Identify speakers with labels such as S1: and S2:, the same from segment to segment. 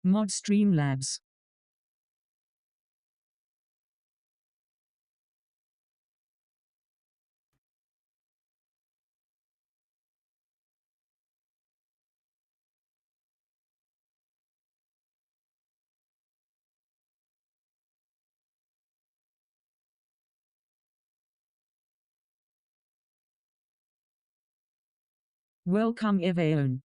S1: Mod Streamlabs. Welcome everyone.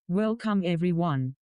S1: Welcome everyone.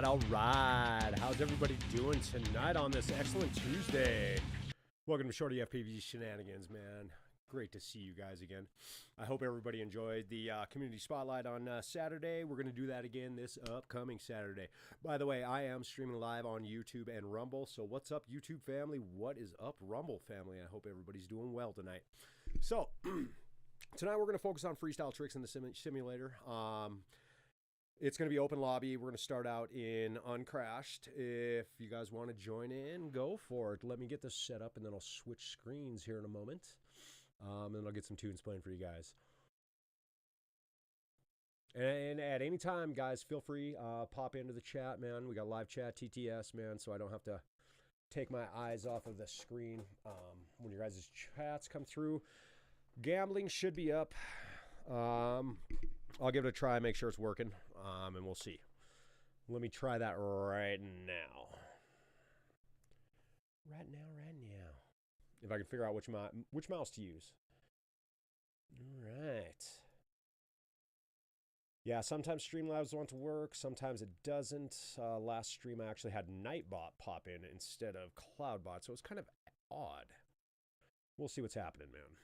S2: All right. How's everybody doing tonight on this excellent Tuesday? Welcome to ShortyFPV's Shenanigans, man. Great to see you guys again. I hope everybody enjoyed the community spotlight on Saturday. We're going to do that again this upcoming Saturday. By the way, I am streaming live on YouTube and Rumble. So what's up, YouTube family? What is up, Rumble family? I hope everybody's doing well tonight. So tonight we're going to focus on freestyle tricks in the simulator. It's going to be open lobby. We're going to start out in Uncrashed. If you guys want to join in, go for it. Let me get this set up, and then I'll switch screens here in a moment. And I'll get some tunes playing for you guys. And at any time, guys, feel free, pop into the chat, man. We got live chat, TTS, man, so I don't have to take my eyes off of the screen when your guys' chats come through. Gambling should be up. I'll give it a try, make sure it's working, and we'll see. Let me try that right now. Right now. If I can figure out which mouse to use. All right. Yeah, sometimes Streamlabs want to work, sometimes it doesn't. Last stream I actually had Nightbot pop in instead of Cloudbot, so it's kind of odd. We'll see what's happening, man.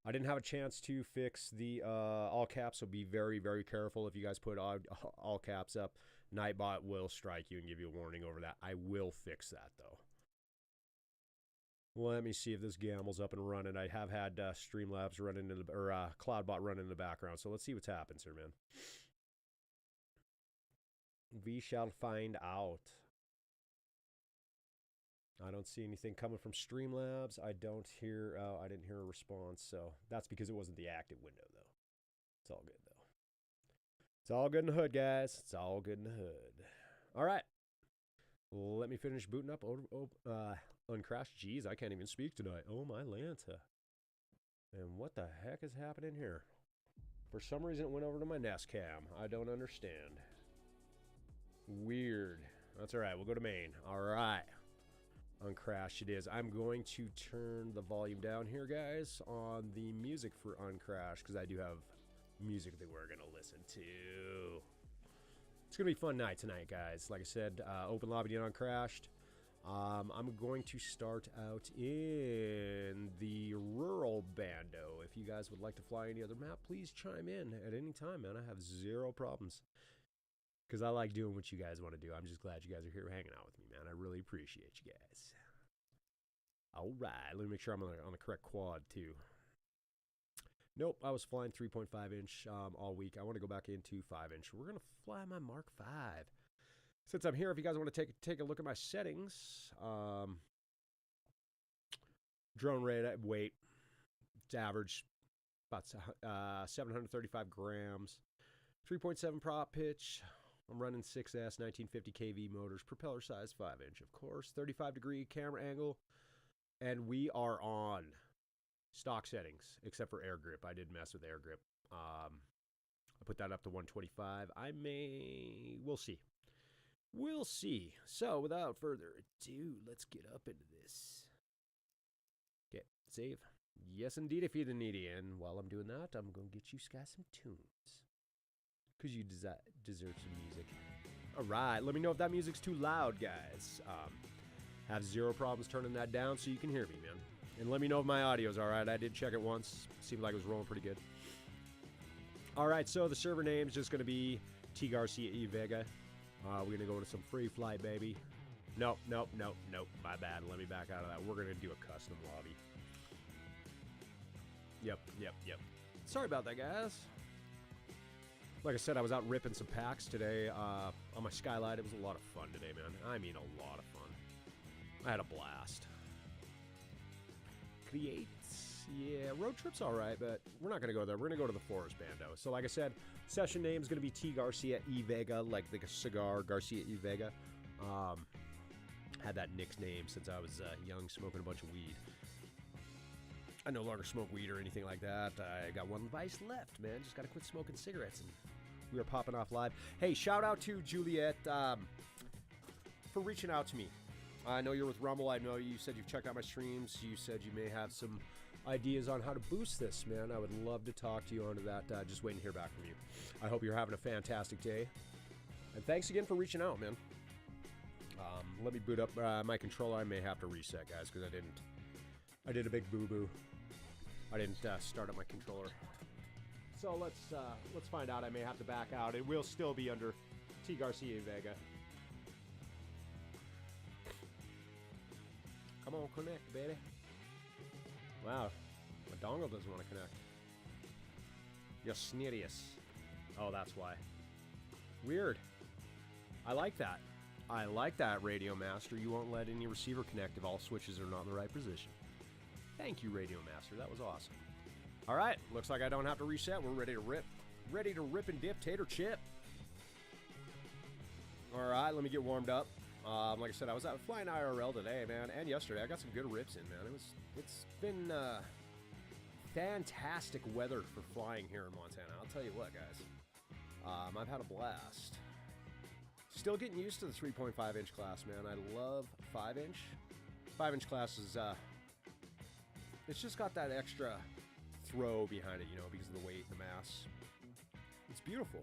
S2: I didn't have a chance to fix the all caps, so be very, very careful if you guys put all caps up. Nightbot will strike you and give you a warning over that. I will fix that, though. Let me see if this gamble's up and running. I have had Streamlabs running in the, or Cloudbot running in the background, so let's see what happens here, man. We shall find out. I don't see anything coming from Streamlabs. I didn't hear a response, so that's because it wasn't the active window, though. It's all good, though. It's all good in the hood, guys. It's all good in the hood. All right. Let me finish booting up Uncrash. Jeez, I can't even speak tonight. Oh, my Lanta. And what the heck is happening here? For some reason, it went over to my Nest Cam. I don't understand. Weird. That's all right. We'll go to main. All right. Uncrash it is. I'm going to turn the volume down here, guys, on the music for Uncrash, because I do have music that we're going to listen to. It's going to be a fun night tonight, guys. Like I said, open lobby and Uncrashed. I'm going to start out in the rural bando. If you guys would like to fly any other map, please chime in at any time, man. I have zero problems. Because I like doing what you guys want to do. I'm just glad you guys are here hanging out with me, man. I really appreciate you guys. All right. Let me make sure I'm on the correct quad, too. Nope, I was flying 3.5 inch all week. I want to go back into 5 inch. We're going to fly my Mark 5. Since I'm here, if you guys want to take a look at my settings, drone rate, weight, it's average, about 735 grams, 3.7 prop pitch. I'm running 6S 1950 kV motors, propeller size 5 inch, of course, 35-degree camera angle, and we are on stock settings, except for air grip. I did mess with air grip. I put that up to 125. We'll see. We'll see. So, without further ado, let's get up into this. Okay, save. Yes, indeed, if you're the needy. And while I'm doing that, I'm going to get you guys some tunes. Because you deserve some music. All right, let me know if that music's too loud, guys. Have zero problems turning that down so you can hear me, man. And let me know if my audio's all right. I did check it once. Seemed like it was rolling pretty good. All right, so the server name is just going to be T Garcia E Vega. We're going to go into some free flight, baby. Nope. My bad. Let me back out of that. We're going to do a custom lobby. Yep. Sorry about that, guys. Like I said, I was out ripping some packs today on my Skylight. It was a lot of fun today, man. I mean, a lot of fun. I had a blast. Yeah, road trip's all right, but we're not going to go there. We're going to go to the Forest Bando. So like I said, session name is going to be T Garcia E Vega, like the cigar Garcia E Vega. Had that nickname since I was young, smoking a bunch of weed. I no longer smoke weed or anything like that. I got one vice left, man. Just got to quit smoking cigarettes, and we are popping off live. Hey, shout out to Juliet for reaching out to me. I know you're with Rumble. I know you said you've checked out my streams. You said you may have some ideas on how to boost this, man. I would love to talk to you onto that. Just waiting to hear back from you. I hope you're having a fantastic day. And thanks again for reaching out, man. Let me boot up my controller. I may have to reset, guys, because I did a big boo-boo. I didn't start up my controller. So let's find out. I may have to back out. It will still be under T Garcia Vega. Come on, connect, baby. Wow, my dongle doesn't want to connect. You're snittious. Oh, that's why. Weird. I like that. I like that, Radio Master. You won't let any receiver connect if all switches are not in the right position. Thank you, Radio Master. That was awesome. All right, looks like I don't have to reset. We're ready to rip. Ready to rip and dip, tater chip. All right, let me get warmed up. Like I said, I was out flying IRL today, man, and yesterday. I got some good rips in, man. It's been fantastic weather for flying here in Montana. I'll tell you what, guys. I've had a blast. Still getting used to the 3.5-inch class, man. I love 5-inch. 5-inch class is, it's just got that extra throw behind it, you know, because of the weight, the mass. It's beautiful.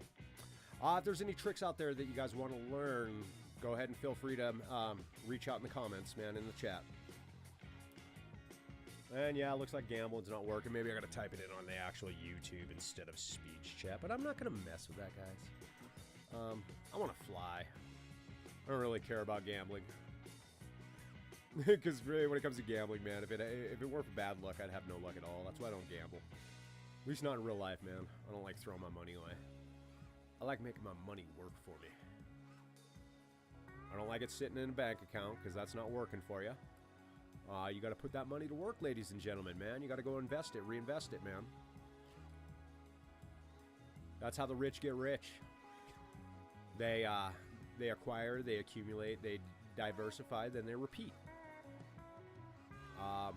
S2: If there's any tricks out there that you guys want to learn, go ahead and feel free to reach out in the comments, man, in the chat. And yeah, it looks like gambling's not working. Maybe I gotta type it in on the actual YouTube instead of speech chat, but I'm not gonna mess with that, guys. I want to fly. I don't really care about gambling. Because really, when it comes to gambling, man, if it weren't for bad luck, I'd have no luck at all. That's why I don't gamble. At least not in real life, man. I don't like throwing my money away. I like making my money work for me. I don't like it sitting in a bank account, because that's not working for you. You got to put that money to work, ladies and gentlemen, man. You got to go invest it, reinvest it, man. That's how the rich get rich. They acquire, they accumulate, they diversify, then they repeat.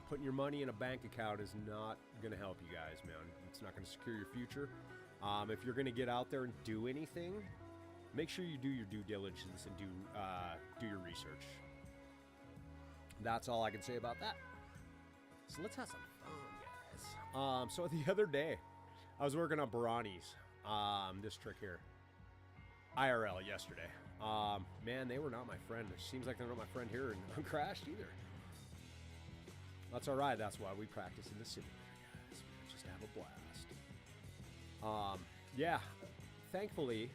S2: Putting your money in a bank account is not going to help you guys, man. It's not going to secure your future. If you're going to get out there and do anything, make sure you do your due diligence and do your research. That's all I can say about that. So let's have some fun, guys. So the other day, I was working on Barani's, this trick here. IRL yesterday. Man, they were not my friend. It seems like they're not my friend here in Uncrashed either. That's all right. That's why we practice in the simulator, guys. We just have a blast. Yeah, thankfully,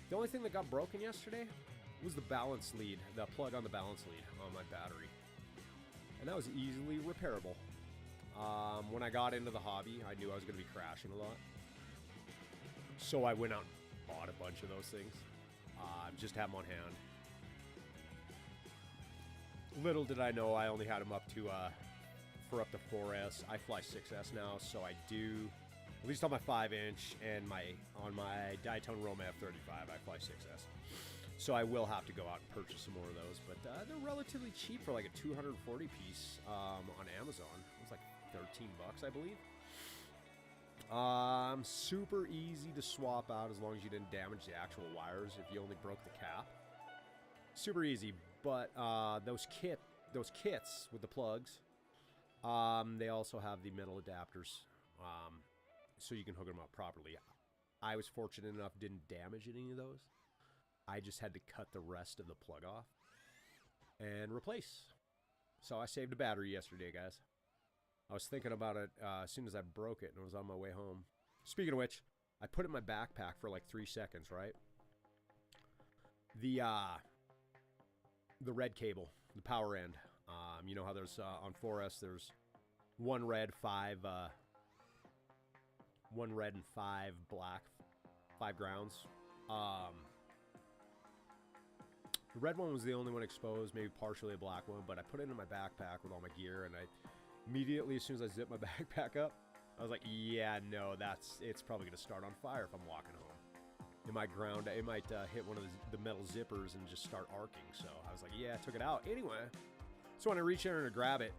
S2: the only thing that got broken yesterday was the balance lead, the plug on the balance lead on my battery. And that was easily repairable. When I got into the hobby, I knew I was going to be crashing a lot. So I went out and bought a bunch of those things. Just have them on hand. Little did I know I only had them up to, for up to 4S. I fly 6S now, so I do, at least on my 5-inch and on my Diatone Roma F35, I fly 6S. So I will have to go out and purchase some more of those, but they're relatively cheap for like a 240 piece on Amazon. It was like 13 bucks, I believe. Super easy to swap out as long as you didn't damage the actual wires if you only broke the cap. Super easy, but those kits with the plugs, they also have the metal adapters, so you can hook them up properly. I was fortunate enough didn't damage any of those. I just had to cut the rest of the plug off and replace. So I saved a battery yesterday, guys. I was thinking about it as soon as I broke it and I was on my way home. Speaking of which, I put it in my backpack for like 3 seconds, right? The red cable, the power end. You know how there's on 4S there's one red and 5 black, 5 grounds. The red one was the only one exposed, maybe partially a black one, but I put it in my backpack with all my gear, and I immediately, as soon as I zipped my backpack up, I was like, yeah, no, it's probably going to start on fire if I'm walking home. It might hit one of the metal zippers and just start arcing, so I was like, yeah, I took it out. Anyway, so when I reached in there to grab it,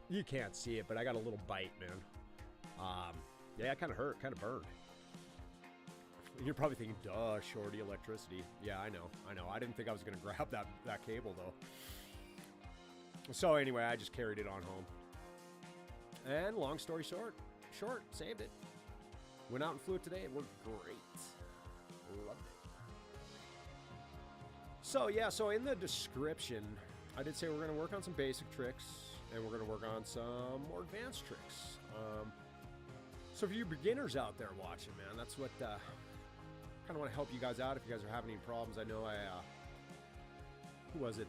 S2: you can't see it, but I got a little bite, man. Yeah, it kind of hurt, kind of burned. You're probably thinking, duh, Shorty, electricity. Yeah, I know. I didn't think I was going to grab that cable, though. So anyway, I just carried it on home. And long story short, saved it. Went out and flew it today. It worked great. Loved it. So yeah, so in the description, I did say we're going to work on some basic tricks, and we're going to work on some more advanced tricks. So for you beginners out there watching, man, that's what... kind of want to help you guys out if you guys are having any problems. I know who was it?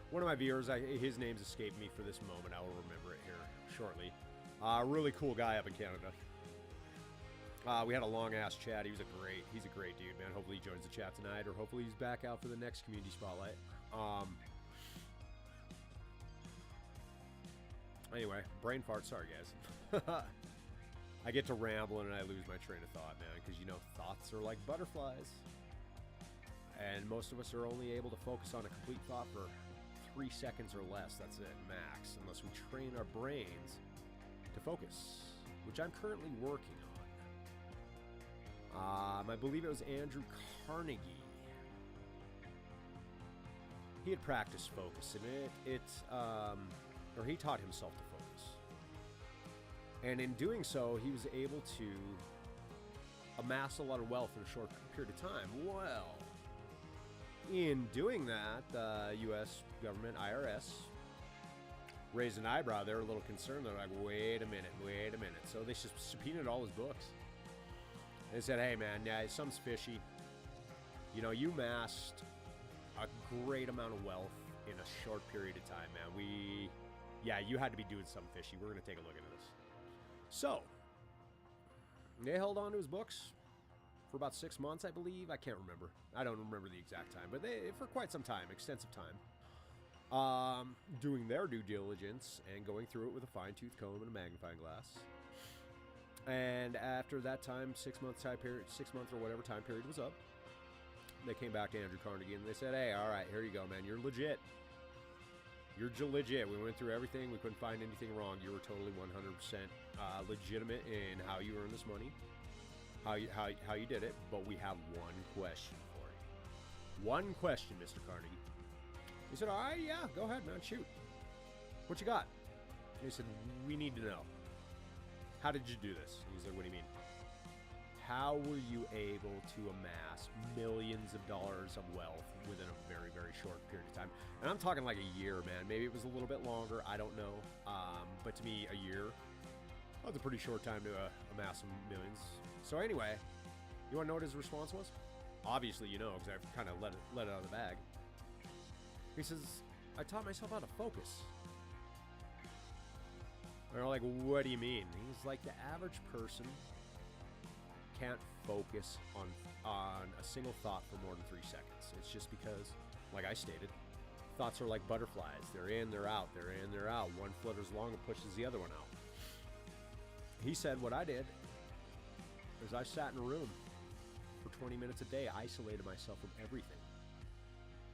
S2: One of my viewers, his name's escaped me for this moment. I will remember it here shortly. Really cool guy up in Canada. We had a long-ass chat. He's a great dude, man. Hopefully he joins the chat tonight, or hopefully he's back out for the next community spotlight. Anyway, brain fart. Sorry, guys. I get to rambling and I lose my train of thought, man, because, you know, thoughts are like butterflies. And most of us are only able to focus on a complete thought for 3 seconds or less. That's it, max, unless we train our brains to focus, which I'm currently working on. I believe it was Andrew Carnegie. He had practiced focus, and or he taught himself to focus. And in doing so, he was able to amass a lot of wealth in a short period of time. Well, in doing that, the U.S. government, IRS, raised an eyebrow. They were a little concerned. They're like, wait a minute. So they subpoenaed all his books. They said, hey, man, yeah, something's fishy. You know, you amassed a great amount of wealth in a short period of time, man. You had to be doing something fishy. We're going to take a look into this. So, they held on to his books for about 6 months, I believe. I can't remember. I don't remember the exact time, but for quite some time, extensive time, doing their due diligence and going through it with a fine-tooth comb and a magnifying glass. And after that time, 6 month or whatever time period was up, they came back to Andrew Carnegie and they said, hey, all right, here you go, man. You're legit. You're legit. We went through everything. We couldn't find anything wrong. You were totally 100% legitimate in how you earned this money, how you did it. But we have one question for you. One question, Mr. Carnegie. He said, all right, yeah, go ahead, man. Shoot. What you got? And he said, we need to know. How did you do this? And he's like, what do you mean? How were you able to amass millions of dollars of wealth within a very, very short period of time? And I'm talking like a year, man. Maybe it was a little bit longer. I don't know. But to me, a year, that's a pretty short time to amass some millions. So anyway, you want to know what his response was? Obviously, you know, because I've kind of let it out of the bag. He says, I taught myself how to focus. They're like, what do you mean? He's like, the average person can't focus on a single thought for more than 3 seconds. It's just because, like I stated, thoughts are like butterflies. They're in, they're out, they're in, they're out. One flutters along and pushes the other one out. He said, what I did is I sat in a room for 20 minutes a day, isolated myself from everything.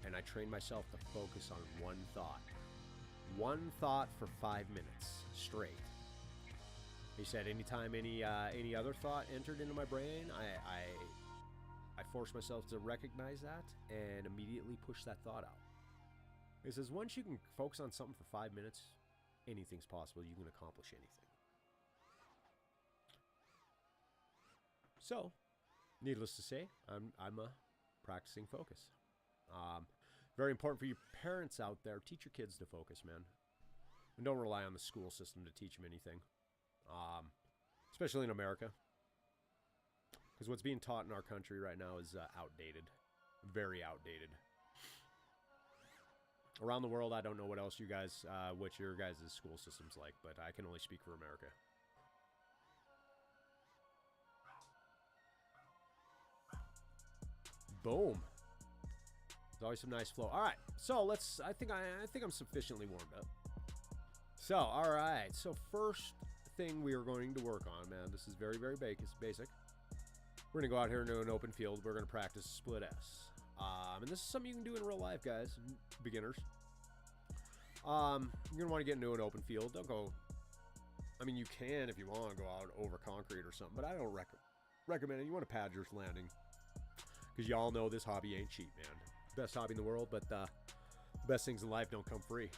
S2: And I trained myself to focus on one thought. One thought for 5 minutes straight. He said, anytime any other thought entered into my brain, I forced myself to recognize that and immediately push that thought out. He says, once you can focus on something for 5 minutes, anything's possible. You can accomplish anything. So, needless to say, I'm a practicing focus. Very important for you parents out there. Teach your kids to focus, man. And don't rely on the school system to teach them anything. Especially in America. Because what's being taught in our country right now is outdated. Very outdated. Around the world, I don't know what else you guys, what your guys' school system's like, but I can only speak for America. Boom. There's always some nice flow. All right, so I think I'm sufficiently warmed up. So, all right. So first thing we are going to work on, man, this is very, very basic. We're going to go out here into an open field. We're going to practice split S. And this is something you can do in real life, guys, beginners. You're going to want to get into an open field. Don't go, I mean, you can if you want to go out over concrete or something, but I don't recommend it. You want to pad your landing because y'all know this hobby ain't cheap, man. Best hobby in the world, but the best things in life don't come free.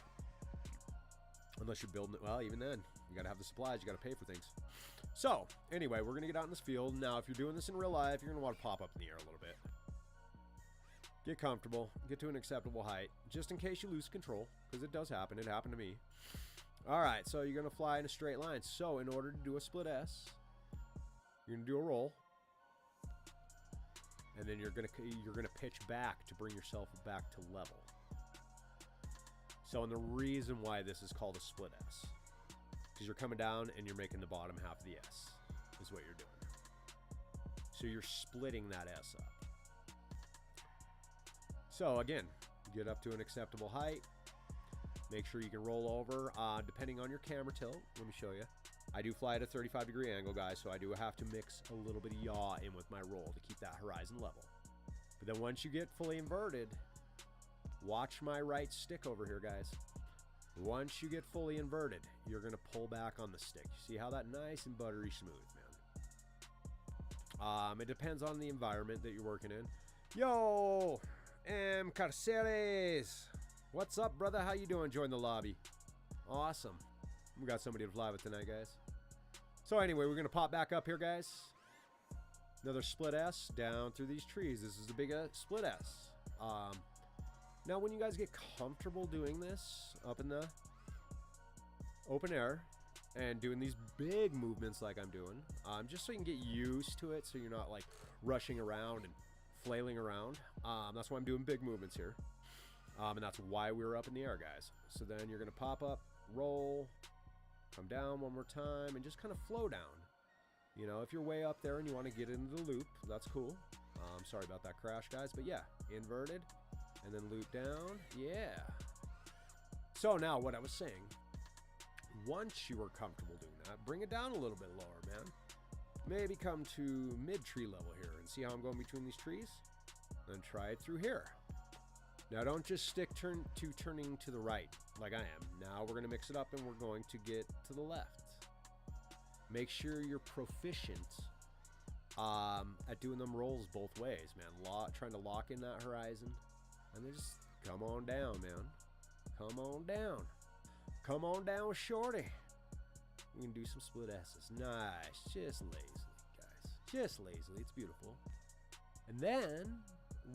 S2: Unless you're building it. Well, even then, you got to have the supplies. You got to pay for things. So, anyway, we're going to get out in this field. Now, if you're doing this in real life, you're going to want to pop up in the air a little bit. Get comfortable. Get to an acceptable height. Just in case you lose control, because it does happen. It happened to me. All right, so you're going to fly in a straight line. So, in order to do a split S, you're going to do a roll. And then you're gonna pitch back to bring yourself back to level. So, and the reason why this is called a split S, because you're coming down and you're making the bottom half of the S, is what you're doing. So you're splitting that S up. So again, get up to an acceptable height. Make sure you can roll over, depending on your camera tilt. Let me show you. I do fly at a 35-degree angle, guys, so I do have to mix a little bit of yaw in with my roll to keep that horizon level. But then once you get fully inverted, watch my right stick over here, guys. Once you get fully inverted, you're going to pull back on the stick. You see how that nice and buttery smooth, man? It depends on the environment that you're working in. Yo, Carceres. What's up, brother? How you doing? Join the lobby. Awesome. We got somebody to fly with tonight, guys. So anyway, we're going to pop back up here, guys. Another split S down through these trees. This is the big split S. Now, when you guys get comfortable doing this up in the open air and doing these big movements like I'm doing, just so you can get used to it so you're not like rushing around and flailing around. That's why I'm doing big movements here. And that's why we were up in the air, guys. So then you're going to pop up, roll, come down one more time, and just kind of flow down. You know, if you're way up there and you want to get into the loop, that's cool. Sorry about that crash, guys. But yeah, inverted, and then loop down. Yeah. So now what I was saying, once you are comfortable doing that, bring it down a little bit lower, man. Maybe come to mid-tree level here and see how I'm going between these trees. Then try it through here. Now don't just stick turning to the right like I am. Now we're going to mix it up and we're going to get to the left. Make sure you're proficient at doing them rolls both ways, man. Trying to lock in that horizon. And then just come on down, man. Come on down. Come on down, Shorty. We can do some split S's. Nice. Just lazily, guys. Just lazily. It's beautiful. And then,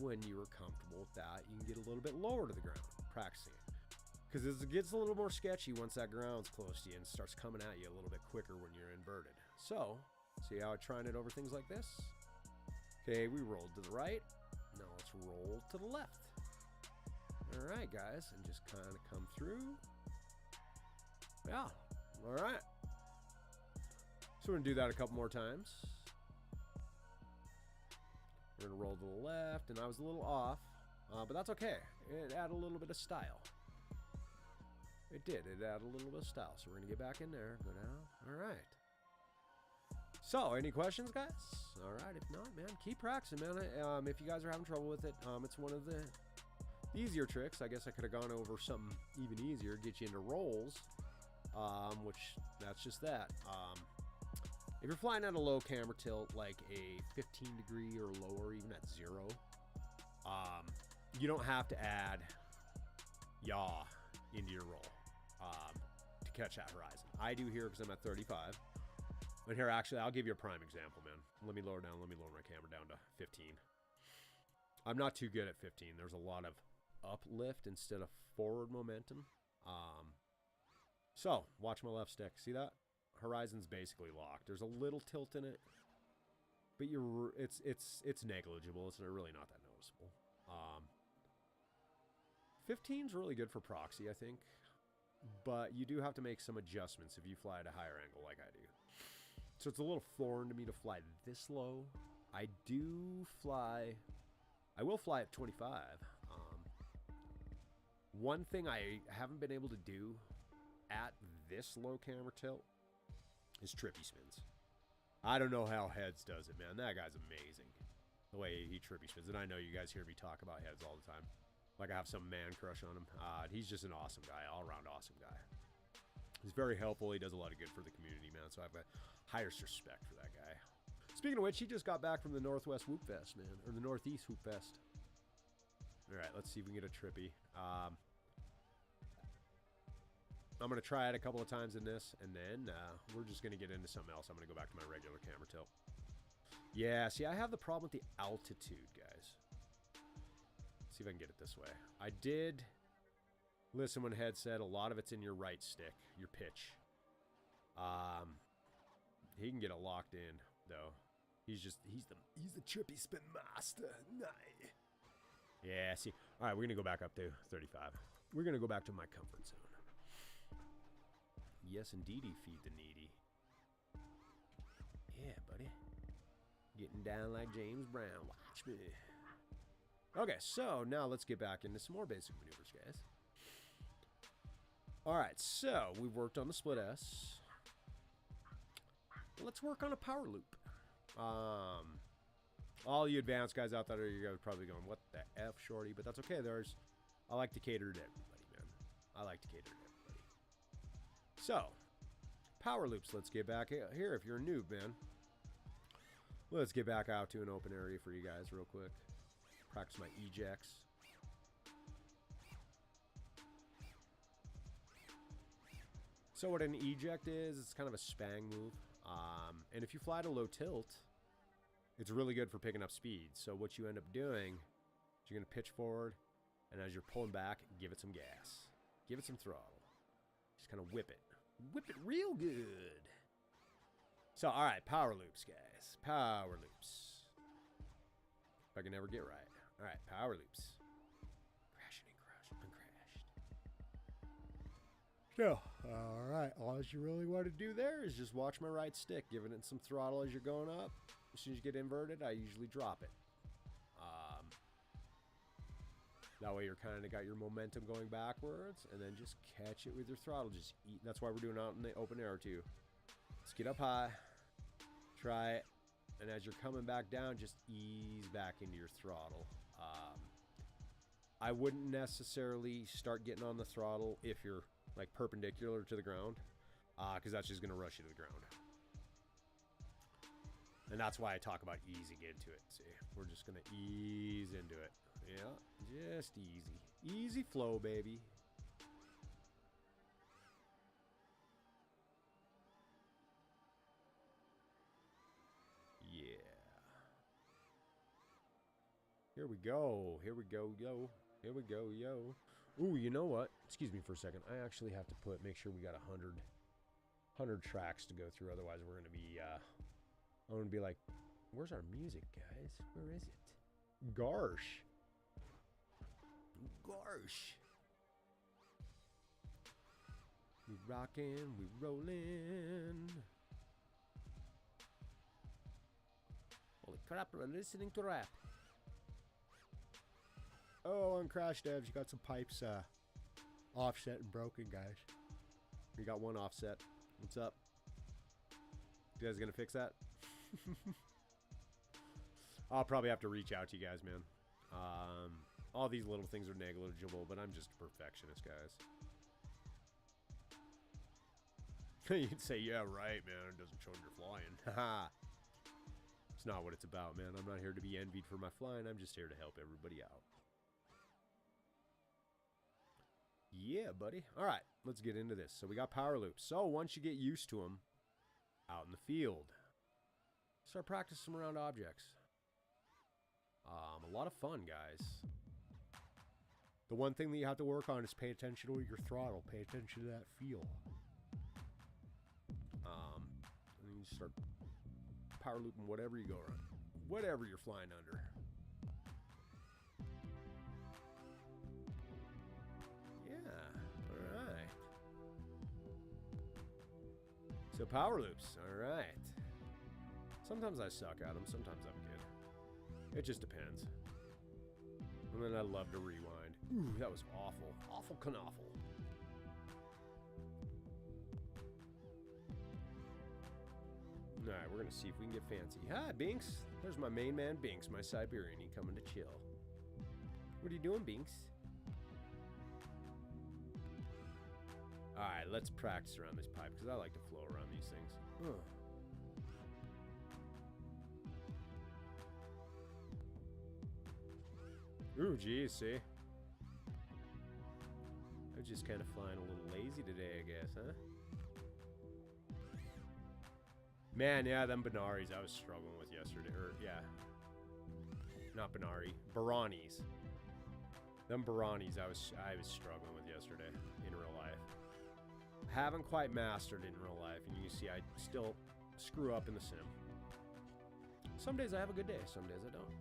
S2: when you are comfortable with that, you can get a little bit lower to the ground, practicing it. Because it gets a little more sketchy once that ground's close to you and starts coming at you a little bit quicker when you're inverted. So, see how I'm trying it over things like this? Okay, we rolled to the right. Now let's roll to the left. All right, guys, and just kind of come through. Yeah, all right. So we're gonna do that a couple more times. We're gonna roll to the left, and I was a little off, but that's okay. It added a little bit of style. It did. It added a little bit of style. So we're gonna get back in there, go down. All right. So, any questions, guys? All right. If not, man, keep practicing, man. If you guys are having trouble with it, it's one of the easier tricks. I guess I could have gone over something even easier, get you into rolls, which that's just that. If you're flying at a low camera tilt, like a 15 degree or lower, even at 0, you don't have to add yaw into your roll to catch that horizon. I do here because I'm at 35. But here, actually, I'll give you a prime example, man. Let me lower my camera down to 15. I'm not too good at 15. There's a lot of uplift instead of forward momentum. So, watch my left stick. See that? Horizon's basically locked. There's a little tilt in it, but it's negligible. It's really not that noticeable. 15's really good for proxy, I think, but you do have to make some adjustments if you fly at a higher angle like I do. So it's a little foreign to me to fly this low. I will fly at 25. One thing I haven't been able to do at this low camera tilt is trippy spins. I don't know how Heads does it, man. That guy's amazing. The way he trippy spins. And I know you guys hear me talk about Heads all the time. Like I have some man crush on him. He's just an awesome guy. All-around awesome guy. He's very helpful. He does a lot of good for the community, man. So I have the highest respect for that guy. Speaking of which, he just got back from the Northwest Whoop Fest, man. Or the Northeast Whoop Fest. All right, let's see if we can get a trippy. I'm going to try it a couple of times in this, and then we're just going to get into something else. I'm going to go back to my regular camera tilt. Yeah, see, I have the problem with the altitude, guys. Let's see if I can get it this way. I did listen when Head said a lot of it's in your right stick, your pitch. He can get it locked in, though. He's the trippy spin master. Nice. Yeah, see. All right, we're going to go back up to 35. We're going to go back to my comfort zone. Yes, indeedy, feed the needy. Yeah, buddy. Getting down like James Brown. Watch me. Okay, so now let's get back into some more basic maneuvers, guys. All right, so we've worked on the split S. Let's work on a power loop. All you advanced guys out there, you're probably going, what the F, Shorty? But that's okay. I like to cater to everybody, man. I like to cater to everybody. So, power loops. Let's get back here if you're a noob, man. Let's get back out to an open area for you guys real quick. Practice my ejects. So what an eject is, it's kind of a spang move. And if you fly at a low tilt, it's really good for picking up speed. So what you end up doing is you're going to pitch forward, and as you're pulling back, give it some gas. Give it some throttle. Just kind of whip it. Whip it real good. So, all right, power loops, guys. Power loops. If I can never get right. All right, power loops. Crashing and crashed, uncrashed. So, all right, all you really want to do there is just watch my right stick, giving it some throttle as you're going up. As soon as you get inverted, I usually drop it. That way you're kind of got your momentum going backwards, and then just catch it with your throttle. Just eat. That's why we're doing it out in the open air too. Let's get up high, try it, and as you're coming back down, just ease back into your throttle. I wouldn't necessarily start getting on the throttle if you're like perpendicular to the ground, because that's just going to rush you to the ground. And that's why I talk about easing into it. See, we're just going to ease into it. Yeah, just easy. Easy flow, baby. Yeah. Here we go. Here we go, yo. Here we go, yo. Ooh, you know what? Excuse me for a second. I actually have to make sure we got 100 tracks to go through. Otherwise, we're going to be, I'm going to be like, where's our music, guys? Where is it? Gosh. Gosh. We rockin', we rollin'. Holy crap, we're listening to rap. Oh, on Crash Devs, you got some pipes offset and broken, guys. We got one offset. What's up? You guys gonna fix that? I'll probably have to reach out to you guys, man. All these little things are negligible, but I'm just a perfectionist, guys. You'd say, yeah, right, man. It doesn't show when you're flying. Haha. It's not what it's about, man. I'm not here to be envied for my flying. I'm just here to help everybody out. Yeah, buddy. All right, let's get into this. So we got power loops. So once you get used to them out in the field, start practicing around objects. A lot of fun, guys. The one thing that you have to work on is pay attention to your throttle. Pay attention to that feel. And you start power looping whatever you go around. Whatever you're flying under. Yeah, alright. So power loops, alright. Sometimes I suck at them, sometimes I'm good. It just depends. And then I love to rewind. Ooh, that was awful. Awful canoffle. Alright, we're gonna see if we can get fancy. Hi, Binks. There's my main man, Binks, my Siberian. He coming to chill. What are you doing, Binks? Alright, let's practice around this pipe, because I like to flow around these things. Ooh, geez, see? I'm just kind of flying a little lazy today, I guess, huh? Man, yeah, them Benaris I was struggling with yesterday. Or, yeah. Not Benari. Baranis. Them Baranis I was struggling with yesterday in real life. Haven't quite mastered it in real life. And you can see I still screw up in the sim. Some days I have a good day. Some days I don't.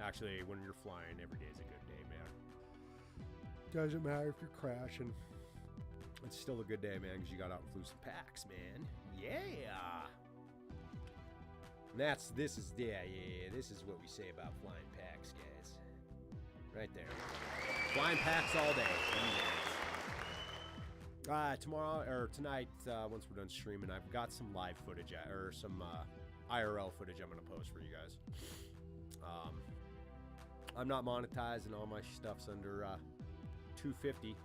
S2: Actually, when you're flying, every day is a good day, man. Doesn't matter if you're crashing. It's still a good day, man, because you got out and flew some packs, man. Yeah! And this is what we say about flying packs, guys. Right there. Flying packs all day. Tomorrow, or tonight, once we're done streaming, I've got some live footage, or some IRL footage I'm going to post for you guys. I'm not monetizing. All my stuff's under 250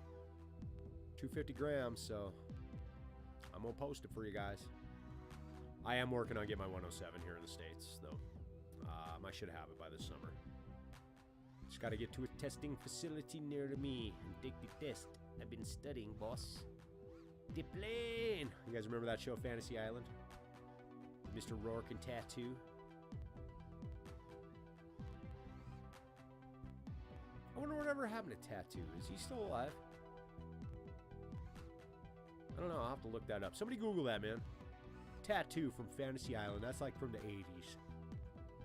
S2: grams, so I'm gonna post it for you guys. I am working on getting my 107 here in the States, though. I should have it by this summer. Just got to get to a testing facility near to me and take the test. I've been studying, boss. The plane. You guys remember that show, Fantasy Island? Mr. Rourke and Tattoo. I wonder whatever happened to Tattoo. Is he still alive? I don't know. I'll have to look that up. Somebody Google that, man. Tattoo from Fantasy Island. That's like from the 80s.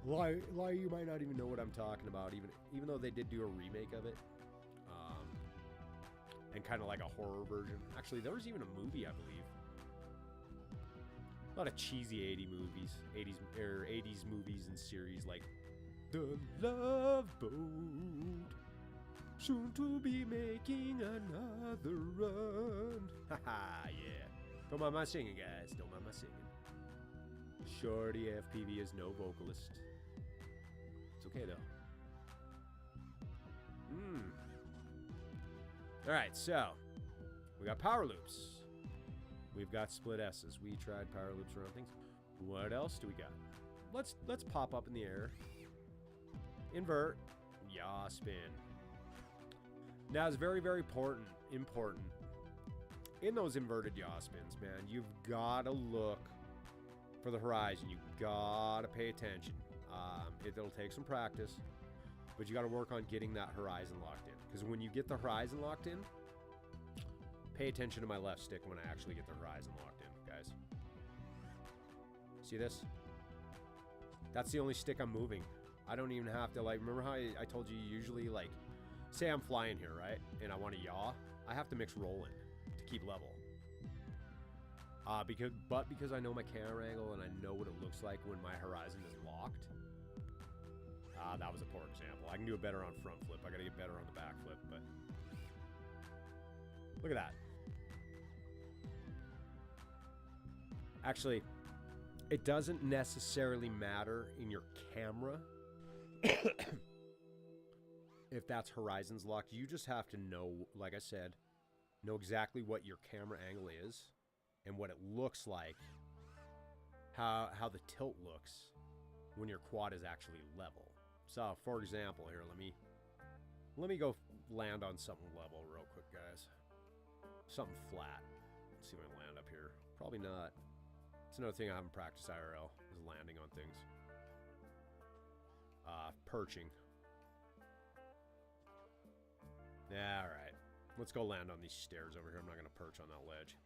S2: Lie, you might not even know what I'm talking about, even though they did do a remake of it. And kind of like a horror version. Actually, there was even a movie, I believe. A lot of cheesy 80s movies and series like The Love Boat. Soon to be making another run. Haha, yeah. Don't mind my singing, guys. Don't mind my singing. ShortyFPV is no vocalist. It's okay, though. Alright, so. We got power loops. We've got split S's. We tried power loops around things. What else do we got? Let's pop up in the air. Invert. Yaw spin. Now, it's very, very important. In those inverted yaw spins, man, you've got to look for the horizon. You've got to pay attention. It'll take some practice, but you got to work on getting that horizon locked in. Because when you get the horizon locked in, pay attention to my left stick when I actually get the horizon locked in, guys. See this? That's the only stick I'm moving. I don't even have to, like, remember how I told you usually, like, say I'm flying here, right? And I want to yaw. I have to mix roll in to keep level. Because I know my camera angle and I know what it looks like when my horizon is locked. That was a poor example. I can do it better on front flip. I gotta get better on the back flip, but look at that. Actually, it doesn't necessarily matter in your camera if that's horizons locked. You just have to know, like I said, know exactly what your camera angle is and what it looks like, how the tilt looks when your quad is actually level. So, for example, here, let me go land on something level real quick, guys. Something flat. Let's see if I can land up here. Probably not. It's another thing I haven't practiced IRL, is landing on things. Perching. Yeah, alright. Let's go land on these stairs over here. I'm not going to perch on that ledge.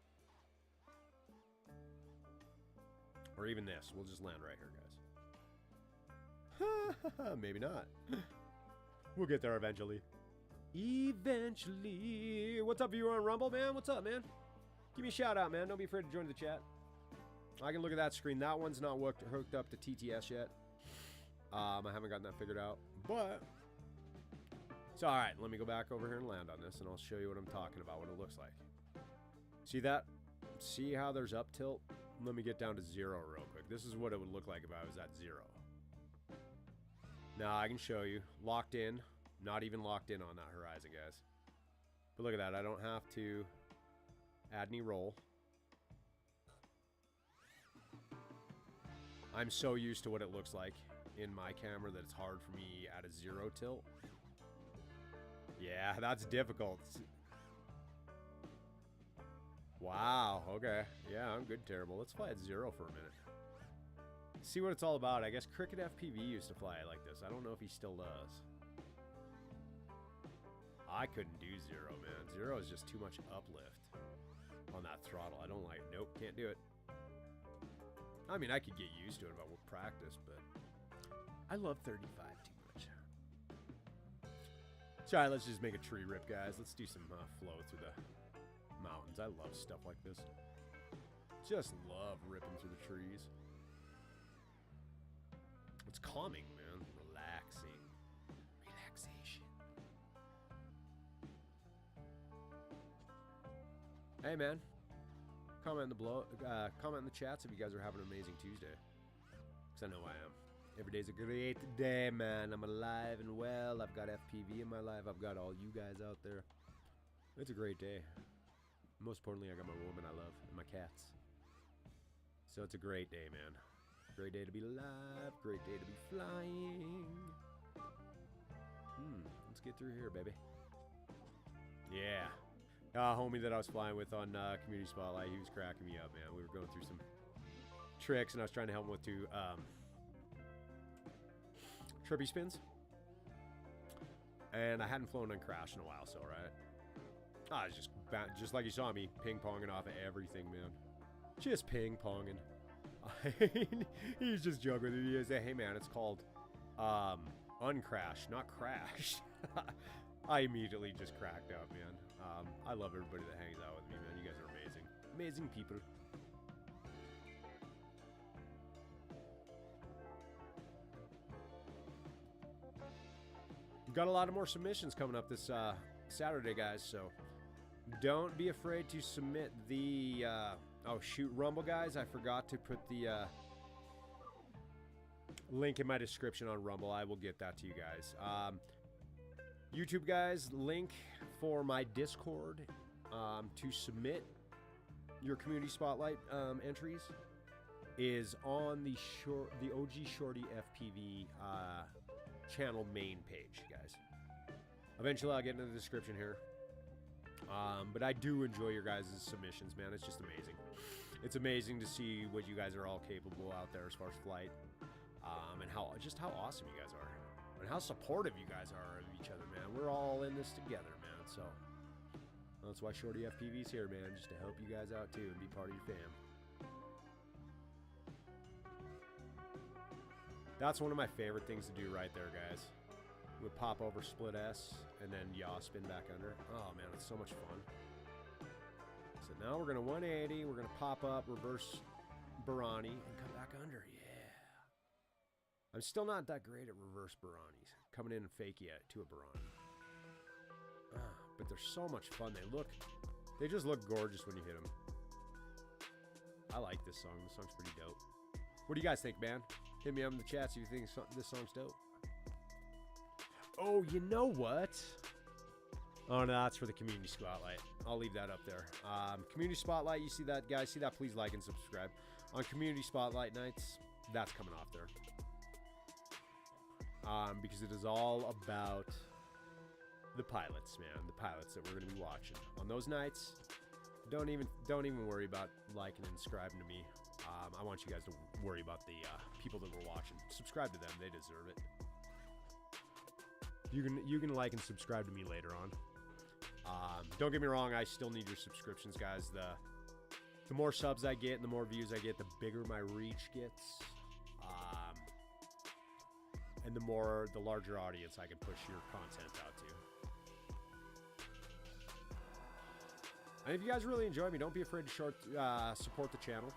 S2: Or even this. We'll just land right here, guys. Maybe not. We'll get there eventually. Eventually. What's up, viewer on Rumble, man? What's up, man? Give me a shout out, man. Don't be afraid to join the chat. I can look at that screen. That one's not hooked up to TTS yet. I haven't gotten that figured out. But it's all right. Let me go back over here and land on this, and I'll show you what I'm talking about, what it looks like. See that? See how there's up tilt? Let me get down to 0 real quick. This is what it would look like if I was at 0. Now I can show you. Locked in. Not even locked in on that horizon, guys. But look at that. I don't have to add any roll. I'm so used to what it looks like in my camera that it's hard for me at a 0 tilt. Yeah, that's difficult. Wow, okay. Yeah, I'm good, terrible. Let's fly at 0 for a minute. See what it's all about. I guess Cricket FPV used to fly it like this. I don't know if he still does. I couldn't do 0, man. 0 is just too much uplift on that throttle. I don't like it. Nope, can't do it. I mean, I could get used to it if I would practice, but I love 35 too much. So, all right, let's just make a tree rip, guys. Let's do some flow through the mountains. I love stuff like this. Just love ripping through the trees. It's calming, man. Relaxing. Relaxation. Hey, man. Comment in the chats if you guys are having an amazing Tuesday. Because I know I am. Every day's a great day, man. I'm alive and well. I've got FPV in my life. I've got all you guys out there. It's a great day. Most importantly, I got my woman I love and my cats. So it's a great day, man. Great day to be alive. Great day to be flying. Let's get through here, baby. Yeah. Homie that I was flying with on Community Spotlight, he was cracking me up, man. We were going through some tricks, and I was trying to help him with two trippy spins. And I hadn't flown on Crash in a while, so, right? I was just like you saw me, ping-ponging off of everything, man. Just ping-ponging. He's just joking with me. He said, hey, man, it's called uncrash, not crash. I immediately just cracked up, man. I love everybody that hangs out with me, man. You guys are amazing. Amazing people. We've got a lot of more submissions coming up this Saturday, guys, so don't be afraid to submit the... oh, shoot, Rumble, guys. I forgot to put the link in my description on Rumble. I will get that to you guys. YouTube, guys, link for my Discord to submit your Community Spotlight entries is on the OG ShortyFPV channel main page, guys. Eventually, I'll get into the description here. But I do enjoy your guys' submissions, man. It's just amazing. It's amazing to see what you guys are all capable out there as far as flight, and how awesome you guys are, and how supportive you guys are of each other, man. We're all in this together, man. So that's why ShortyFPV's here, man, just to help you guys out too and be part of your fam. That's one of my favorite things to do right there, guys. We pop over split S and then yaw spin back under. Oh man, it's so much fun. So now we're gonna 180, we're gonna pop up, reverse Barani, and come back under. Yeah. I'm still not that great at reverse Baranis. Coming in and fakie to a Barani. But they're so much fun. They just look gorgeous when you hit them. I like this song. This song's pretty dope. What do you guys think, man? Hit me up in the chat if you think this song's dope. Oh, you know what? Oh, no, that's for the Community Spotlight. I'll leave that up there. Community Spotlight, you see that, guys? See that? Please like and subscribe. On Community Spotlight nights, that's coming off there. Because it is all about the pilots, man. The pilots that we're going to be watching. On those nights, don't even worry about liking and subscribing to me. I want you guys to worry about the people that we're watching. Subscribe to them. They deserve it. You can like and subscribe to me later on. Don't get me wrong, I still need your subscriptions, guys. The more subs I get and the more views I get, the bigger my reach gets. And the larger audience I can push your content out to. And if you guys really enjoy me, don't be afraid to support the channel.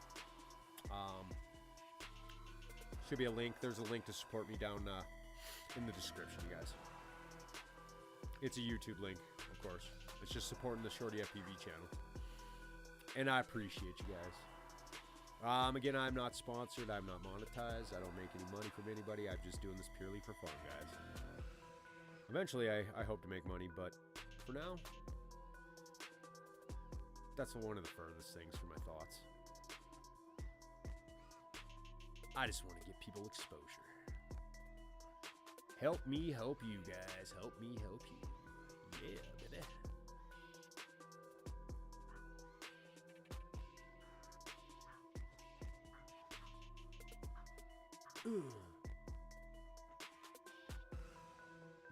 S2: Should be a link. There's a link to support me down in the description, you guys. It's a YouTube link, of course. It's just supporting the ShortyFPV channel. And I appreciate you guys. Again, I'm not sponsored. I'm not monetized. I don't make any money from anybody. I'm just doing this purely for fun, guys. Eventually, I hope to make money, but for now, that's one of the furthest things from my thoughts. I just want to give people exposure. Help me help you, guys. Help me help you. Yeah, baby.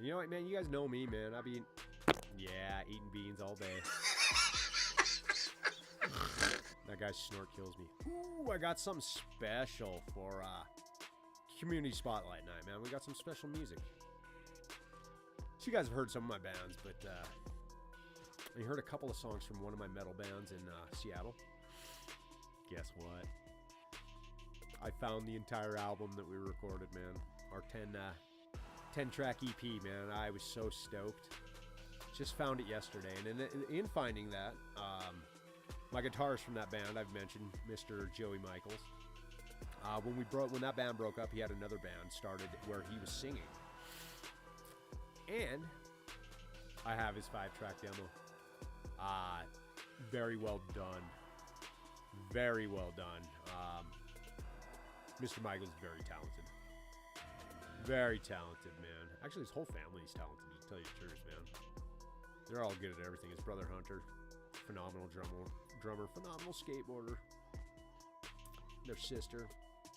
S2: You know what, man? You guys know me, man. I be, eating beans all day. That guy's snort kills me. Ooh, I got something special for Community Spotlight night, man. We got some special music. So you guys have heard some of my bands, but you heard a couple of songs from one of my metal bands in Seattle. Guess what? I found the entire album that we recorded, man. Our 10-track EP, man. I was so stoked. Just found it yesterday, and in finding that, my guitarist from that band, I've mentioned, Mr. Joey Michaels. When that band broke up, he had another band started where he was singing. And I have his 5-track demo. Very well done. Very well done. Mr. Michael's very talented. Very talented, man. Actually, his whole family is talented, to tell you the truth, man. They're all good at everything. His brother Hunter, phenomenal drummer, phenomenal skateboarder. Their sister,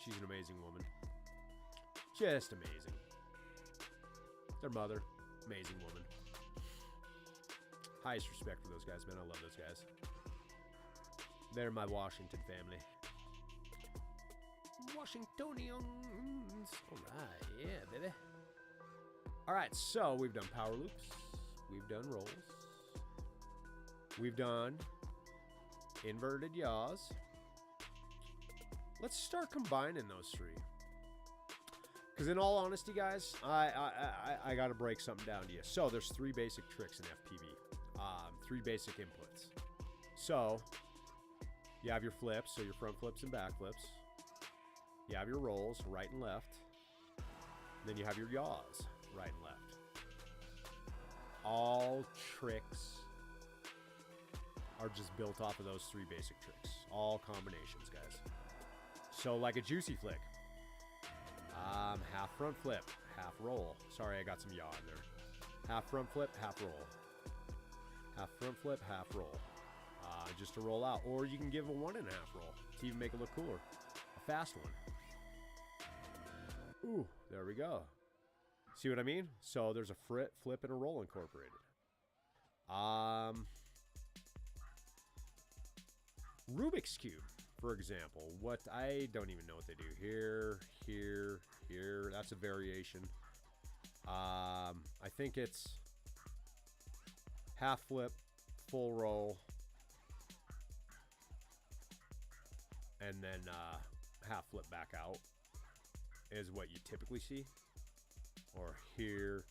S2: she's an amazing woman. Just amazing. Their mother, amazing woman. Highest respect for those guys, man. I love those guys. They're my Washington family. Washingtonians. All right, yeah, baby. All right, so we've done power loops. We've done rolls. We've done inverted yaws. Let's start combining those three. Because in all honesty, guys, I got to break something down to you. So there's three basic tricks in FPV. Three basic inputs. So you have your flips, so your front flips and back flips. You have your rolls, right and left. Then you have your yaws, right and left. All tricks are just built off of those three basic tricks. All combinations, guys. So like a juicy flick. Half front flip, half roll. Sorry, I got some yaw in there. Half front flip, half roll. Half front flip, half roll. Just to roll out. Or you can give a 1.5 roll to even make it look cooler. A fast one. Ooh, there we go. See what I mean? So there's a flip, and a roll incorporated. Rubik's Cube, for example. What I don't even know what they do. Here, here, here. That's a variation. I think it's half flip, full roll, and then half flip back out is what you typically see. Or here,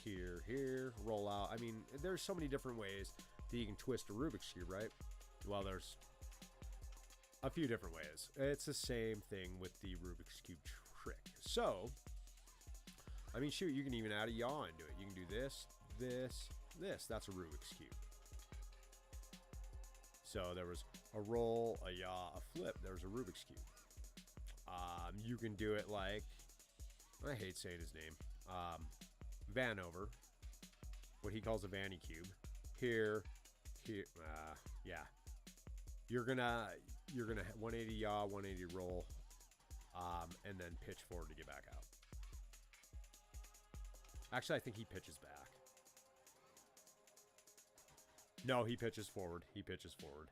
S2: here, here, roll out. I mean, there's so many different ways that you can twist a Rubik's Cube, right? Well, there's a few different ways. It's the same thing with the Rubik's Cube trick. So, I mean, shoot, you can even add a yaw into it. You can do this, this, this. That's a Rubik's Cube. So there was a roll, a yaw, a flip. There's a Rubik's Cube. You can do it like, I hate saying his name, Vanover, what he calls a Vanny Cube. Here, here, yeah. You're gonna 180 yaw, 180 roll, and then pitch forward to get back out. Actually, I think he pitches back. No, he pitches forward. He pitches forward.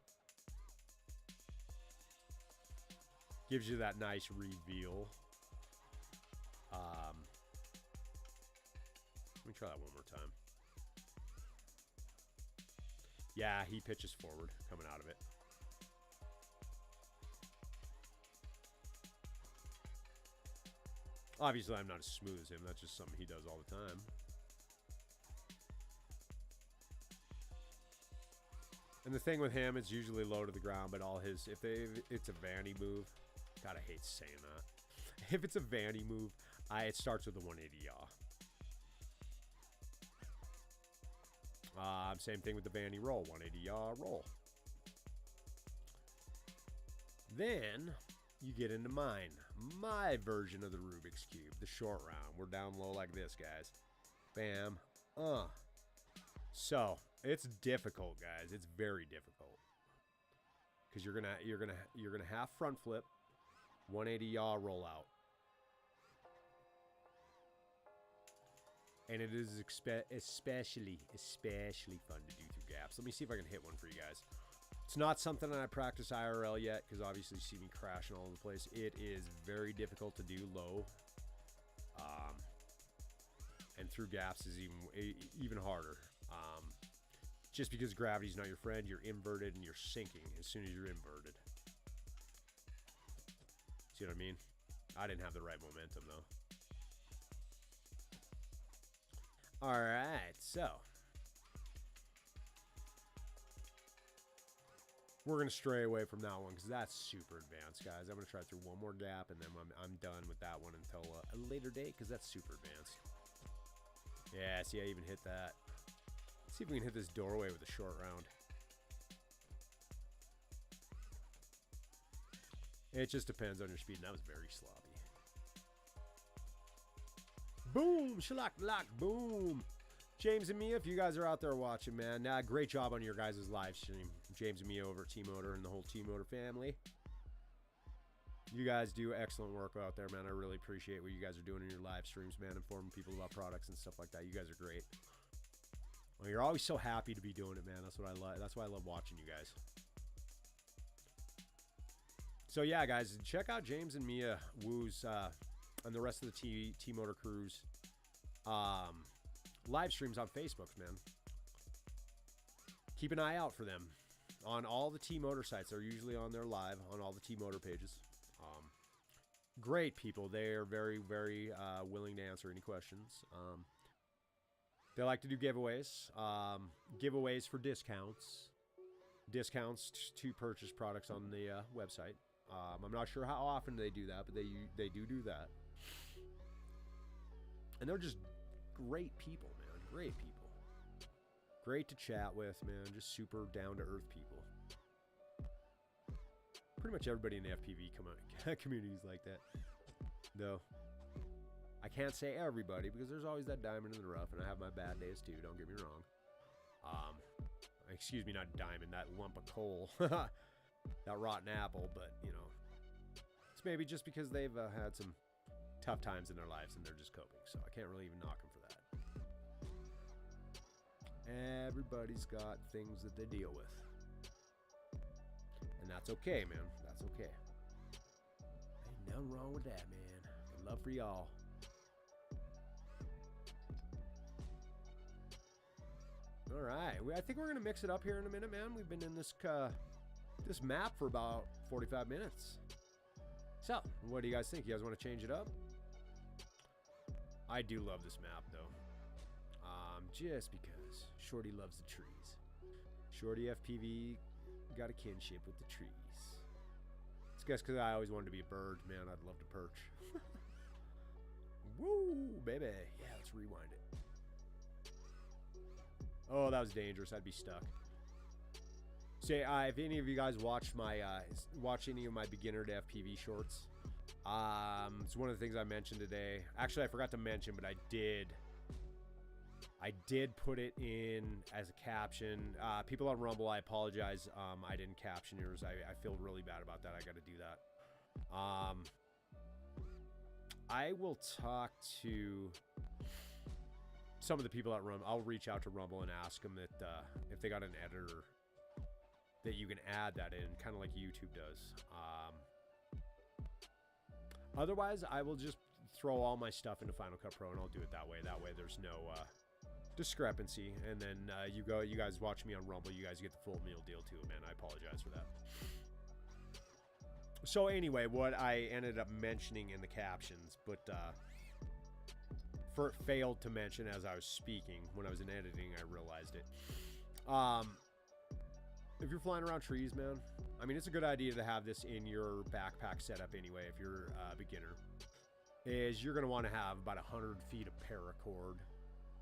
S2: Gives you that nice reveal. Let me try that one more time. Yeah, he pitches forward coming out of it. Obviously, I'm not as smooth as him. That's just something he does all the time. And the thing with him, it's usually low to the ground, but all his, if it's a Vanny move, God, I hate saying that. If it's a Vanny move, it starts with a 180 yaw. Same thing with the Vanny roll, 180 yaw roll. Then you get into my version of the Rubik's Cube, the short round. We're down low like this, guys. Bam. So it's difficult, guys. It's very difficult because you're gonna half front flip, 180 yaw roll out, and it is especially fun to do through gaps. Let me see if I can hit one for you guys. It's not something that I practice IRL yet because obviously you see me crashing all over the place. It is very difficult to do low, and through gaps is even harder. Just because gravity's not your friend, you're inverted and you're sinking as soon as you're inverted. See what I mean? I didn't have the right momentum though. All right, so we're gonna stray away from that one because that's super advanced, guys. I'm gonna try through one more gap and then I'm done with that one until a later date because that's super advanced. Yeah, see, I even hit that. Let's see if we can hit this doorway with a short round. It just depends on your speed, and that was very sloppy. Boom! Shalak, lock, boom! James and Mia, if you guys are out there watching, man, great job on your guys' live stream. James and Mia over at T-Motor and the whole T-Motor family. You guys do excellent work out there, man. I really appreciate what you guys are doing in your live streams, man, informing people about products and stuff like that. You guys are great. Well, you're always so happy to be doing it, man. That's what I love. That's why I love watching you guys. So yeah, guys, check out James and Mia Woo's and the rest of the T-Motor crew's live streams on Facebook, man. Keep an eye out for them on all the T-Motor sites. They're usually on there live on all the T-Motor pages. Great people. They are very, very willing to answer any questions. They like to do giveaways. Giveaways for discounts. Discounts to purchase products on the website. I'm not sure how often they do that, but they do that. And they're just great people, man. Great people. Great to chat with, man. Just super down-to-earth people. Pretty much everybody in the FPV community is like that. Though, I can't say everybody, because there's always that diamond in the rough, and I have my bad days too, don't get me wrong. Excuse me, not diamond, that lump of coal. That rotten apple, but, you know. It's maybe just because they've had some tough times in their lives, and they're just coping, so I can't really even knock them for that. Everybody's got things that they deal with. And that's okay, man. That's okay. Ain't nothing wrong with that, man. Good love for y'all. All right. I think we're going to mix it up here in a minute, man. We've been in this this map for about 45 minutes. So, what do you guys think? You guys want to change it up? I do love this map, though. Just because Shorty loves the trees. ShortyFPV got a kinship with the trees. It's just because I always wanted to be a bird, man. I'd love to perch. Woo, baby. Yeah, let's rewind it. Oh, that was dangerous. I'd be stuck. Say, if any of you guys watched my watch any of my beginner to FPV shorts, it's one of the things I mentioned today. Actually, I forgot to mention, but I did put it in as a caption. People on Rumble, I apologize. I didn't caption yours. I feel really bad about that. I got to do that. I will talk to some of the people at Rumble. I'll reach out to Rumble and ask them that if they got an editor that you can add that in, kind of like YouTube does. Otherwise, I will just throw all my stuff into Final Cut Pro, and I'll do it that way. That way, there's no discrepancy. And then you guys watch me on Rumble, you guys get the full meal deal too, man. I apologize for that. So anyway, what I ended up mentioning in the captions, but failed to mention as I was speaking, when I was in editing, I realized it. If you're flying around trees, man, I mean, it's a good idea to have this in your backpack setup anyway, if you're a beginner, is you're going to want to have about 100 feet of paracord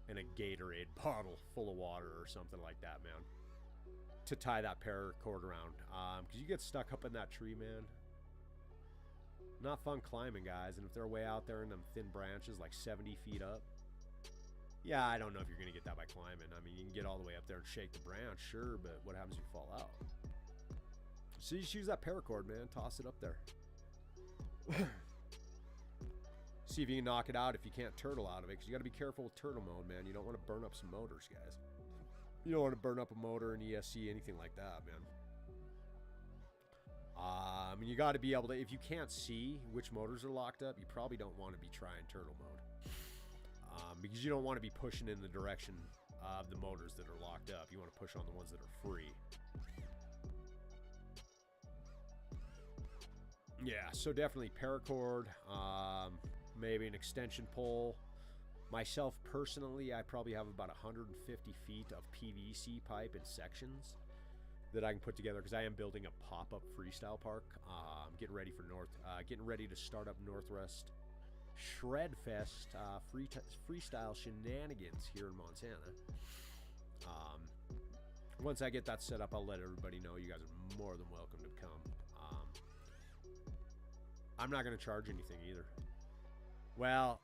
S2: and a Gatorade bottle full of water or something like that, man, to tie that paracord around. Because you get stuck up in that tree, man. Not fun climbing, guys. And if they're way out there in them thin branches, like 70 feet up, yeah, I don't know if you're going to get that by climbing. I mean, you can get all the way up there and shake the branch, sure, but what happens if you fall out? So you just use that paracord, man. Toss it up there. See if you can knock it out if you can't turtle out of it, because you got to be careful with turtle mode, man. You don't want to burn up some motors, guys. You don't want to burn up a motor, an ESC, anything like that, man. And you got to be able to, if you can't see which motors are locked up, you probably don't want to be trying turtle mode. Because you don't want to be pushing in the direction of the motors that are locked up. You want to push on the ones that are free. Yeah, so definitely paracord, maybe an extension pole. Myself personally, I probably have about 150 feet of PVC pipe in sections that I can put together, because I am building a pop-up freestyle park. I'm getting ready for getting ready to start up Northwest Shred Fest freestyle Shenanigans here in Montana. Once I get that set up, I'll let everybody know. You guys are more than welcome to come. I'm not going to charge anything either. Well,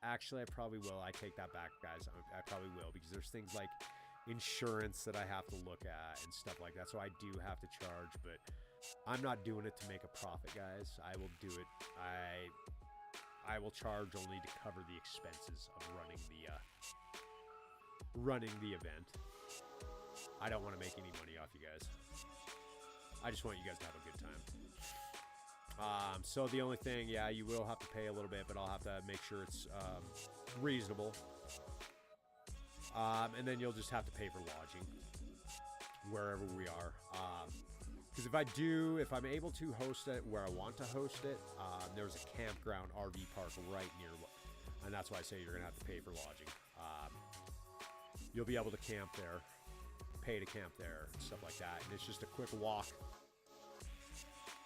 S2: actually, I probably will. I take that back, guys. I probably will, because there's things like insurance that I have to look at and stuff like that. So I do have to charge, but I'm not doing it to make a profit, guys. I will do it. I will charge only to cover the expenses of running the event. I don't want to make any money off you guys. I just want you guys to have a good time. So the only thing, yeah, you will have to pay a little bit, but I'll have to make sure it's reasonable. And then you'll just have to pay for lodging wherever we are. Because if I'm able to host it where I want to host it, there's a campground RV park right near, and that's why I say you're gonna have to pay for lodging. You'll be able to camp there, pay to camp there, and stuff like that, and it's just a quick walk.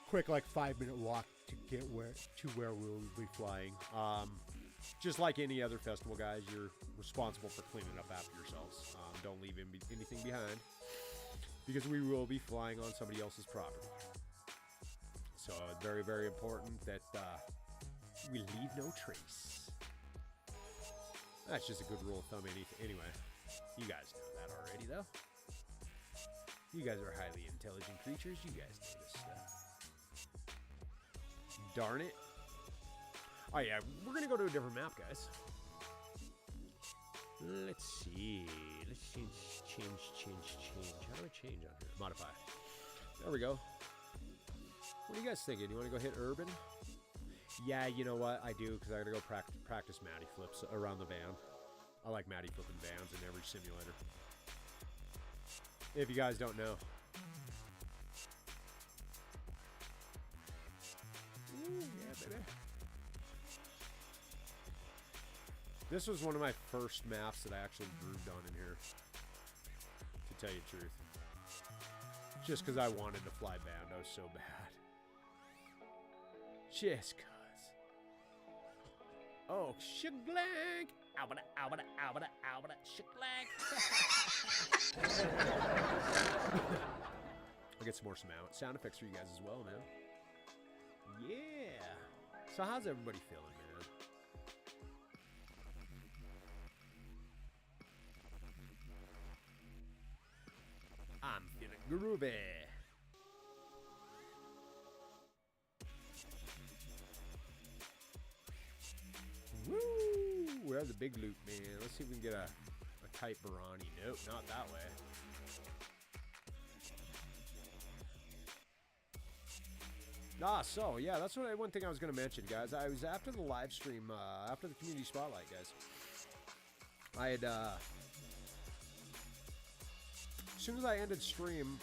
S2: Quick, like 5-minute walk to get where we'll be flying. Just like any other festival, guys, you're responsible for cleaning up after yourselves. Don't leave anything behind, because we will be flying on somebody else's property. So very, very important that we leave no trace. That's just a good rule of thumb. Anyway, you guys know that already, though. You guys are highly intelligent creatures. You guys know this stuff. Darn it. Oh yeah, we're gonna go to a different map, guys. Let's see. Let's change. How do I change on here? Modify. There we go. What are you guys thinking? You want to go hit urban? Yeah, you know what? I do, because I gotta go practice Matty flips around the van. I like Matty flipping vans in every simulator. If you guys don't know. Ooh, yeah, baby. This was one of my first maps that I actually grooved on in here, to tell you the truth. Just because I wanted to fly Bando so bad. Just cause. Oh, shaglank! Ow-ba-da, shaglank! I'll get some more sound effects for you guys as well, man. Yeah. So how's everybody feeling, man? I'm feeling groovy. Woo! Where's the big loop, man? Let's see if we can get a tight Barani. Nope, not that way. So yeah, that's one thing I was going to mention, guys. I was after the live stream, after the community spotlight, guys. I had, as soon as I ended stream,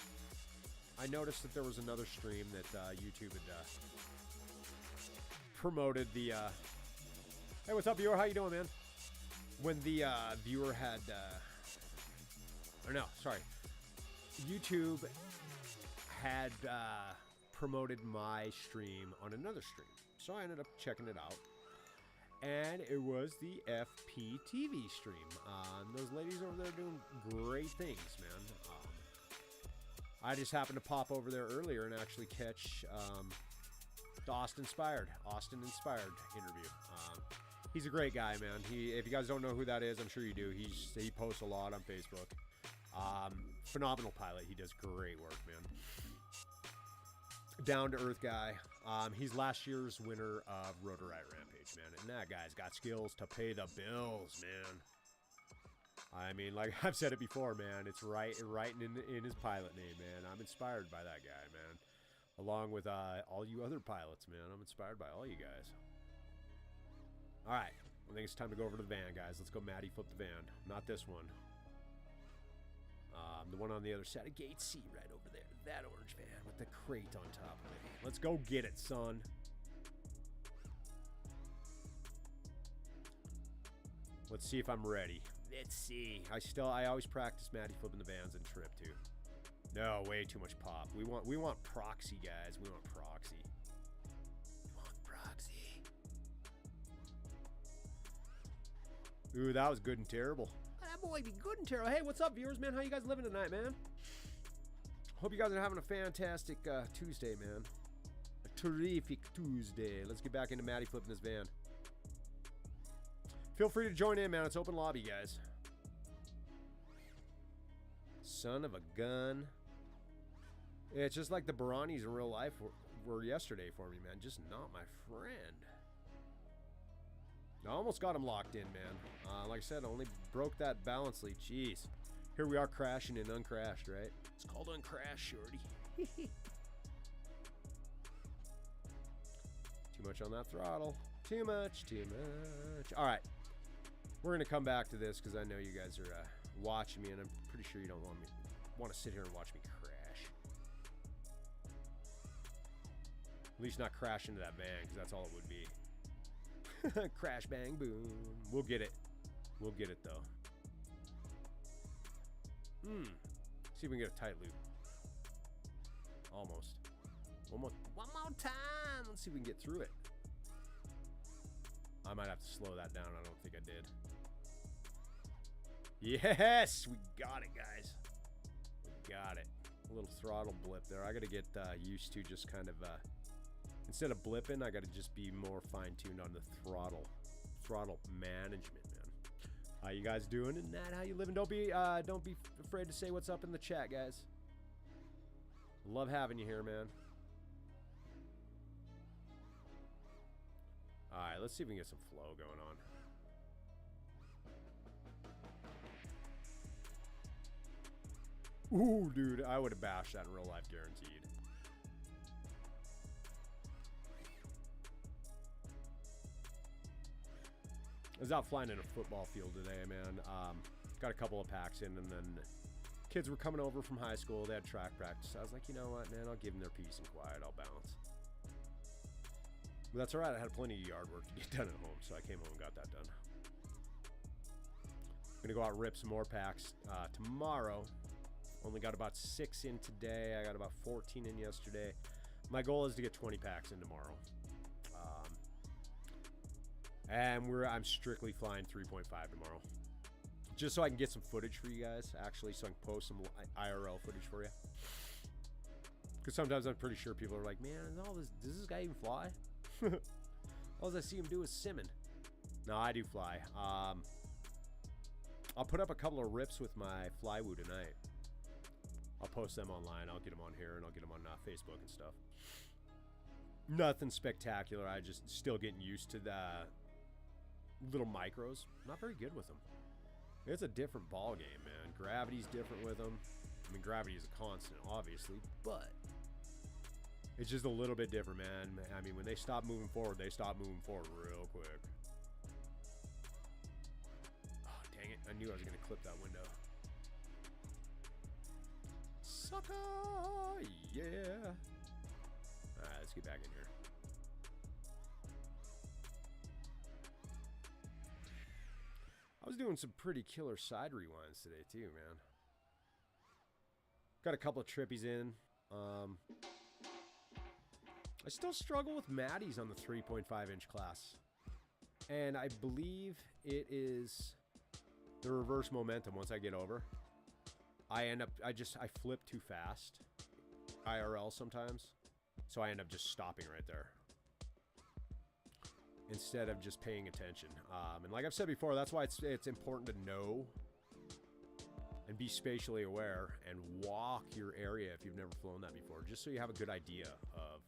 S2: I noticed that there was another stream that YouTube had promoted the. Hey, what's up, viewer? How you doing, man? When the viewer had, or no, sorry, YouTube had promoted my stream on another stream, so I ended up checking it out, and it was the FPV stream. Those ladies over there doing great things, man. I just happened to pop over there earlier and actually catch the Austin Inspired interview. He's a great guy, man. If you guys don't know who that is, I'm sure you do. He posts a lot on Facebook. Phenomenal pilot. He does great work, man. Down-to-earth guy. He's last year's winner of Rotor Riot Rampage, man. And that guy's got skills to pay the bills, man. I mean, like I've said it before, man. It's right in his pilot name, man. I'm inspired by that guy, man. Along with all you other pilots, man. I'm inspired by all you guys. All right. I think it's time to go over to the van, guys. Let's go Matty flip the van. Not this one. The one on the other side of Gate C, right over there. That orange van with the crate on top of it. Let's go get it, son. Let's see if I'm ready. Let's see. I always practice Matty flipping the vans and trip too. No, way too much pop. We want proxy, guys. We want proxy. We want proxy. Ooh, that was good and terrible. That boy be good and terrible. Hey, what's up, viewers, man? How you guys living tonight, man? Hope you guys are having a fantastic Tuesday, man. A terrific Tuesday. Let's get back into Matty flipping this van. Feel free to join in, man. It's open lobby, guys. Son of a gun. Yeah, it's just like the Baranis in real life were yesterday for me, man. Just not my friend. I almost got him locked in, man. Like I said, only broke that balance lead. Jeez. Here we are crashing and uncrashed, right? It's called uncrash, shorty. Too much on that throttle. Too much, too much. All right. We're going to come back to this because I know you guys are watching me, and I'm pretty sure you don't want to sit here and watch me crash. At least not crash into that van, because that's all it would be. Crash, bang, boom. We'll get it. We'll get it, though. See if we can get a tight loop. Almost. One more time. Let's see if we can get through it. I might have to slow that down. I don't think I did. Yes! We got it, guys. We got it. A little throttle blip there. I got to get used to just kind of... instead of blipping, I got to just be more fine-tuned on the throttle management, man. How you guys doing tonight? How you living? Don't be afraid to say what's up in the chat, guys. Love having you here, man. All right, let's see if we can get some flow going on. Ooh, dude, I would have bashed that in real life, guaranteed. I was out flying in a football field today, man. Got a couple of packs in, and then kids were coming over from high school. They had track practice. I was like, you know what, man? I'll give them their peace and quiet. I'll bounce. But that's all right. I had plenty of yard work to get done at home, so I came home and got that done. I'm gonna go out and rip some more packs tomorrow. Only got about 6 in today. I got about 14 in yesterday. My goal is to get 20 packs in tomorrow. And I'm strictly flying 3.5 tomorrow. Just so I can get some footage for you guys, actually, so I can post some IRL footage for you. Because sometimes I'm pretty sure people are like, man, does this guy even fly? All I see him do is simming. No, I do fly. I'll put up a couple of rips with my Flywoo tonight. I'll post them online. I'll get them on here, and I'll get them on Facebook and stuff. Nothing spectacular. I just still getting used to the little micros. Not very good with them. It's a different ball game, man. Gravity's different with them. I mean, gravity is a constant, obviously, but it's just a little bit different, man. I mean, when they stop moving forward, they stop moving forward real quick. Oh, dang it. I knew I was going to clip that window. Sucker! Yeah! Alright, let's get back in here. I was doing some pretty killer side rewinds today too, man. Got a couple of trippies in. I still struggle with Matties on the 3.5 inch class. And I believe it is the reverse momentum once I get over. I flip too fast. IRL sometimes. So I end up just stopping right there. Instead of just paying attention. And like I've said before, that's why it's important to know and be spatially aware and walk your area if you've never flown that before, just so you have a good idea of,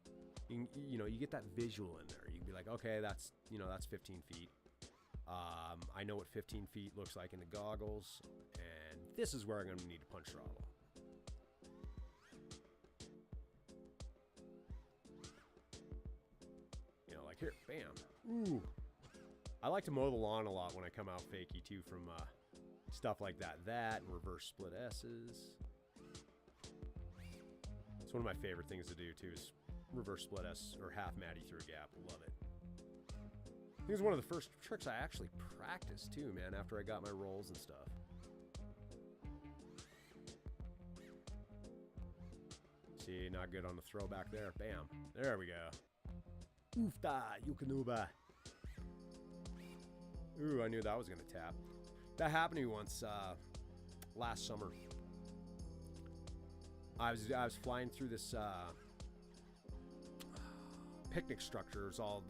S2: you know, you get that visual in there. You can be like, okay, that's 15 feet. I know what 15 feet looks like in the goggles, and this is where I'm going to need to punch throttle. You know, like here, bam. Ooh. I like to mow the lawn a lot when I come out fakie too from stuff like that. That and reverse split S's. It's one of my favorite things to do too, is reverse split S or half Matty through a gap. Love it. I think it's one of the first tricks I actually practiced too, man, after I got my rolls and stuff. See, not good on the throwback there. Bam. There we go. Oofda, Yukanuba. Ooh, I knew that was going to tap. That happened to me once last summer. I was flying through this picnic structures, all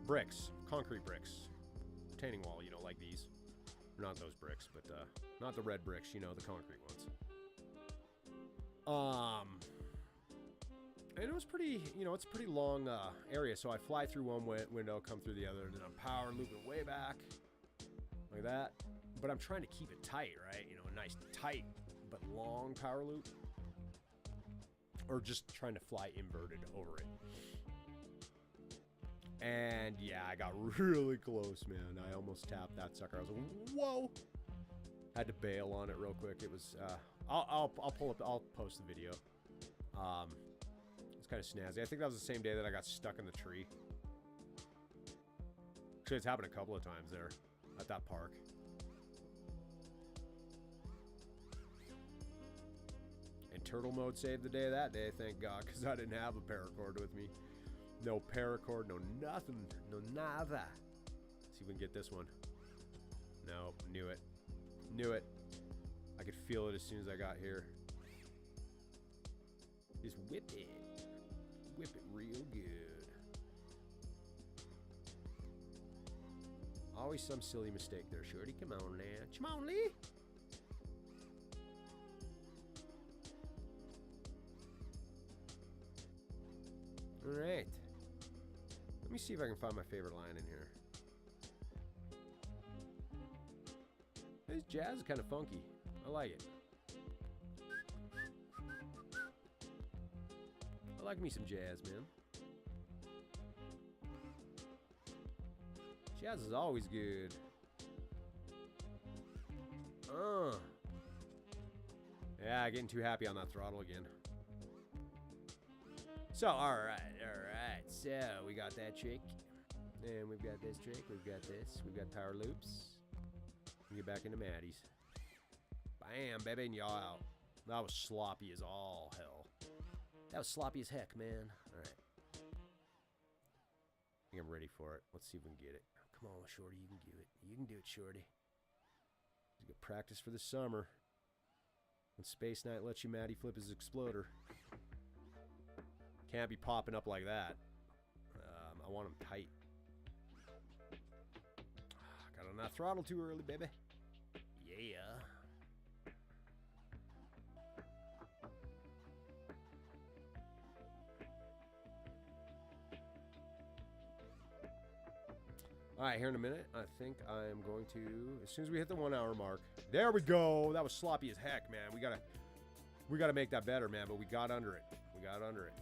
S2: bricks, concrete bricks, retaining wall, you know, like these. Not those bricks, but not the red bricks, you know, the concrete ones. And it was pretty, you know, it's a pretty long area. So I fly through one window, come through the other, and then I'm power looping way back, like that. But I'm trying to keep it tight, right? You know, a nice tight but long power loop, or just trying to fly inverted over it. And yeah, I got really close, man. I almost tapped that sucker. I was like, whoa! Had to bail on it real quick. It was, I'll pull up, I'll post the video. It's kind of snazzy. I think that was the same day that I got stuck in the tree. Actually, it's happened a couple of times there at that park. And turtle mode saved the day that day, thank God, because I didn't have a paracord with me. No paracord, no nothing, no nada. See if we can get this one. Nope, knew it. Knew it. I could feel it as soon as I got here. Just whip it. Whip it real good. Always some silly mistake there, Shorty. Come on now. Come on, Lee. Alright. Let me see if I can find my favorite line in here. This jazz is kind of funky. I like it. I like me some jazz, man. Jazz is always good. Yeah, getting too happy on that throttle again. So, alright. So, we got that trick. And we've got this trick. We've got this. We've got power loops. We get back into Maddie's. Bam, baby, and y'all out. That was sloppy as all hell. That was sloppy as heck, man. Alright. I think I'm ready for it. Let's see if we can get it. Come on, Shorty, you can do it. You can do it, Shorty. It's good practice for the summer. When Space Knight lets you Maddie flip his exploder. Can't be popping up like that. I want him tight. Got on that throttle too early, baby. Yeah. Alright, here in a minute, I think I am going to, as soon as we hit the 1 hour mark. There we go. That was sloppy as heck, man. We gotta make that better, man, but we got under it. We got under it.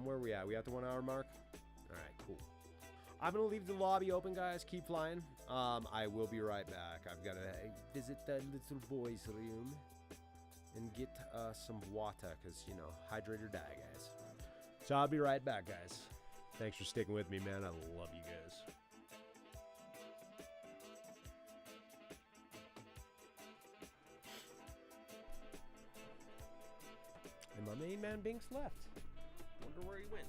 S2: Where are we at? We at the 1 hour mark? Alright, cool. I'm gonna leave the lobby open, guys. Keep flying. I will be right back. I've gotta visit the little boy's room and get some water, because, you know, hydrate or die, guys. So I'll be right back, guys. Thanks for sticking with me, man. I love you guys. And my main man Binks left. Wonder where he went.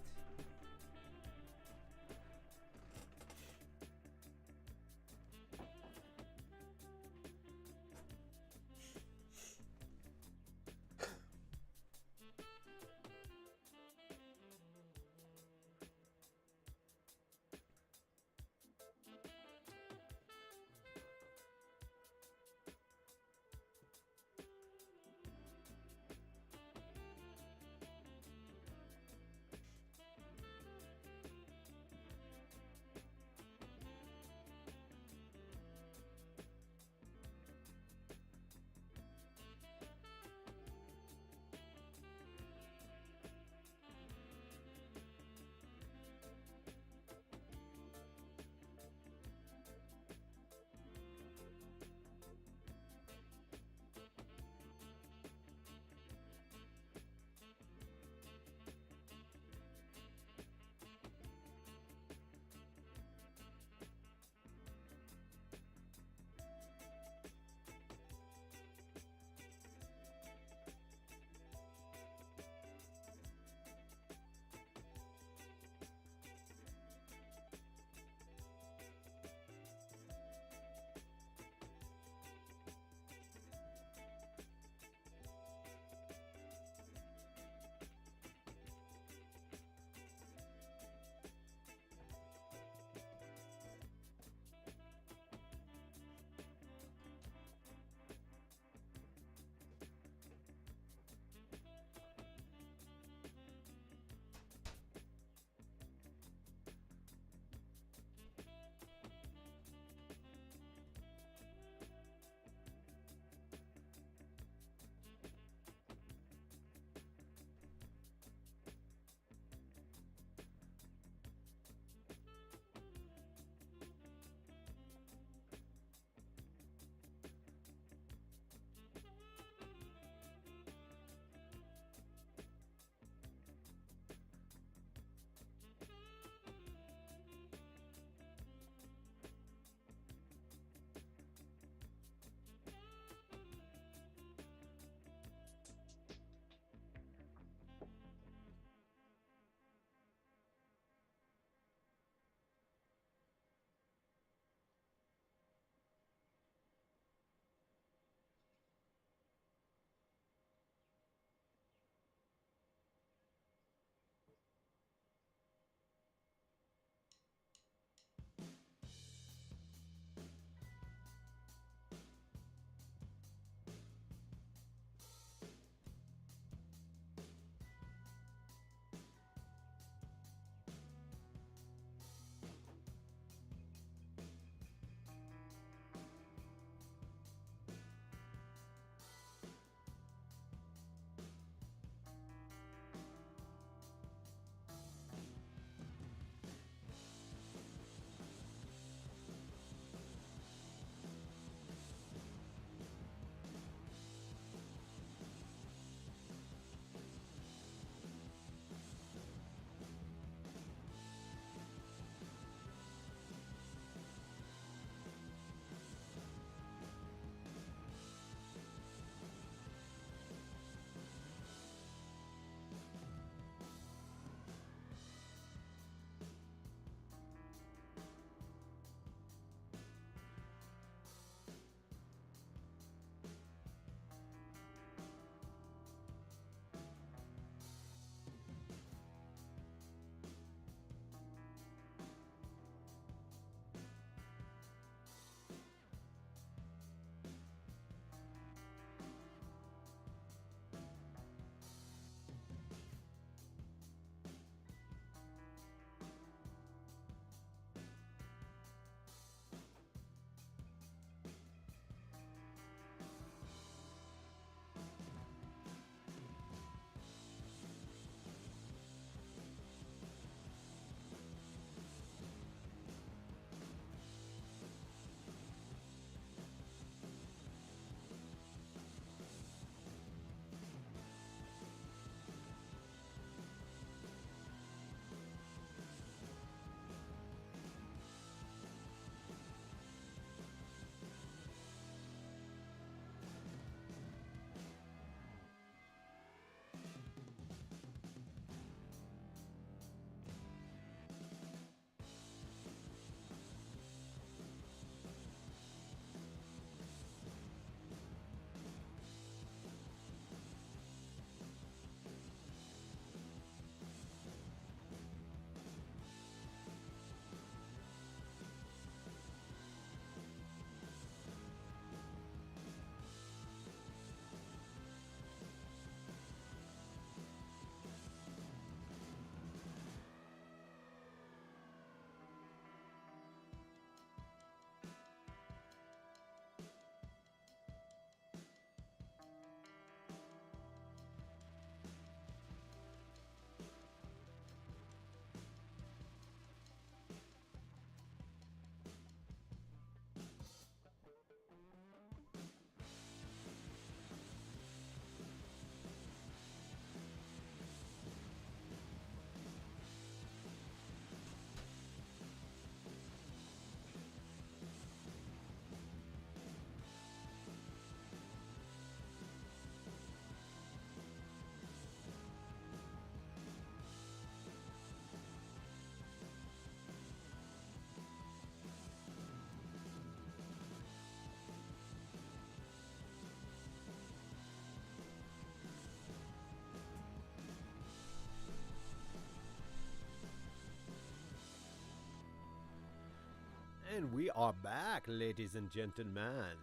S2: And we are back, ladies and gentlemen.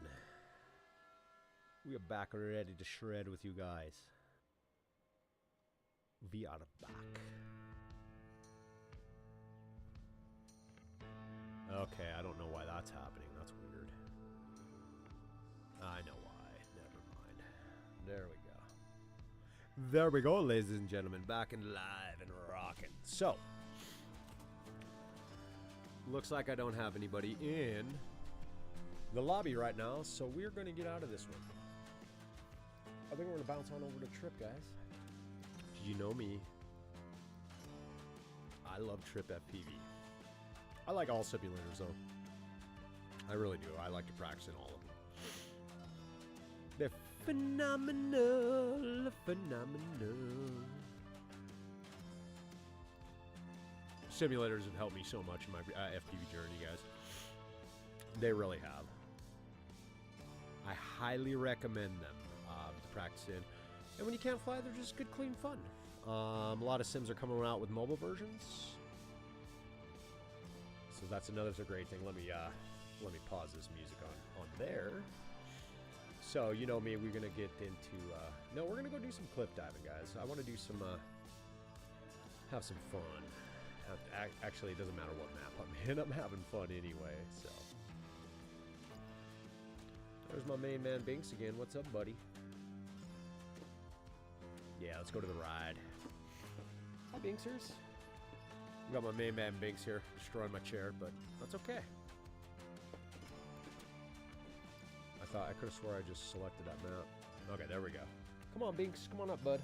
S2: We are back ready to shred with you guys. We are back. Okay, I don't know why that's happening. That's weird. I know why. Never mind. There we go. There we go, ladies and gentlemen. Back and live and rocking. So, looks like I don't have anybody in the lobby right now, so we're going to get out of this one. I think we're going to bounce on over to Trip, guys. You know me. I love Trip FPV. I like all simulators, though. I really do. I like to practice in all of them. They're phenomenal, phenomenal. Simulators have helped me so much in my FPV journey, guys. They really have. I highly recommend them to practice in. And when you can't fly, they're just good, clean fun. A lot of sims are coming out with mobile versions, so that's another great thing. Let me pause this music on there. So you know me, we're gonna get into no, we're gonna go do some cliff diving, guys. I want to do some have some fun. Actually, it doesn't matter what map I'm in. I'm having fun anyway. So there's my main man Binks again. What's up, buddy? Yeah, let's go to the ride. Hi, Binksers. Got my main man Binks here, destroying my chair, but that's okay. I could have swore I just selected that map. Okay, there we go. Come on, Binks. Come on up, bud.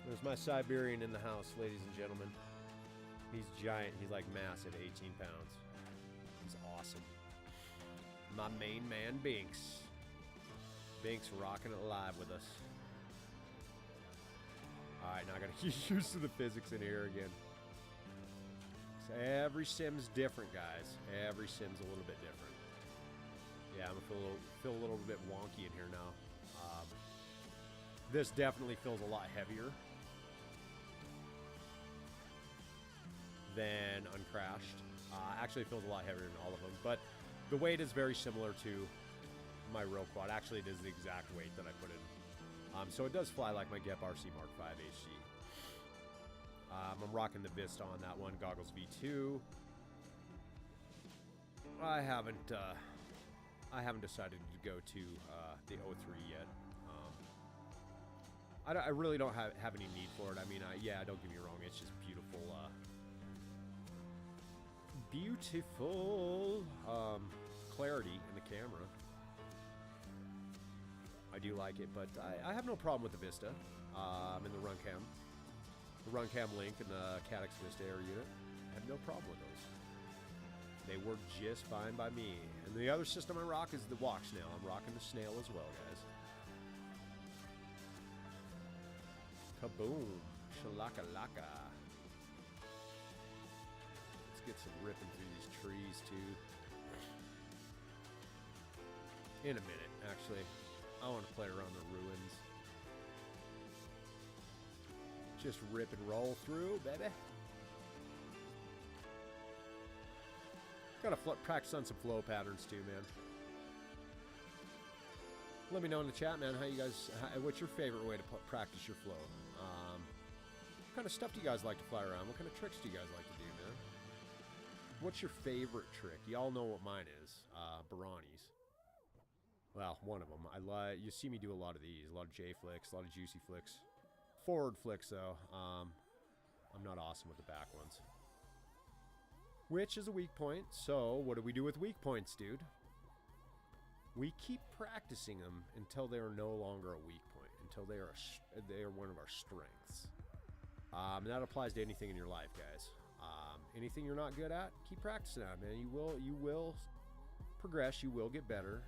S2: There's my Siberian in the house, ladies and gentlemen. He's giant. He's like massive, 18 pounds. He's awesome. My main man, Binks. Binks rocking it live with us. Alright, now I gotta get used to the physics in here again. So every sim's different, guys. Every sim's a little bit different. Yeah, I'm gonna feel a little bit wonky in here now. This definitely feels a lot heavier than Uncrashed. Actually, it feels a lot heavier than all of them, but the weight is very similar to my real quad. Actually, it is the exact weight that I put in. So it does fly like my GEP RC Mark V HG. I'm rocking the Vista on that one, Goggles V2. I haven't decided to go to the 03 yet. I really don't have any need for it. I mean, yeah, don't get me wrong, it's just beautiful. Beautiful clarity in the camera. I do like it, but I have no problem with the Vista. In the Runcam Link and the Caddx Vista Air unit. I have no problem with those. They work just fine by me. And the other system I rock is the Walk Snail. I'm rocking the Snail as well, guys. Kaboom. Shalaka-laka. Let's get some ripping through these trees, too. In a minute, actually. I want to play around the ruins. Just rip and roll through, baby. Gotta practice on some flow patterns too, man. Let me know in the chat, man, how you guys, what's your favorite way to practice your flow? What kind of stuff do you guys like to fly around? What kind of tricks do you guys like to do, man? What's your favorite trick? Y'all know what mine is. Barani's. Well, one of them. You see me do a lot of these. A lot of J flicks, a lot of juicy flicks. Forward flicks, though. I'm not awesome with the back ones. Which is a weak point. So, what do we do with weak points, dude? We keep practicing them until they are no longer a weak point. Until they are one of our strengths. And that applies to anything in your life, guys. Anything you're not good at, keep practicing at, man. You will progress. You will get better.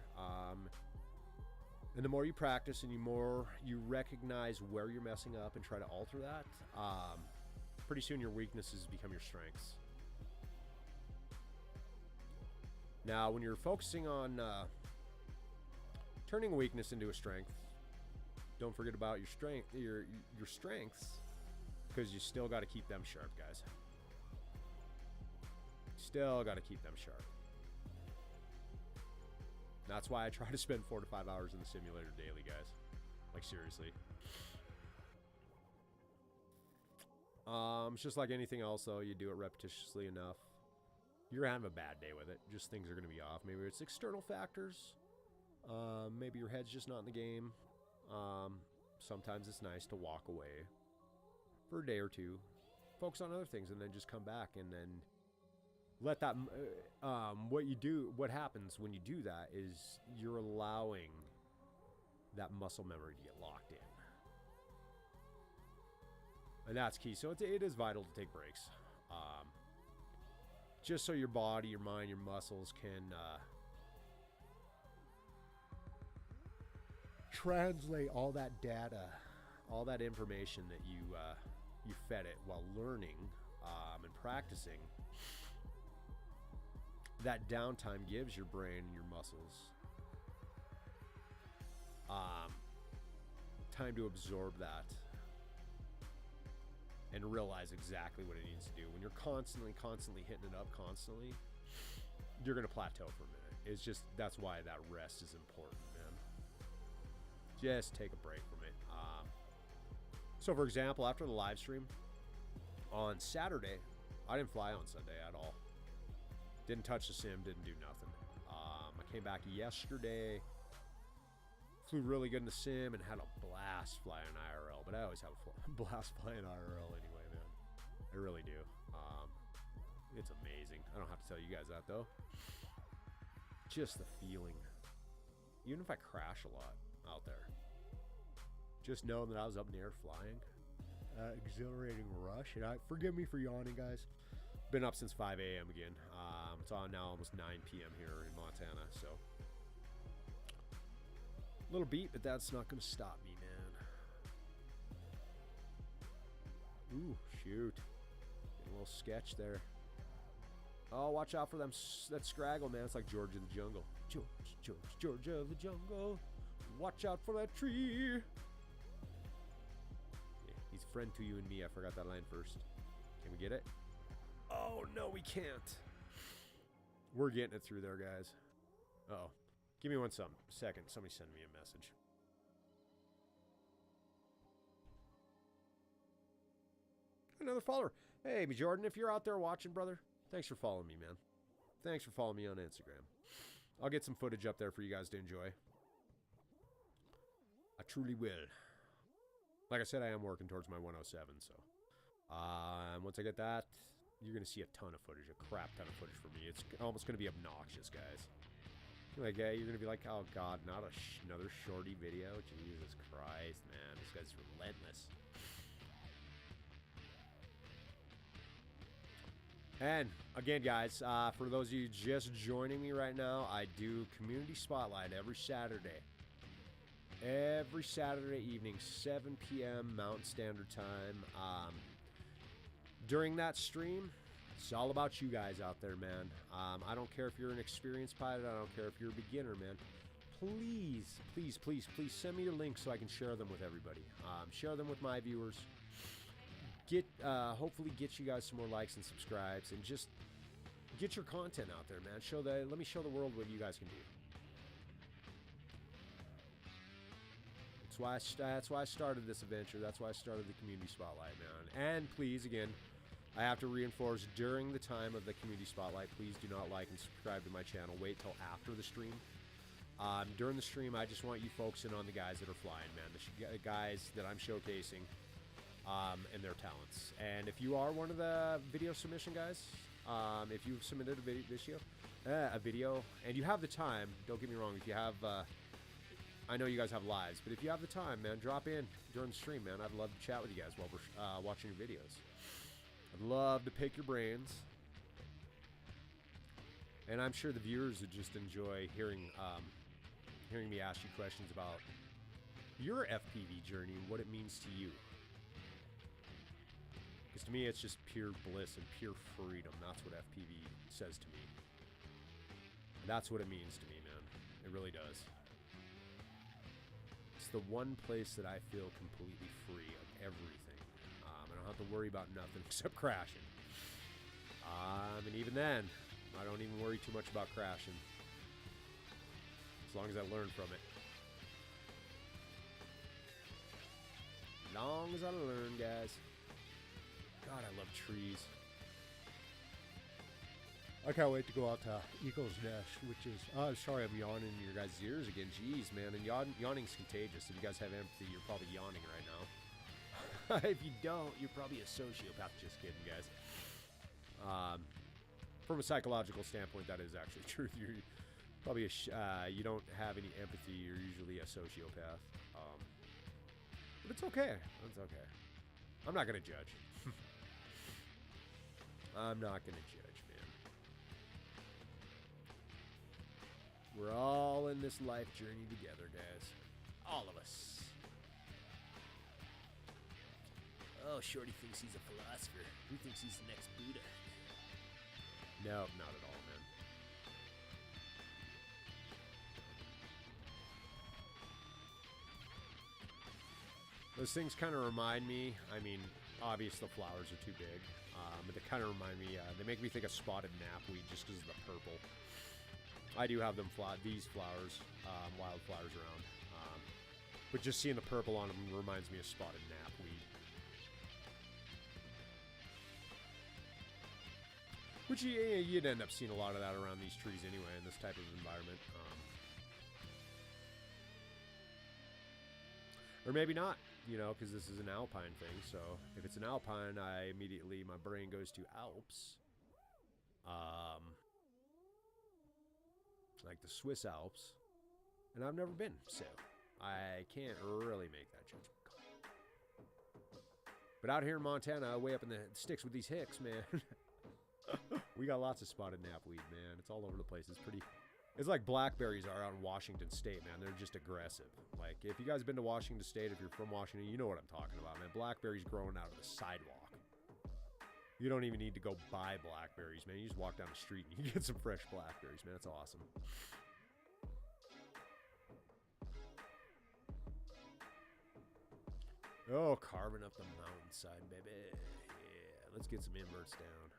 S2: And the more you practice and you recognize where you're messing up and try to alter that, pretty soon your weaknesses become your strengths. Now, when you're focusing on turning a weakness into a strength, don't forget about your strengths, because you still got to keep them sharp, guys. Still got to keep them sharp. That's why I try to spend 4 to 5 hours in the simulator daily, guys. Like, seriously. It's just like anything else, though. You do it repetitiously enough, you're gonna have a bad day with it. Just things are gonna be off. Maybe it's external factors. Maybe your head's just not in the game. Sometimes it's nice to walk away for a day or two, focus on other things, and then just come back and then let that. What happens when you do that is you're allowing that muscle memory to get locked in. And that's key. So it is vital to take breaks. Just so your body, your mind, your muscles can translate all that data, all that information that you fed it while learning and practicing. That downtime gives your brain and your muscles time to absorb that and realize exactly what it needs to do. When you're constantly hitting it up constantly, you're going to plateau for a minute. It's just, that's why that rest is important, man. Just take a break from it. So for example, after the live stream on Saturday, I didn't fly on Sunday at all. Didn't touch the sim, didn't do nothing. I came back yesterday, flew really good in the sim, and had a blast flying IRL. But I always have a blast flying IRL anyway, man. I really do. It's amazing. I don't have to tell you guys that, though. Just the feeling. Even if I crash a lot out there, just knowing that I was up in the air flying, exhilarating rush. And forgive me for yawning, guys. Been up since 5 a.m. again. It's on now almost 9 p.m. here in Montana, so a little beat, but that's not going to stop me, man. Ooh, shoot. Getting a little sketch there. Oh, watch out for them. That scraggle, man. It's like George of the Jungle. George of the Jungle. Watch out for that tree. Yeah, he's a friend to you and me. I forgot that line first. Can we get it? Oh, no, we can't. We're getting it through there, guys. Uh-oh. Give me one second. Somebody send me a message. Another follower. Hey, Jordan, if you're out there watching, brother, thanks for following me, man. Thanks for following me on Instagram. I'll get some footage up there for you guys to enjoy. I truly will. Like I said, I am working towards my 107, so once I get that, you're going to see a ton of footage, a crap ton of footage from me. It's almost going to be obnoxious, guys. Like, you're going to be like, oh, God, not another shorty video. Jesus Christ, man. This guy's relentless. And, again, guys, for those of you just joining me right now, I do Community Spotlight every Saturday. Every Saturday evening, 7 p.m. Mountain Standard Time. During that stream, it's all about you guys out there, man. I don't care if you're an experienced pilot. I don't care if you're a beginner, man. Please, please, please, please send me your links so I can share them with everybody. Share them with my viewers. Hopefully get you guys some more likes and subscribes, and just get your content out there, man. Let me show the world what you guys can do. That's why I started this adventure. That's why I started the Community Spotlight, man. And please, again, I have to reinforce, during the time of the Community Spotlight, please do not like and subscribe to my channel. Wait till after the stream. During the stream, I just want you focusing on the guys that are flying, man. The guys that I'm showcasing and their talents. And if you are one of the video submission guys, if you've submitted a video, and you have the time, don't get me wrong, if you have... I know you guys have lives, but if you have the time, man, drop in during the stream, man. I'd love to chat with you guys while we're watching your videos. I'd love to pick your brains. And I'm sure the viewers would just enjoy hearing me ask you questions about your FPV journey and what it means to you. Because to me, it's just pure bliss and pure freedom. That's what FPV says to me. And that's what it means to me, man. It really does. It's the one place that I feel completely free of everything. I don't have to worry about nothing except crashing. And even then, I don't even worry too much about crashing. As long as I learn from it. As long as I learn, guys. God, I love trees. I can't wait to go out to Eagle's Nest, which is... Oh, sorry, I'm yawning in your guys' ears again. Jeez, man. And yawning's contagious. If you guys have empathy, you're probably yawning right now. If you don't, you're probably a sociopath. Just kidding, guys. From a psychological standpoint, that is actually true. You're probably you don't have any empathy. You're usually a sociopath. But it's okay. It's okay. I'm not going to judge. I'm not going to judge, man. We're all in this life journey together, guys. All of us. Oh, Shorty thinks he's a philosopher. He thinks he's the next Buddha. No, not at all, man. Those things kind of remind me, I mean, obviously the flowers are too big, but they kind of remind me, they make me think of spotted knapweed just because of the purple. I do have them these flowers, wildflowers around, but just seeing the purple on them reminds me of spotted knapweed. Which you'd end up seeing a lot of that around these trees anyway in this type of environment. Or maybe not, you know, because this is an alpine thing. So if it's an alpine, my brain goes to Alps. Like the Swiss Alps. And I've never been, so I can't really make that judgment call. But out here in Montana, way up in the sticks with these hicks, man. We got lots of spotted knapweed, man. It's all over the place. It's like blackberries are out in Washington State, man. They're just aggressive. Like, if you guys have been to Washington State, if you're from Washington, you know what I'm talking about, man. Blackberries growing out of the sidewalk. You don't even need to go buy blackberries, man. You just walk down the street and you get some fresh blackberries, man. That's awesome. Oh, carving up the mountainside, baby. Yeah, let's get some inverts down.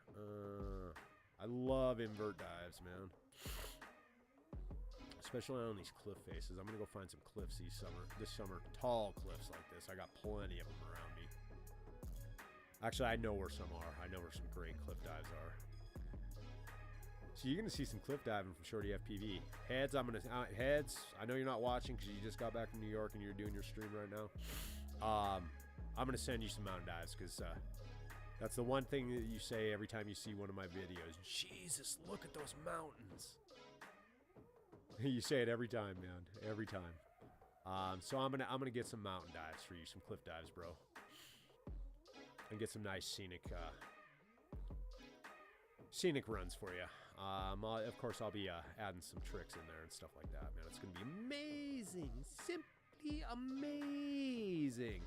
S2: I love invert dives, man. Especially on these cliff faces. I'm gonna go find some cliffs this summer. Tall cliffs like this. I got plenty of them around me. Actually, I know where some are. I know where some great cliff dives are. So you're gonna see some cliff diving from ShortyFPV. Heads, Heads. I know you're not watching because you just got back from New York and you're doing your stream right now. I'm gonna send you some mountain dives because that's the one thing that you say every time you see one of my videos. Jesus, look at those mountains. You say it every time, man. Every time. So I'm gonna get some mountain dives for you, some cliff dives, bro, and get some nice scenic runs for you. Of course, I'll be adding some tricks in there and stuff like that, man. It's gonna be amazing, simply amazing.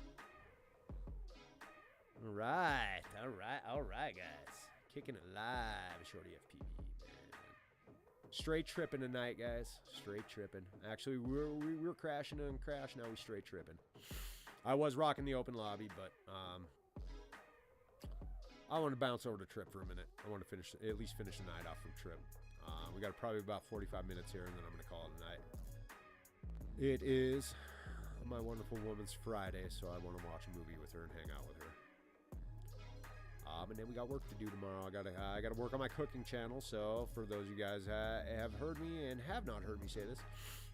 S2: All right, guys. Kicking it live, ShortyFPV, man. Straight tripping tonight, guys. Straight tripping. Actually, we were crashing and crash. Now we straight tripping. I was rocking the open lobby, but I want to bounce over to Trip for a minute. I want to at least finish the night off from Trip. We got probably about 45 minutes here, and then I'm going to call it a night. It is my wonderful woman's Friday, so I want to watch a movie with her and hang out with her. And then we got work to do tomorrow. I gotta work on my cooking channel. So for those of you guys have heard me and have not heard me say this,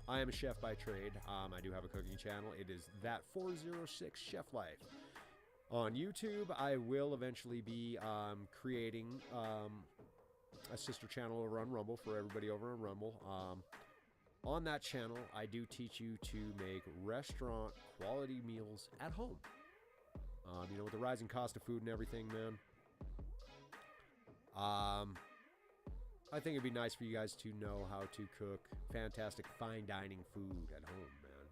S2: I am a chef by trade. I do have a cooking channel. It is that 406 Chef Life. On YouTube, I will eventually be creating a sister channel over on Rumble for everybody over on Rumble. On that channel, I do teach you to make restaurant quality meals at home. You know, with the rising cost of food and everything, man. I think it'd be nice for you guys to know how to cook fantastic fine dining food at home, man.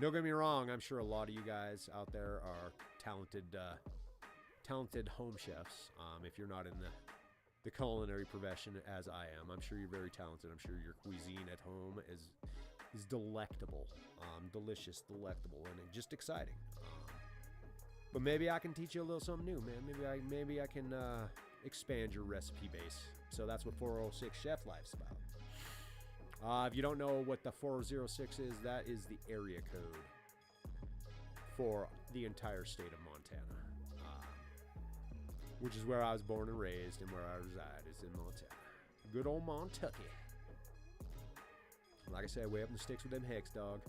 S2: Don't get me wrong, I'm sure a lot of you guys out there are talented home chefs. If you're not in the culinary profession as I am, I'm sure you're very talented. I'm sure your cuisine at home is delectable, delicious, delectable, and just exciting. But maybe I can teach you a little something new, man. Maybe I can expand your recipe base. So that's what 406 Chef Life's about. If you don't know what the 406 is, that is the area code for the entire state of Montana, which is where I was born and raised and where I reside, is in Montana. Good old Montucky. Like I said, way up in the sticks with them Hex, dog.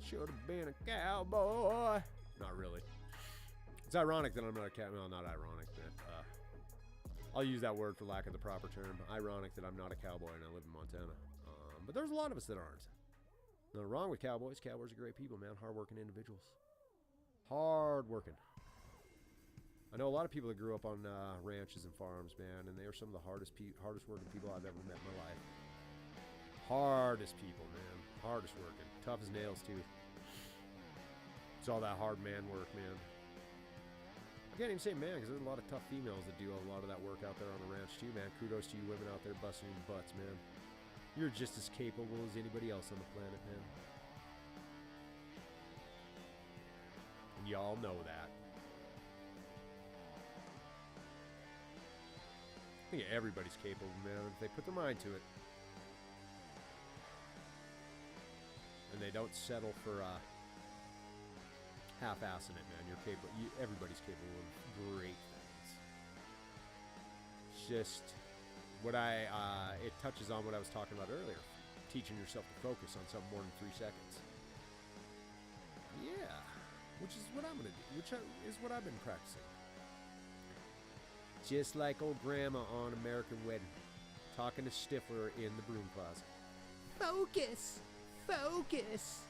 S2: Should have been a cowboy. Not really. It's ironic that I'm not a cowboy. Well, not ironic, but I'll use that word for lack of the proper term. Ironic that I'm not a cowboy and I live in Montana. But there's a lot of us that aren't. Nothing wrong with cowboys. Cowboys are great people, man. Hard-working individuals. Hard-working. I know a lot of people that grew up on ranches and farms, man, and they are some of the hardest working people I've ever met in my life. Hardest people, man. Hardest working. Tough as nails, too. It's all that hard man work, man. I can't even say man, because there's a lot of tough females that do a lot of that work out there on the ranch, too, man. Kudos to you women out there busting your butts, man. You're just as capable as anybody else on the planet, man. And y'all know that. I think everybody's capable, man, if they put their mind to it. And they don't settle for half-assing it, man. You're capable. Everybody's capable of great things. It's just what it touches on what I was talking about earlier. Teaching yourself to focus on something more than 3 seconds. Yeah, which is what I'm gonna do. Which is what I've been practicing. Just like old grandma on American Wedding, talking to Stifler in the broom closet. Focus, focus.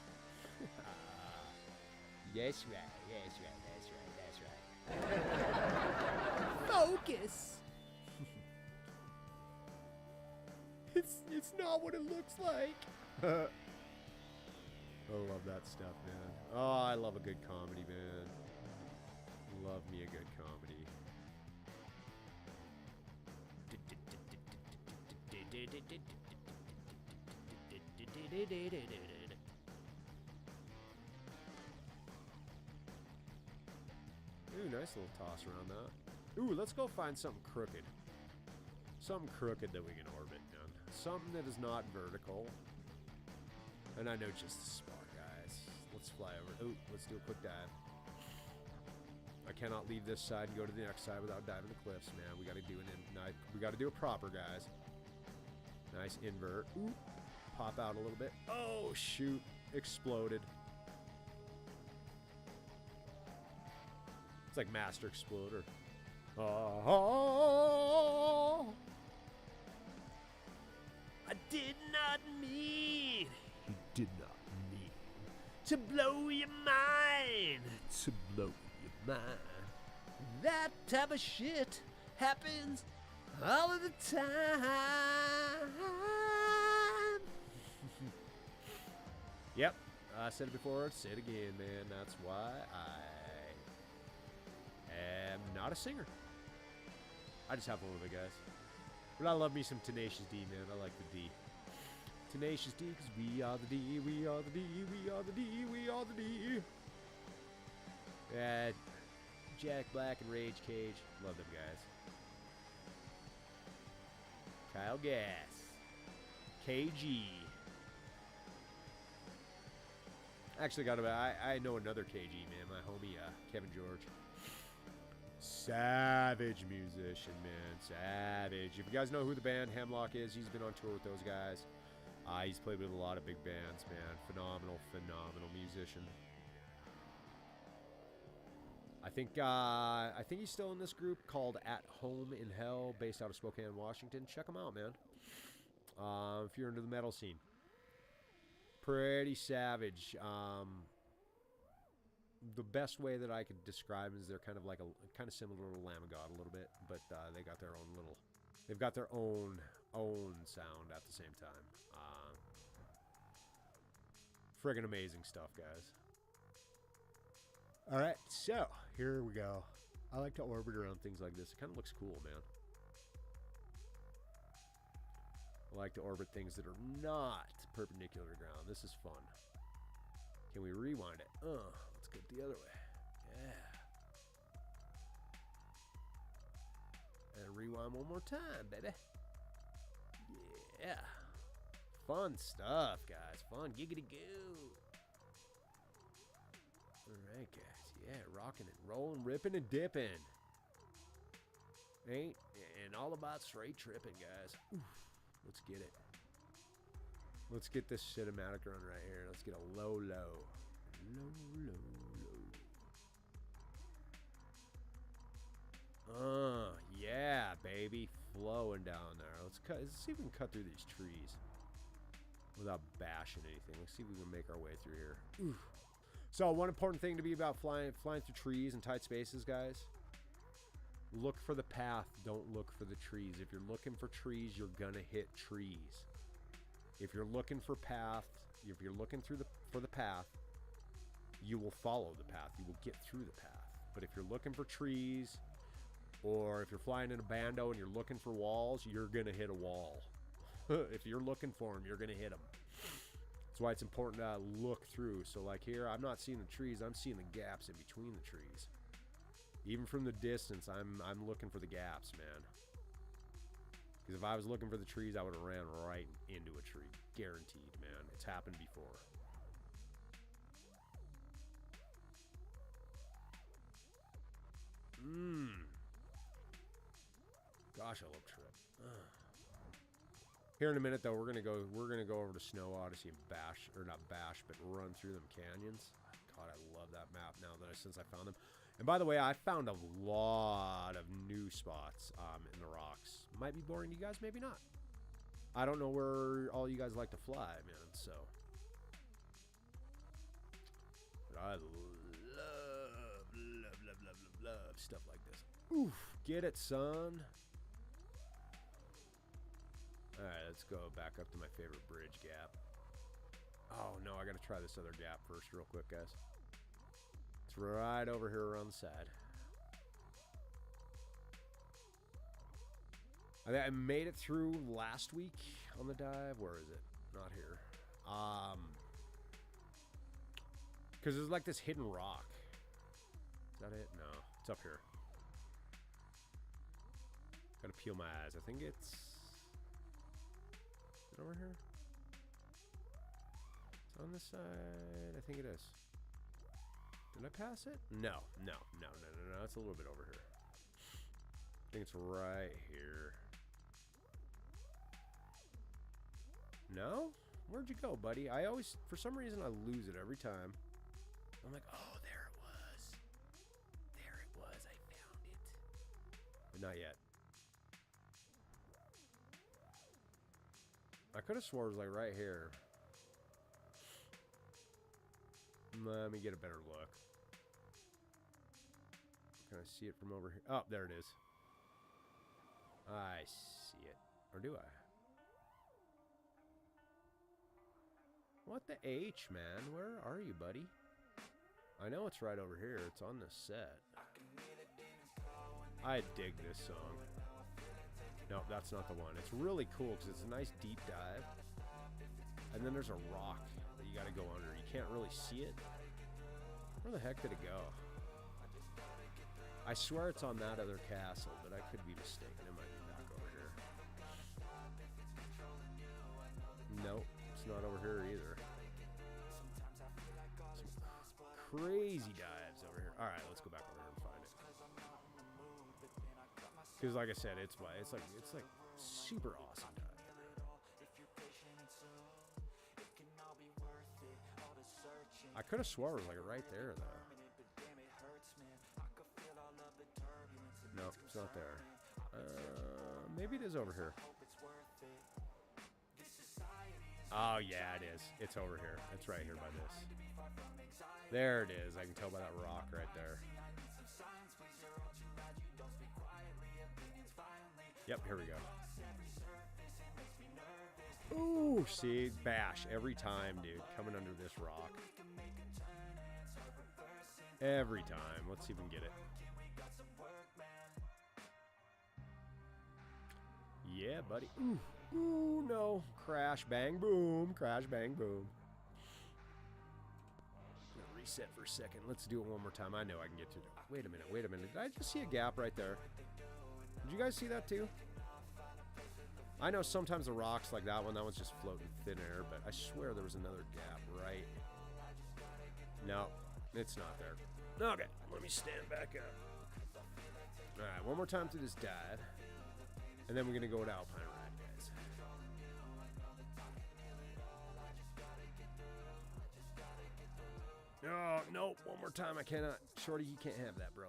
S2: Yes, right. Yes, right. That's right. Focus. It's not what it looks like. I love that stuff, man. Oh, I love a good comedy, man. Love me a good comedy. Ooh, nice little toss around that. Ooh, let's go find something crooked. Something crooked that we can orbit, man. Something that is not vertical. And I know just the spot, guys. Let's fly over. Ooh, let's do a quick dive. I cannot leave this side and go to the next side without diving the cliffs, man. We got to do we got to do it proper, guys. Nice invert. Ooh, pop out a little bit. Oh shoot! Exploded. It's like Master Exploder. Oh, I did not mean. He did not mean to blow your mind. To blow your mind. That type of shit happens all of the time. Yep, I said it before, say it again, man. That's why I am not a singer. I just have fun with it, guys. But I love me some Tenacious D, man. I like the D. Tenacious D, because we are the D, we are the D, we are the D, we are the D. Yeah, Jack Black and Rage Cage. Love them guys. Kyle Gass. KG. Actually, I know another KG, man. My homie, Kevin George. Savage musician, man. Savage. If you guys know who the band Hemlock is, he's been on tour with those guys. He's played with a lot of big bands, man. Phenomenal, phenomenal musician. I think he's still in this group called At Home in Hell, based out of Spokane, Washington. Check them out, man. If you're into the metal scene. Pretty savage. The best way that I could describe them is they're kind of like kind of similar to Lamb of God a little bit, but they've got their own sound at the same time. Friggin' amazing stuff, guys. All right, so here we go. I like to orbit around things like this. It kind of looks cool, man. I like to orbit things that are not perpendicular to ground. This is fun. Can we rewind it? Let's go the other way. And rewind one more time, baby. Yeah. Fun stuff, guys. Fun. Giggity goo. Alright, guys. Yeah, rocking and rolling, ripping and dipping. Ain't and all about straight tripping, guys. Oof. Let's get it. Let's get this cinematic run right here. Let's get a low, low. Low, low, low. Yeah, baby. Flowing down there. Let's see if we can cut through these trees without bashing anything. Let's see if we can make our way through here. Oof. So one important thing to be about flying through trees and tight spaces, guys. Look for the path. Don't look for the trees. If you're looking for trees, you're gonna hit trees. If you're looking for path, if you're looking for the path, you will follow the path. You will get through the path. But if you're looking for trees, or if you're flying in a bando and you're looking for walls, you're gonna hit a wall. If you're looking for them, you're gonna hit them. That's why it's important to look through. So like here, I'm not seeing the trees. I'm seeing the gaps in between the trees. Even from the distance, I'm looking for the gaps, man. Because if I was looking for the trees, I would have ran right into a tree. Guaranteed, man. It's happened before. Gosh, I love trip. Here in a minute, though, we're gonna go over to Snow Odyssey and run through them canyons. God, I love that map now since I found them. And by the way, I found a lot of new spots in the rocks. Might be boring to you guys, maybe not. I don't know where all you guys like to fly, man. So, but I love stuff like this. Oof, get it, son. All right, let's go back up to my favorite bridge gap. Oh no, I gotta try this other gap first, real quick, guys. It's right over here around the side. I made it through last week on the dive. Where is it? Not here. Because there's like this hidden rock. Is that it? No, it's up here. Gotta peel my eyes. I think it's... Is it over here? It's on this side. I think it is. Did I pass it? No. It's a little bit over here. I think it's right here. No? Where'd you go, buddy? I always, for some reason, I lose it every time. I'm like, oh, there it was. There it was. I found it. But not yet. I could have swore it was like right here. Let me get a better look. Can I see it from over here? Oh, there it is. I see it. Or do I? What the H, man? Where are you, buddy? I know it's right over here. It's on this set. I dig this song. No, that's not the one. It's really cool because it's a nice deep dive. And then there's a rock that you got to go under. You can't really see it. Where the heck did it go? I swear it's on that other castle, but I could be mistaken. It might be back over here. Nope, it's not over here either. Some crazy dives over here. All right, let's go back over here and find it. Because, like I said, it's like super awesome dive. I could have swore it was like right there, though. No, it's not there. Maybe it is over here. Oh, yeah, it is. It's over here. It's right here by this. There it is. I can tell by that rock right there. Yep, here we go. Ooh, see? Bash every time, dude. Coming under this rock. Every time. Let's see if we can get it. Yeah, buddy. Ooh, ooh, no. Crash, bang, boom. Crash, bang, boom. I'm gonna reset for a second. Let's do it one more time. I know I can get to it. Wait a minute. Did I just see a gap right there? Did you guys see that too? I know sometimes the rocks like that one's just floating thin air, but I swear there was another gap, right? No, it's not there. Okay, let me stand back up. All right, one more time through this dive, and then we're gonna go to Alpine Ride, guys. Oh, no, one more time, I cannot. Shorty, you can't have that, bro.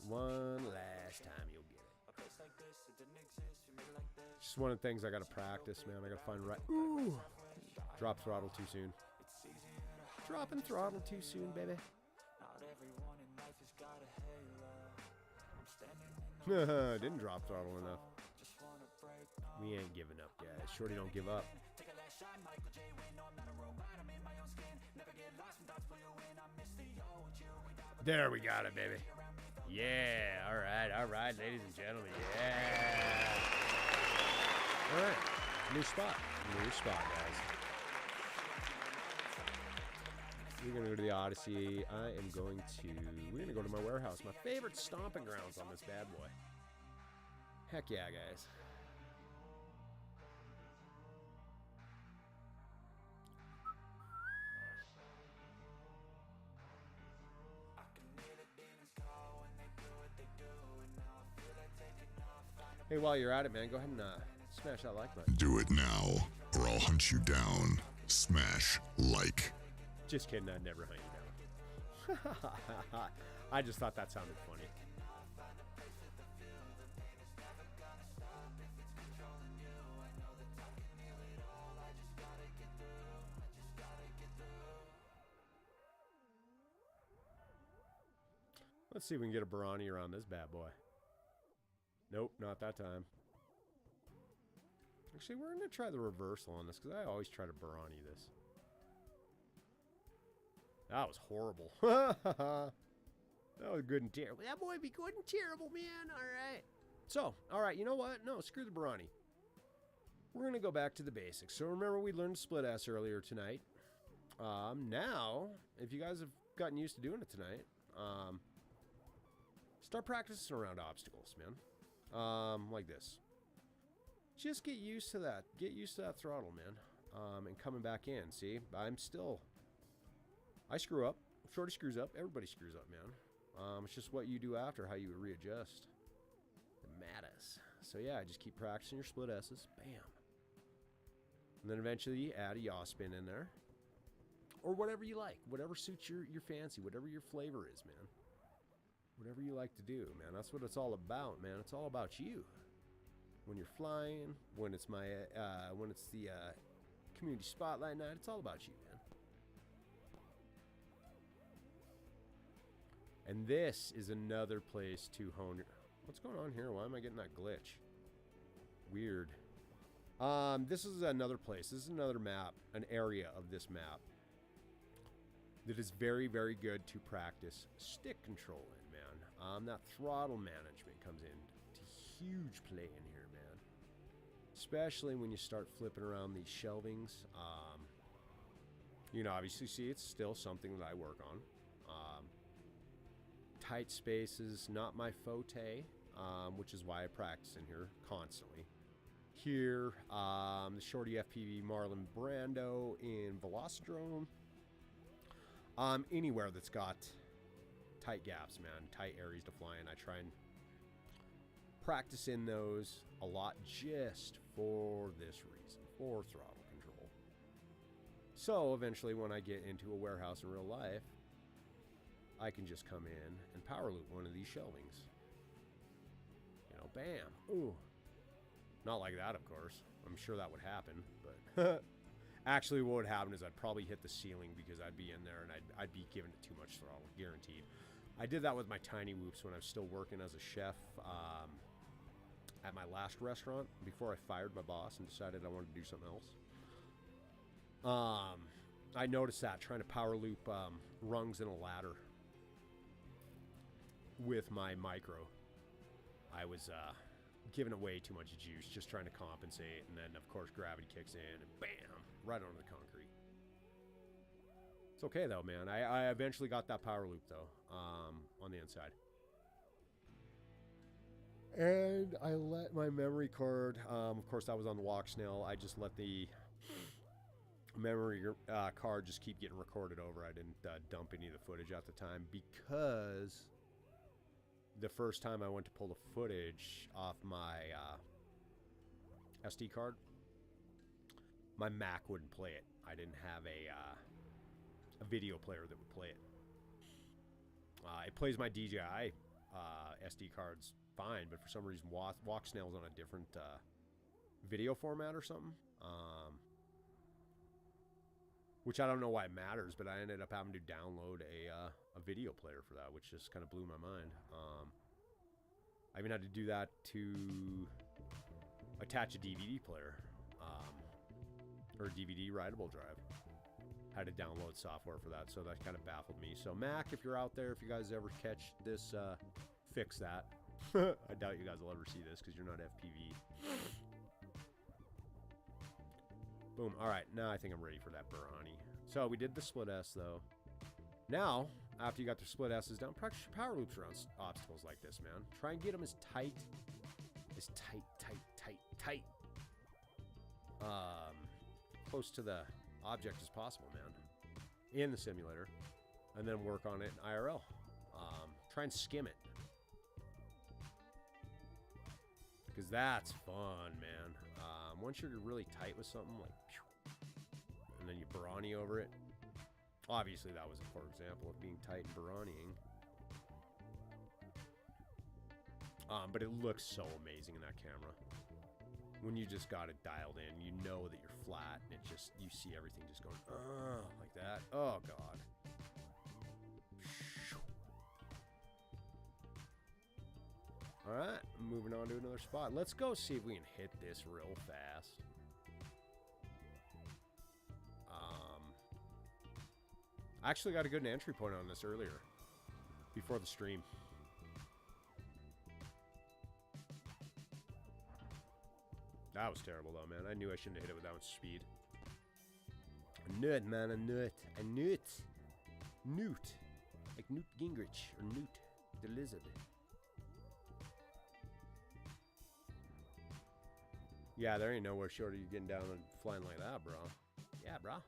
S2: One last time, you'll get it. Just one of the things I gotta practice, man. I gotta find right. Ooh! Drop throttle too soon. Dropping throttle too soon, baby. Didn't drop throttle enough. We ain't giving up, guys. Shorty don't give up. There, we got it, baby. Yeah, all right, ladies and gentlemen, yeah. All right, new spot, guys. We're gonna go to the Odyssey. We're gonna go to my warehouse, my favorite stomping grounds on this bad boy. Heck yeah, guys. Hey, while you're at it, man, go ahead and smash that like button.
S3: Do it now, or I'll hunt you down. Smash like.
S2: Just kidding, I'd never hunt you down. I just thought that sounded funny. Let's see if we can get a Barani around this bad boy. Nope, not that time. Actually, we're going to try the reversal on this, because I always try to Barani this. That was horrible. That was good and terrible. That boy be good and terrible, man. All right. So, all right, you know what? No, screw the Barani. We're going to go back to the basics. So remember, we learned split S earlier tonight. Now, if you guys have gotten used to doing it tonight, start practicing around obstacles, man. Like this. Just get used to that. Get used to that throttle, man. And coming back in. See, I screw up. Shorty screws up. Everybody screws up, man. It's just what you do after, how you readjust. It matters. So yeah, just keep practicing your split S's. Bam. And then eventually you add a yaw spin in there. Or whatever you like. Whatever suits your fancy. Whatever your flavor is, man. Whatever you like to do, man. That's what it's all about, man. It's all about you. When you're flying, when it's the community spotlight night, it's all about you, man. And this is another place to hone your... What's going on here? Why am I getting that glitch? Weird. This is another place. This is another map, an area of this map that is very, very good to practice stick control in, man. That throttle management comes in to huge play in here, man. Especially when you start flipping around these shelvings. You know, obviously, see, it's still something that I work on. Tight spaces, not my forte, which is why I practice in here constantly. Here, the ShortyFPV Marlin Brando in Velocitron. Anywhere that's got tight gaps, man, tight areas to fly in, I try and practice in those a lot just for this reason, for throttle control. So eventually when I get into a warehouse in real life, I can just come in and power loop one of these shelvings. You know, bam. Ooh. Not like that, of course. I'm sure that would happen, but actually what would happen is I'd probably hit the ceiling because I'd be in there and I'd be giving it too much throttle, guaranteed. I did that with my tiny whoops when I was still working as a chef at my last restaurant before I fired my boss and decided I wanted to do something else. I noticed that trying to power loop rungs in a ladder with my micro, I was giving it way too much juice, just trying to compensate, and then of course gravity kicks in and bam, right onto the concrete. It's okay though, man. I eventually got that power loop though, on the inside. And I let my memory card, of course that was on the walk snail, I just let the memory card just keep getting recorded over. I didn't dump any of the footage at the time because the first time I went to pull the footage off my SD card, my Mac wouldn't play it. I didn't have a video player that would play it. It plays my DJI SD cards fine, but for some reason walk snail's on a different video format or something. Which I don't know why it matters, but I ended up having to download a video player for that, which just kind of blew my mind. I even had to do that to attach a DVD player, or a DVD writable drive. Had to download software for that, so that kind of baffled me. So Mac, if you're out there, if you guys ever catch this, fix that. I doubt you guys will ever see this because you're not FPV. Boom. All right, now I think I'm ready for that Burani. So we did the split S though. Now, after you got the split S's down, practice your power loops around obstacles like this, man. Try and get them as tight, close to the object as possible, man, in the simulator, and then work on it in IRL. Try and skim it, because that's fun, man. Once you're really tight with something, like, and then you Burani over it. Obviously, that was a poor example of being tight and Buraniing. But it looks so amazing in that camera. When you just got it dialed in, you know that you're flat, and it just, you see everything just going, like that. Oh, God. All right, moving on to another spot. Let's go see if we can hit this real fast. I actually got a good entry point on this earlier, before the stream. That was terrible though, man. I knew I shouldn't have hit it with that much speed. I knew it, man. I knew it. I knew it. Newt. Like Newt Gingrich, or Newt the Lizard. Yeah, there ain't nowhere short of you getting down and flying like that, bro. Yeah, bro.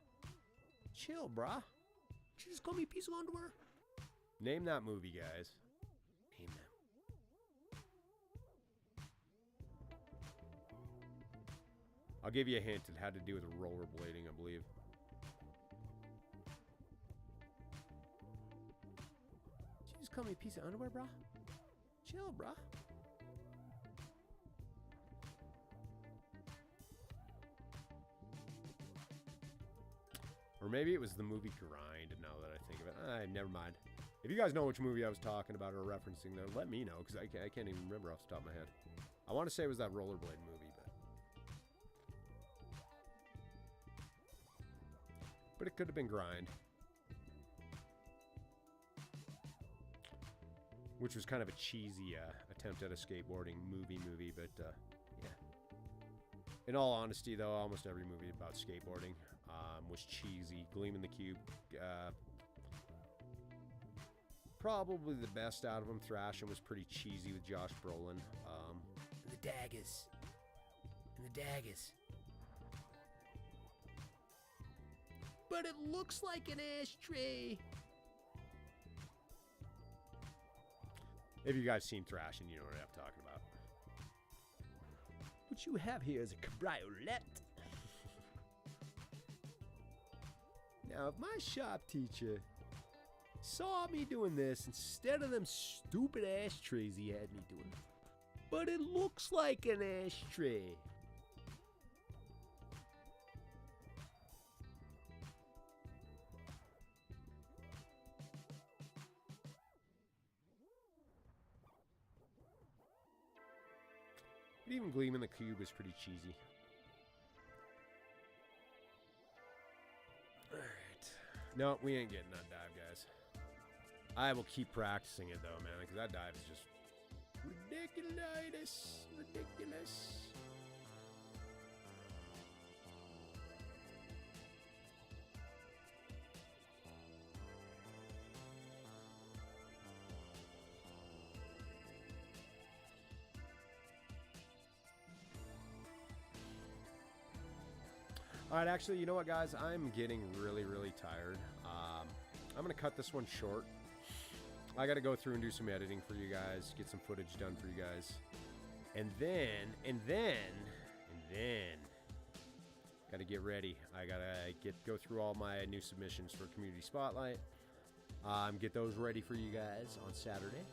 S2: Chill, bro. Did you just call me a piece of underwear? Name that movie, guys. Name that. I'll give you a hint. It had to do with rollerblading, I believe. Did you just call me a piece of underwear, bro? Chill, bro. Or maybe it was the movie Grind, now that I think of it. Never mind. If you guys know which movie I was talking about or referencing there, let me know, because I can't even remember off the top of my head. I want to say it was that rollerblade movie, but it could have been Grind. Which was kind of a cheesy attempt at a skateboarding movie, but yeah. In all honesty, though, almost every movie about skateboarding was cheesy. Gleam in the Cube, probably the best out of them. Thrashing was pretty cheesy with Josh Brolin. And the daggers. But it looks like an ashtray. If you guys seen Thrashing, you know what I'm talking about. What you have here is a cabriolet. Now, if my shop teacher saw me doing this instead of them stupid ashtrays he had me doing, but it looks like an ashtray. But even Gleam in the Cube is pretty cheesy. Alright. No, we ain't getting that dive, guys. I will keep practicing it, though, man, because that dive is just ridiculous. Ridiculous. All right, actually, you know what, guys? I'm getting really, really tired. I'm going to cut this one short. I got to go through and do some editing for you guys, get some footage done for you guys. And then, got to get ready. I got to go through all my new submissions for Community Spotlight. Get those ready for you guys on Saturday.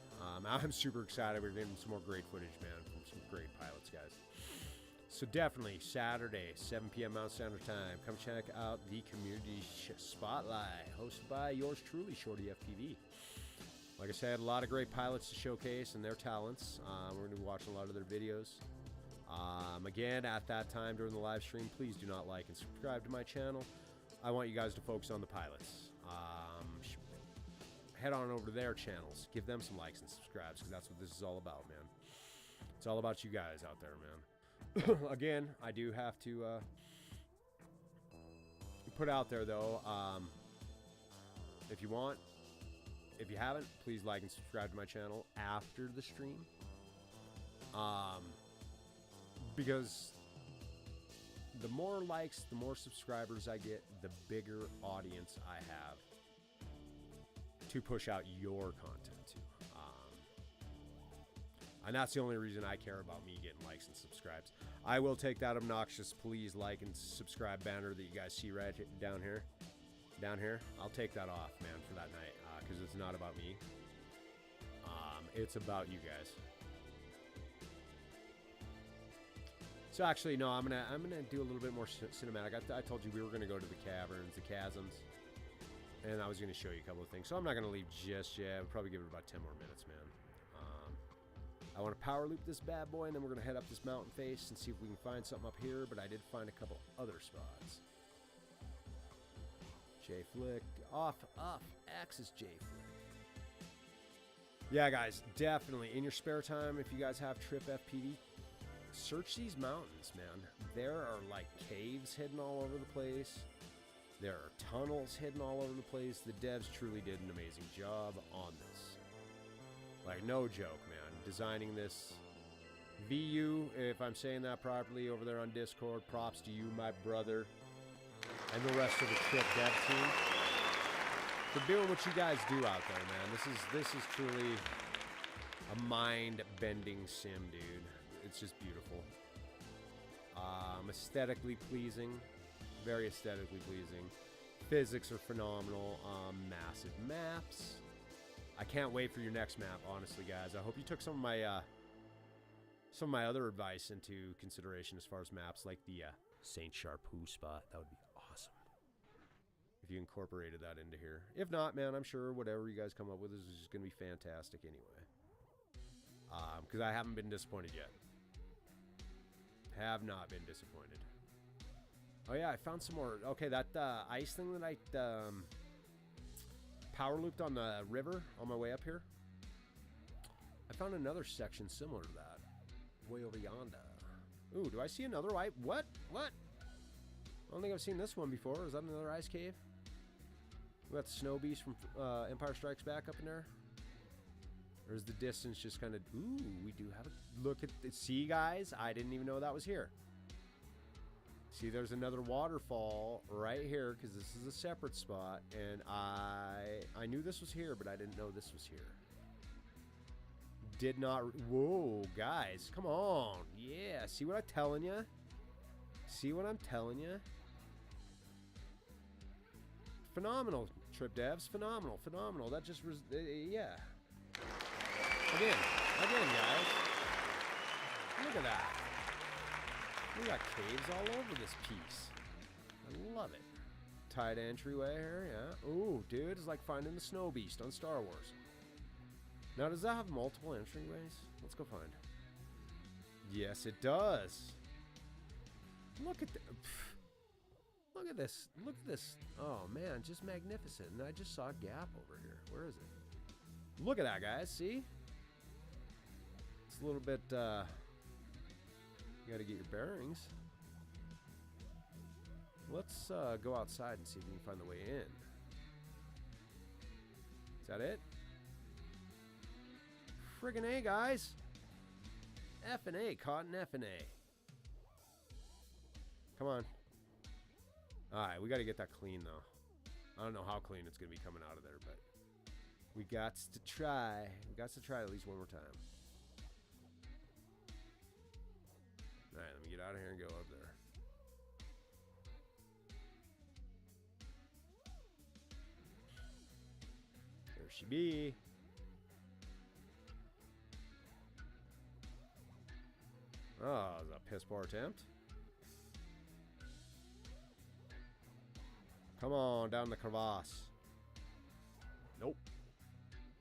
S2: I'm super excited. We're getting some more great footage, man, from some great pilots, guys. So definitely Saturday, 7 p.m. Mountain Standard Time. Come check out the Community Spotlight, hosted by yours truly, ShortyFPV. Like I said, a lot of great pilots to showcase and their talents. We're going to be watching a lot of their videos. Again, at that time during the live stream, please do not like and subscribe to my channel. I want you guys to focus on the pilots. Head on over to their channels. Give them some likes and subscribes, because that's what this is all about, man. It's all about you guys out there, man. Again, I do have to put out there, though, if you want, if you haven't, please like and subscribe to my channel after the stream. Because the more likes, the more subscribers I get, the bigger audience I have to push out your content to. And that's the only reason I care about me getting likes and subscribes. I will take that obnoxious please like and subscribe banner that you guys see right down here. I'll take that off, man, for that night, because it's not about me. It's about you guys. So actually, no, I'm gonna do a little bit more cinematic. I told you we were gonna go to the caverns, the chasms, and I was gonna show you a couple of things. So I'm not gonna leave just yet. I'll probably give it about 10 more minutes, man. I want to power loop this bad boy, and then we're going to head up this mountain face and see if we can find something up here, but I did find a couple other spots. J-Flick, off, X is J-Flick. Yeah, guys, definitely, in your spare time, if you guys have Trip FPV, search these mountains, man. There are, like, caves hidden all over the place. There are tunnels hidden all over the place. The devs truly did an amazing job on this. Like, no joke, man. Designing this VU, if I'm saying that properly, over there on Discord. Props to you, my brother, and the rest of the Trip dev team for doing what you guys do out there, man. This is truly a mind-bending sim, dude. It's just beautiful. Aesthetically pleasing, very aesthetically pleasing. Physics are phenomenal. Massive maps. I can't wait for your next map, honestly, guys. I hope you took some of my other advice into consideration as far as maps, like the Saint Charpou spot. That would be awesome if you incorporated that into here. If not, man, I'm sure whatever you guys come up with is just going to be fantastic anyway. Because I haven't been disappointed yet. Have not been disappointed. Oh yeah, I found some more. Okay, that ice thing that I power looped on the river on my way up here. I found another section similar to that, way over yonder. Ooh, do I see another white? What? I don't think I've seen this one before. Is that another ice cave? We got the snow beast from Empire Strikes Back up in there. Or is the distance just kind of... Ooh, we do have a look at... See, guys? I didn't even know that was here. See, there's another waterfall right here, because this is a separate spot, and I knew this was here, but I didn't know this was here. Did not... Whoa, guys, come on. Yeah, see what I'm telling you? See what I'm telling you? Phenomenal, Trip devs. Phenomenal. That just was... yeah. Again, guys. Look at that. We got caves all over this piece. I love it. Tight entryway here, yeah. Ooh, dude, it's like finding the Snow Beast on Star Wars. Now, does that have multiple entryways? Let's go find. Yes, it does. Look at look at this. Look at this. Oh, man, just magnificent. And I just saw a gap over here. Where is it? Look at that, guys. See? It's a little bit, you gotta get your bearings. Let's go outside and see if we can find the way in. Is that it? Friggin' A, guys. F and A, caught an F and A. Come on. Alright, we got to get that clean, though. I don't know how clean it's going to be coming out of there, but we got to try. We got to try at least one more time. Alright, let me get out of here and go up there. There she be. Oh, that was a piss poor attempt. Come on, down the crevasse. Nope.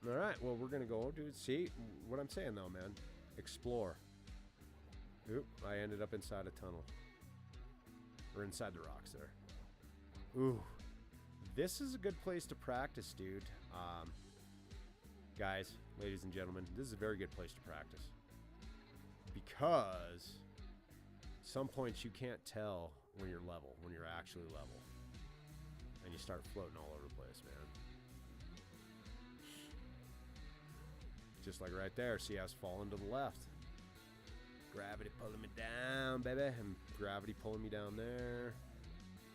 S2: Alright, well, we're going to go, dude. See what I'm saying, though, man. Explore. Oop, I ended up inside a tunnel. Or inside the rocks there. Ooh. This is a good place to practice, dude. Guys, ladies and gentlemen, this is a very good place to practice. Because some points you can't tell when you're level, when you're actually level. And you start floating all over the place, man. Just like right there. See, I was falling to the left. Gravity pulling me down, baby. And gravity pulling me down there.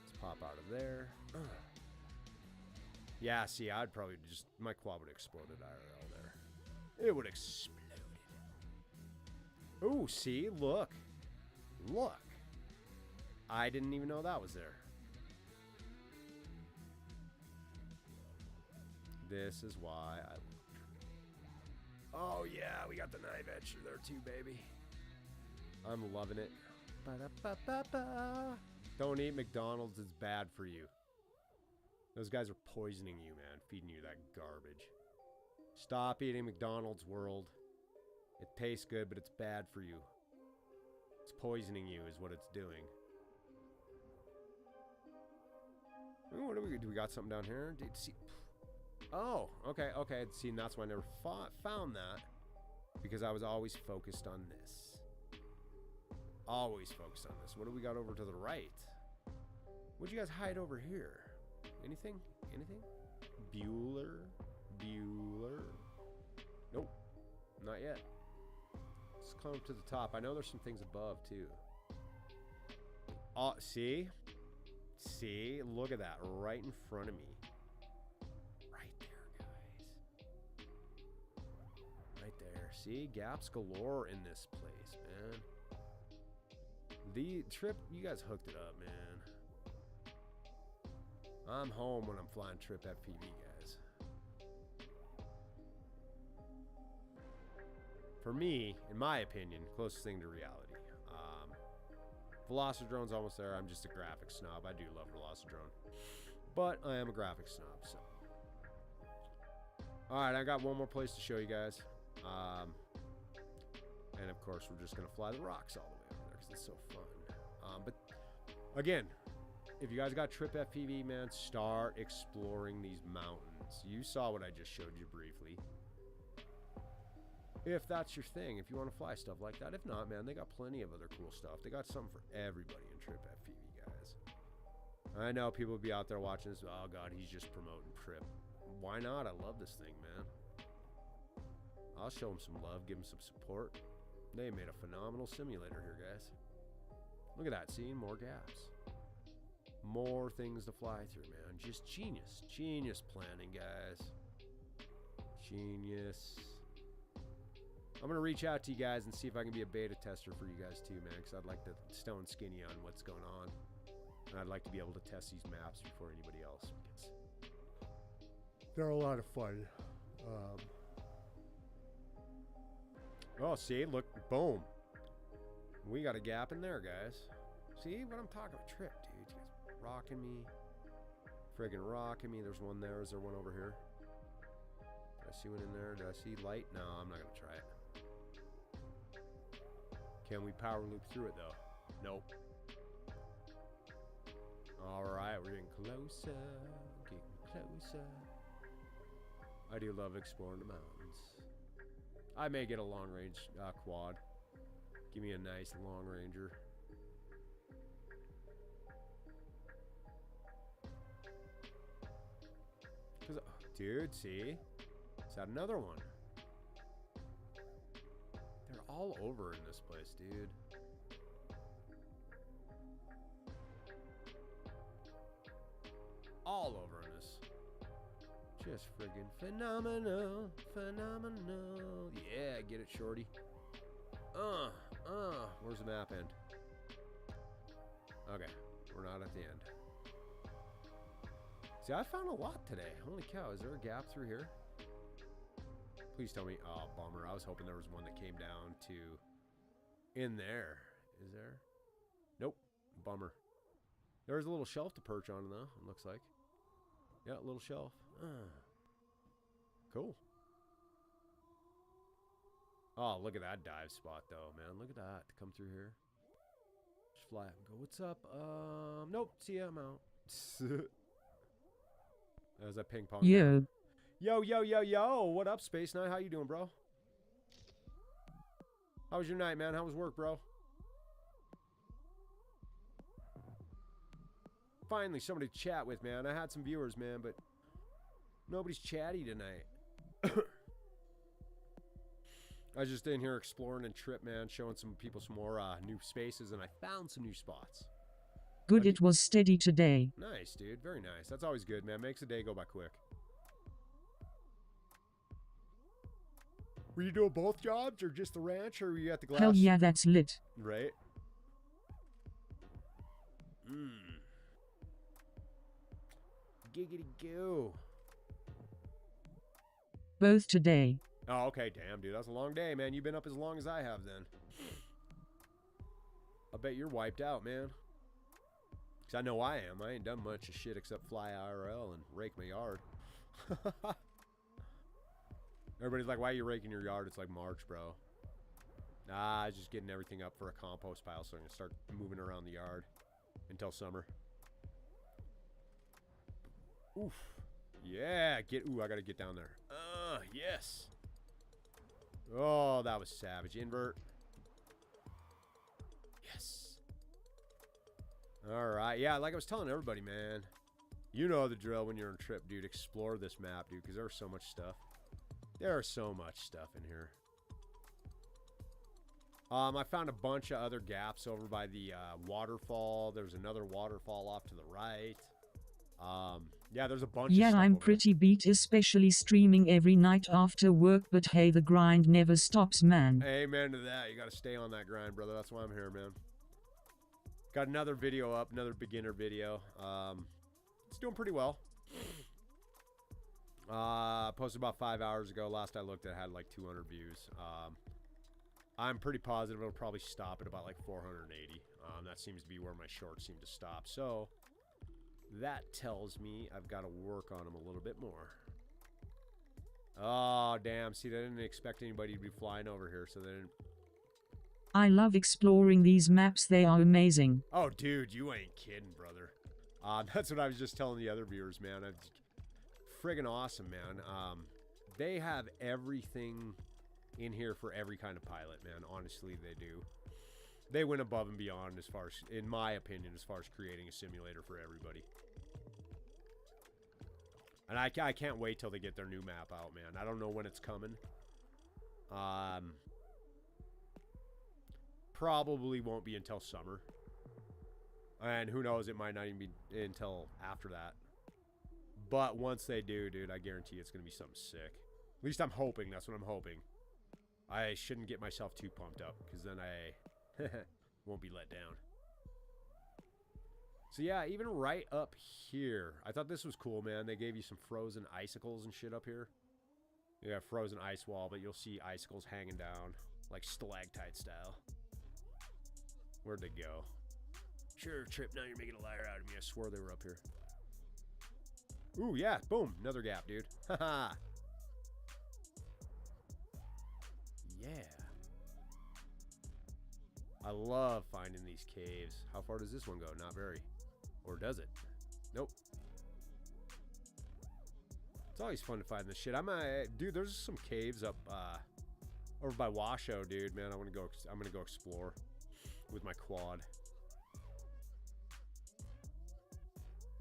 S2: Let's pop out of there. Yeah, see, I'd probably just... My quad would have exploded IRL there. It would have exploded. Ooh, see? Look. Look. I didn't even know that was there. This is why I... Oh, yeah, we got the knife edge there too, baby. I'm loving it. Ba-da-ba-ba-ba. Don't eat McDonald's. It's bad for you. Those guys are poisoning you, man. Feeding you that garbage. Stop eating McDonald's, world. It tastes good, but it's bad for you. It's poisoning you is what it's doing. Ooh, what do we got something down here? Did you see... Oh, okay, okay. See, and that's why I never found that. Because I was always focused on this. Always focused on this. What do we got over to the right? What'd you guys hide over here? Anything? Anything? Bueller? Bueller? Nope. Not yet. Let's climb up to the top. I know there's some things above, too. Oh, see? See? Look at that. Right in front of me. See, gaps galore in this place, man. The trip, you guys hooked it up, man. I'm home when I'm flying Trip FPV, guys. For me, in my opinion, closest thing to reality. Velocidrone's almost there. I'm just a graphics snob. I do love Velocidrone, but I am a graphics snob. So, all right, I got one more place to show you guys. And of course, we're just going to fly the rocks all the way over there because it's so fun. But again, if you guys got Trip FPV, man, start exploring these mountains. You saw what I just showed you briefly. If that's your thing, if you want to fly stuff like that. If not, man, they got plenty of other cool stuff. They got something for everybody in Trip FPV, guys. I know people will be out there watching this. Oh, God, he's just promoting Trip. Why not? I love this thing, man. I'll show them some love, give them some support. They made a phenomenal simulator here, guys. Look at that, see? More gaps. More things to fly through, man. Just genius. Genius planning, guys. Genius. I'm going to reach out to you guys and see if I can be a beta tester for you guys too, man, because I'd like to stone skinny on what's going on. And I'd like to be able to test these maps before anybody else, because they're a lot of fun. Oh, see, look, boom. We got a gap in there, guys. See what I'm talking about? Trip, dude. You guys rocking me. Friggin' rocking me. There's one there. Is there one over here? Did I see one in there? Did I see light? No, I'm not going to try it. Can we power loop through it, though? Nope. All right, we're getting closer. Getting closer. I do love exploring the mountains. I may get a long-range quad. Give me a nice long ranger. Dude, see? Is that another one? They're all over in this place, dude. all over on this. Just friggin' phenomenal. Phenomenal. Yeah, get it, Shorty. Where's the map end? Okay, we're not at the end. See, I found a lot today. Holy cow, is there a gap through here? Please tell me. Oh, bummer. I was hoping there was one that came down to in there. Is there? Nope. Bummer. There's a little shelf to perch on, though, it looks like. Yeah, a little shelf. Cool. Oh, look at that dive spot, though, man. Look at that. Come through here. Just fly up and go, what's up? Nope. See ya, I'm out. There's that ping pong.
S1: Yo.
S2: Yo, yo, yo, yo. What up, Space Knight? How you doing, bro? How was your night, man? How was work, bro? Finally, somebody to chat with, man. I had some viewers, man, but nobody's chatty tonight. I was just in here exploring and trip, man, showing some people some more new spaces, and I found some new spots.
S1: Good, it was steady today.
S2: Nice, dude. Very nice. That's always good, man. Makes the day go by quick. Were you doing both jobs, or just the ranch, or were you at the glass?
S1: Hell yeah, that's lit.
S2: Right? Giggity goo.
S1: Both today.
S2: Oh, okay. Damn, dude. That's a long day, man. You've been up as long as I have, then. I bet you're wiped out, man. Because I know I am. I ain't done much of shit except fly IRL and rake my yard. Everybody's like, why are you raking your yard? It's like March, bro. Nah, I was just getting everything up for a compost pile, so I'm going to start moving around the yard until summer. Oof. Yeah, ooh, I got to get down there. Yes. Oh, that was savage. Invert. Yes. All right. Yeah, like I was telling everybody, man. You know the drill when you're on a trip, dude. Explore this map, dude, because there's so much stuff. There is so much stuff in here. I found a bunch of other gaps over by the waterfall. There's another waterfall off to the right. Yeah, there's a bunch of stuff.
S1: Yeah, I'm pretty beat, especially streaming every night after work, but hey, the grind never stops, man.
S2: Amen to that. You got to stay on that grind, brother. That's why I'm here, man. Got another video up, another beginner video. It's doing pretty well. Posted about 5 hours ago. Last I looked, it had like 200 views. I'm pretty positive it'll probably stop at about like 480. That seems to be where my shorts seem to stop. So that tells me I've got to work on them a little bit more. Oh, damn. See, they didn't expect anybody to be flying over here, so they didn't.
S1: I love exploring these maps. They are amazing.
S2: Oh, dude, you ain't kidding, brother. That's what I was just telling the other viewers, man. It's friggin' awesome, man. They have everything in here for every kind of pilot, man. Honestly, they do. They went above and beyond as far as, in my opinion, as far as creating a simulator for everybody. And I can't wait till they get their new map out, man. I don't know when it's coming. Probably won't be until summer. And who knows, it might not even be until after that. But once they do, dude, I guarantee it's going to be something sick. At least I'm hoping. That's what I'm hoping. I shouldn't get myself too pumped up, because then I won't be let down. So yeah, even right up here, I thought this was cool, man. They gave you some frozen icicles and shit up here. You have frozen ice wall, but you'll see icicles hanging down, like stalactite style. Where'd they go? Sure, Trip, now you're making a liar out of me. I swore they were up here. Ooh, yeah, boom, another gap, dude. Haha. Yeah. I love finding these caves. How far does this one go? Not very. Or does it? Nope. It's always fun to find this shit. Dude, there's some caves up over by Washoe, dude. Man, I'm gonna go explore with my quad.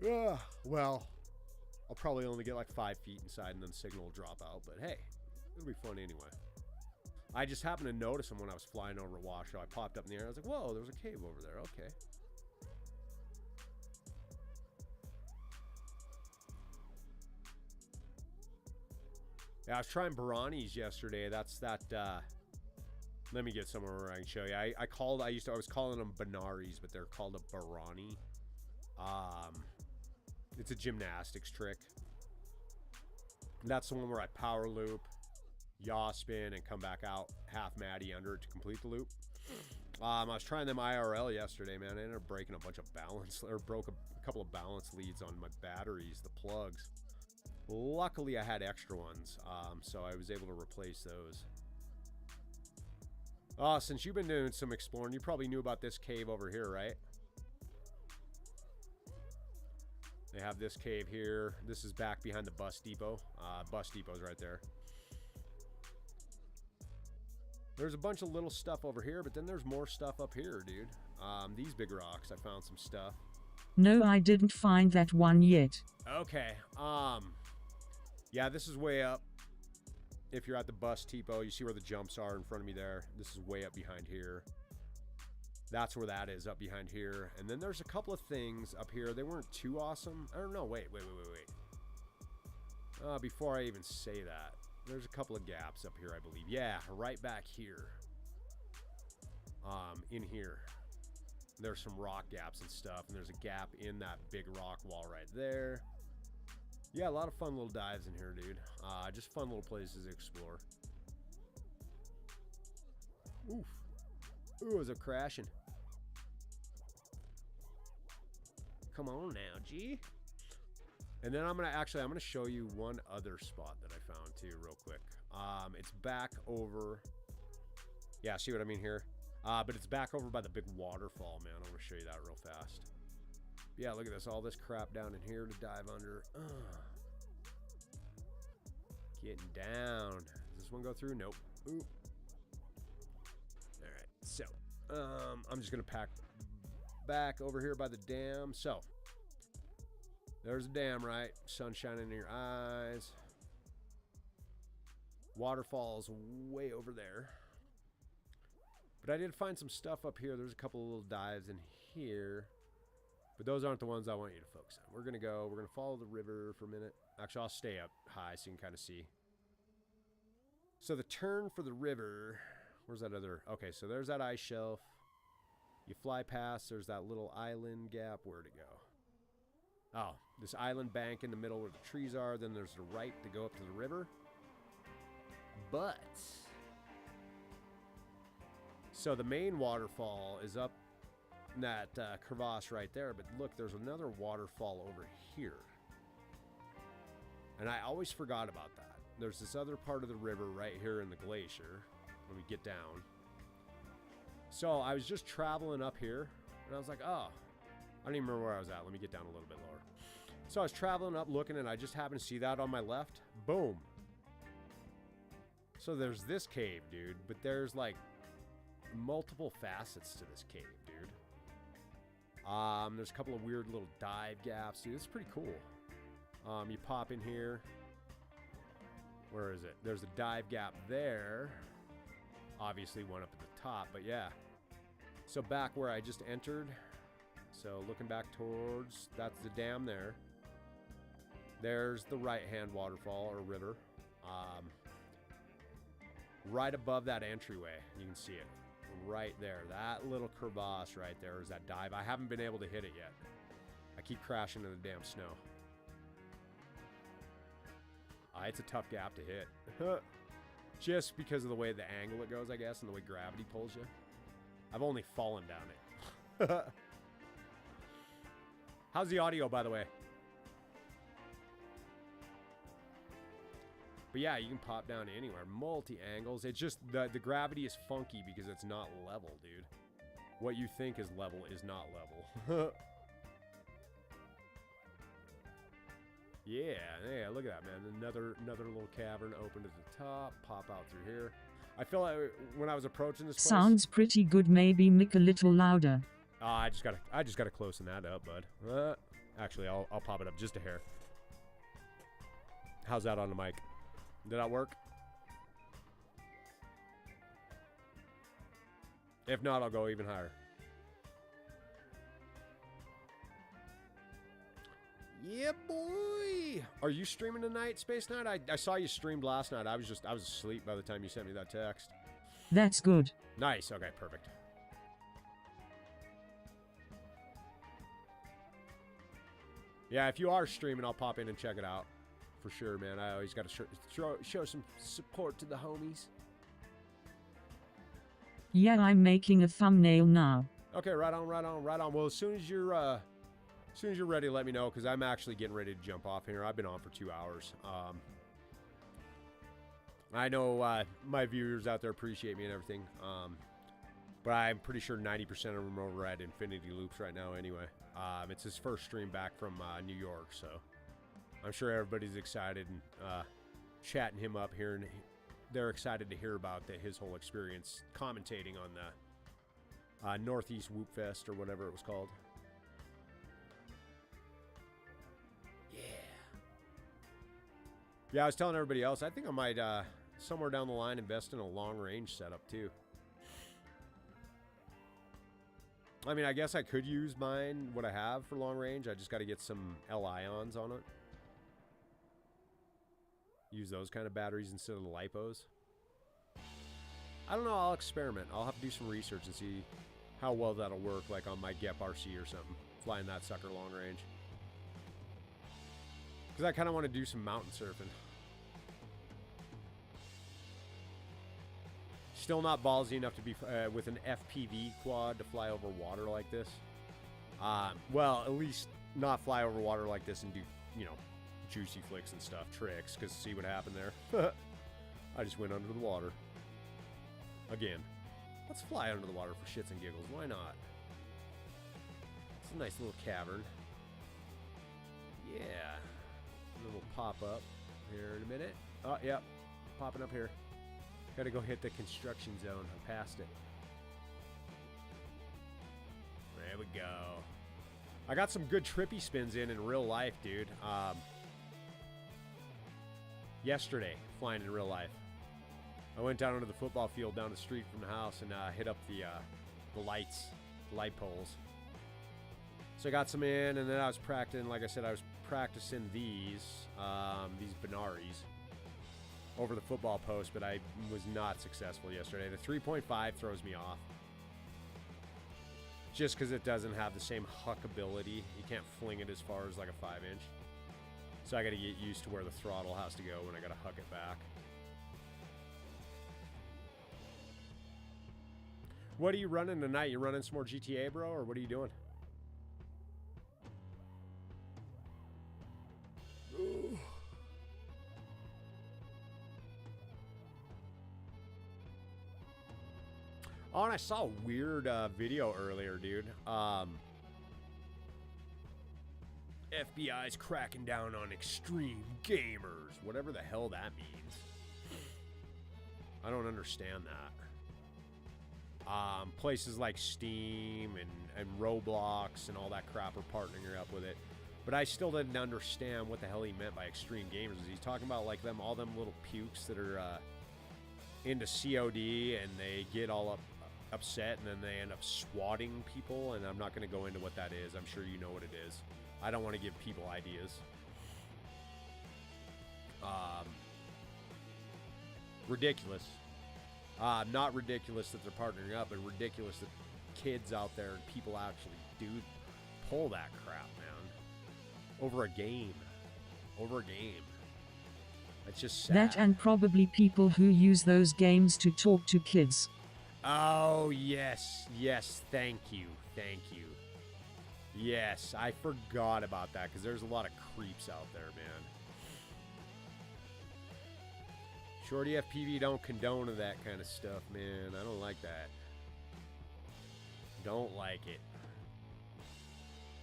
S2: Yeah, well, I'll probably only get like 5 feet inside and then the signal will drop out, but hey, it'll be fun anyway. I just happened to notice them when I was flying over Washoe. I popped up in the air. I was like, whoa, there's a cave over there. Okay. Yeah, I was trying Baranis yesterday. That's that. Let me get somewhere where I can show you. I was calling them Banaris, but they're called a Barani. It's a gymnastics trick. That's the one where I power loop, yaw spin, and come back out half matty under it to complete the loop. I was trying them IRL yesterday, man. I ended up breaking a bunch of balance, or broke a couple of balance leads on my batteries, the plugs. Luckily, I had extra ones, so I was able to replace those. Since you've been doing some exploring, you probably knew about this cave over here, right? They have this cave here. This is back behind the bus depot. Bus depot's right there. There's a bunch of little stuff over here, but then there's more stuff up here, dude. These big rocks, I found some stuff.
S1: No, I didn't find that one yet.
S2: Okay. Yeah, this is way up. If you're at the bus depot, you see where the jumps are in front of me there. This is way up behind here. That's where that is, up behind here. And then there's a couple of things up here. They weren't too awesome. I don't know. Wait. Before I even say that, there's a couple of gaps up here, I believe. Yeah, right back here. In here. There's some rock gaps and stuff. And there's a gap in that big rock wall right there. Yeah, a lot of fun little dives in here, dude. Just fun little places to explore. Oof. Ooh, is it crashing? Come on now, G. And then I'm gonna show you one other spot that I found too, real quick. It's back over. Yeah, see what I mean here? But it's back over by the big waterfall, man. I'm gonna show you that real fast. Yeah, look at this. All this crap down in here to dive under. Getting down. Does this one go through? Nope. Ooh. All right. So, I'm just going to pack back over here by the dam. So, there's a dam, right? Sun shining in your eyes. Waterfall's way over there. But I did find some stuff up here. There's a couple of little dives in here. But those aren't the ones I want you to focus on. We're going to follow the river for a minute. Actually, I'll stay up high so you can kind of see. So the turn for the river, where's that other? Okay, so there's that ice shelf. You fly past, there's that little island gap. Where'd it go? Oh, this island bank in the middle where the trees are. Then there's the right to go up to the river. But, so the main waterfall is up that crevasse right there, but look, there's another waterfall over here, and I always forgot about that. There's this other part of the river right here in the glacier when we get down. So I was just traveling up here, and I was like, oh, I don't even remember where I was at. Let me get down a little bit lower. So I was traveling up looking, and I just happened to see that on my left. Boom. So there's this cave, dude, but there's like multiple facets to this cave, dude. There's a couple of weird little dive gaps, dude. It's pretty cool. You pop in here. Where is it? There's a dive gap there. Obviously one up at the top, but yeah. So back where I just entered. So looking back towards, that's the dam there. There's the right-hand waterfall or river. Right above that entryway, you can see it. Right there, that little crevasse right there is that dive. I haven't been able to hit it yet. I keep crashing into the damn snow. It's a tough gap to hit. Just because of the way the angle it goes, I guess, and the way gravity pulls you. I've only fallen down it. How's the audio, by the way? But yeah, you can pop down anywhere. Multi-angles. It's just the gravity is funky because it's not level, dude. What you think is level is not level. Yeah, look at that, man. Another little cavern open to the top. Pop out through here. I feel like when I was approaching this place,
S1: sounds pretty good. Maybe make a little louder.
S2: I just gotta close that up, bud. Actually, I'll pop it up just a hair. How's that on the mic? Did that work? If not, I'll go even higher. Yeah, boy. Buddy, are you streaming tonight, Space Knight? I saw you streamed last night. I was asleep by the time you sent me that text.
S1: That's good.
S2: Nice. Okay, perfect. Yeah, if you are streaming, I'll pop in and check it out. For sure, man. I always got to show some support to the homies.
S1: Yeah, I'm making a thumbnail now.
S2: Okay, right on. Well, as soon as you're ready, let me know, because I'm actually getting ready to jump off here. I've been on for 2 hours. I know my viewers out there appreciate me and everything, but I'm pretty sure 90% of them are over at Infinity Loops right now anyway. It's his first stream back from New York, so I'm sure everybody's excited and chatting him up here, and they're excited to hear about his whole experience commentating on the Northeast Whoop Fest or whatever it was called. Yeah, I was telling everybody else, I think I might, somewhere down the line, invest in a long-range setup, too. I mean, I guess I could use mine, what I have for long-range. I just got to get some L-ions on it. Use those kind of batteries instead of the LiPos. I don't know, I'll experiment. I'll have to do some research and see how well that'll work, like on my GEP RC or something. Flying that sucker long-range. Because I kind of want to do some mountain surfing. Still not ballsy enough to be with an FPV quad to fly over water like this. Well, at least not fly over water like this and do, you know, juicy flicks and stuff, tricks, because see what happened there? I just went under the water. Again, let's fly under the water for shits and giggles. Why not? It's a nice little cavern. Yeah. And then we'll pop up here in a minute. Oh, yep. Popping up here. Gotta go hit the construction zone. I passed it. There we go. I got some good trippy spins in real life, dude. Yesterday, flying in real life. I went down onto the football field down the street from the house and hit up the light poles. So I got some in, and then I was practicing, like I said, I was practicing these binaries over the football post, but I was not successful yesterday. The 3.5 throws me off. Just because it doesn't have the same huck ability. You can't fling it as far as like a 5-inch. So I got to get used to where the throttle has to go when I got to huck it back. What are you running tonight? You running some more GTA, bro, or what are you doing? Ooh. Oh, and I saw a weird video earlier, dude. FBI's cracking down on extreme gamers. Whatever the hell that means. I don't understand that. Places like Steam and Roblox and all that crap are partnering up with it. But I still didn't understand what the hell he meant by extreme gamers. He's talking about like all them little pukes that are into COD and they get all upset and then they end up swatting people, and I'm not going to go into what that is. I'm sure you know what it is. I don't want to give people ideas. Ridiculous. Not ridiculous that they're partnering up, but ridiculous that kids out there and people actually do pull that crap, man. Over a game. It's just sad.
S1: That and probably people who use those games to talk to kids.
S2: Oh, yes. Yes, thank you. Yes, I forgot about that, because there's a lot of creeps out there, man. ShortyFPV don't condone that kind of stuff, man. I don't like that. Don't like it.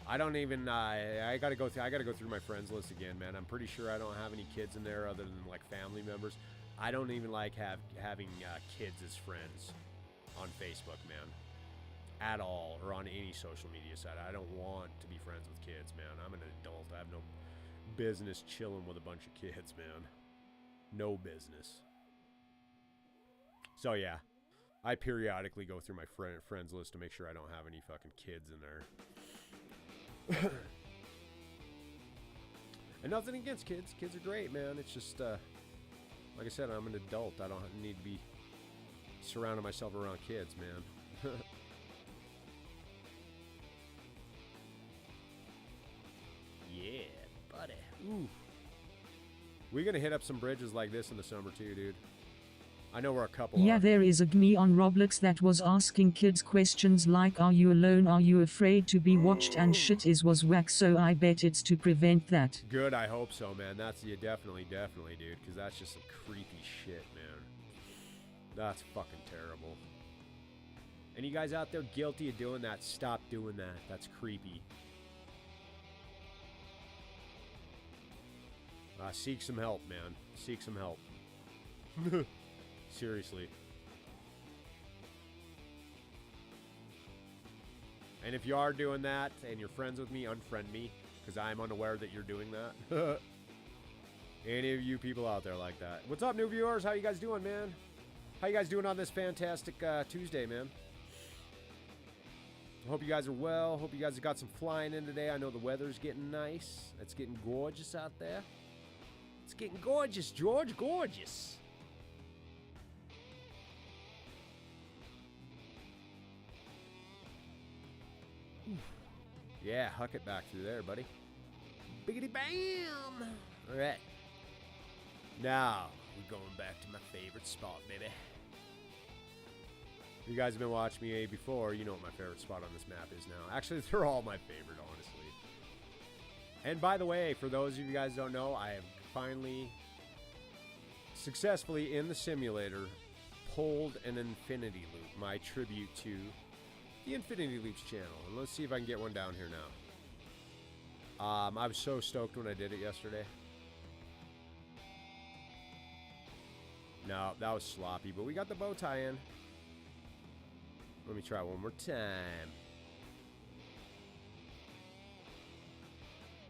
S2: I don't even, I gotta go through my friends list again, man. I'm pretty sure I don't have any kids in there other than, like, family members. I don't even like having kids as friends on Facebook, man, at all, or on any social media site. I don't want to be friends with kids, man. I'm an adult. I have no business chilling with a bunch of kids, man. No business. So yeah, I periodically go through my friends list to make sure I don't have any fucking kids in there. And nothing against kids. Kids are great, man. It's just, like I said, I'm an adult. I don't need to be surrounding myself around kids, man. Yeah, buddy. Ooh. We're going to hit up some bridges like this in the summer, too, dude. I know we're a couple.
S1: Yeah, there is a GME on Roblox that was asking kids questions like, are you alone, are you afraid to be watched, and shit was whack, so I bet it's to prevent that.
S2: Good, I hope so, man. That's, yeah, definitely, dude, because that's just some creepy shit, man. That's fucking terrible. And you guys out there guilty of doing that, stop doing that. That's creepy. Seek some help, man. Seek some help. Seriously. And if you are doing that and you're friends with me, unfriend me, because I'm unaware that you're doing that. Any of you people out there like that. What's up, new viewers? How you guys doing, man? How you guys doing on this fantastic Tuesday, man? I hope you guys are well. Hope you guys have got some flying in today. I know the weather's getting nice. It's getting gorgeous out there. It's getting gorgeous, George. Gorgeous. Yeah, huck it back through there, buddy. Biggity bam! All right. Now, we're going back to my favorite spot, baby. You guys have been watching me before. You know what my favorite spot on this map is now. Actually, they're all my favorite, honestly. And by the way, for those of you guys who don't know, I have finally successfully in the simulator pulled an infinity loop, my tribute to the Infinity Loops channel. And let's see if I can get one down here now. I was so stoked when I did it yesterday. No, that was sloppy, but we got the bow tie in. Let me try one more time.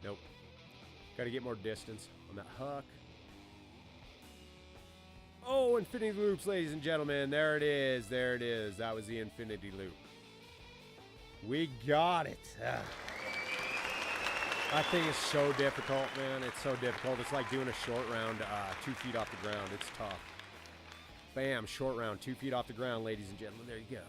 S2: Nope. Got to get more distance on that huck. Oh, Infinity Loops, ladies and gentlemen. There it is. There it is. That was the Infinity Loop. We got it. That thing is so difficult, man. It's so difficult. It's like doing a short round 2 feet off the ground. It's tough. Bam, short round 2 feet off the ground, ladies and gentlemen. There you go.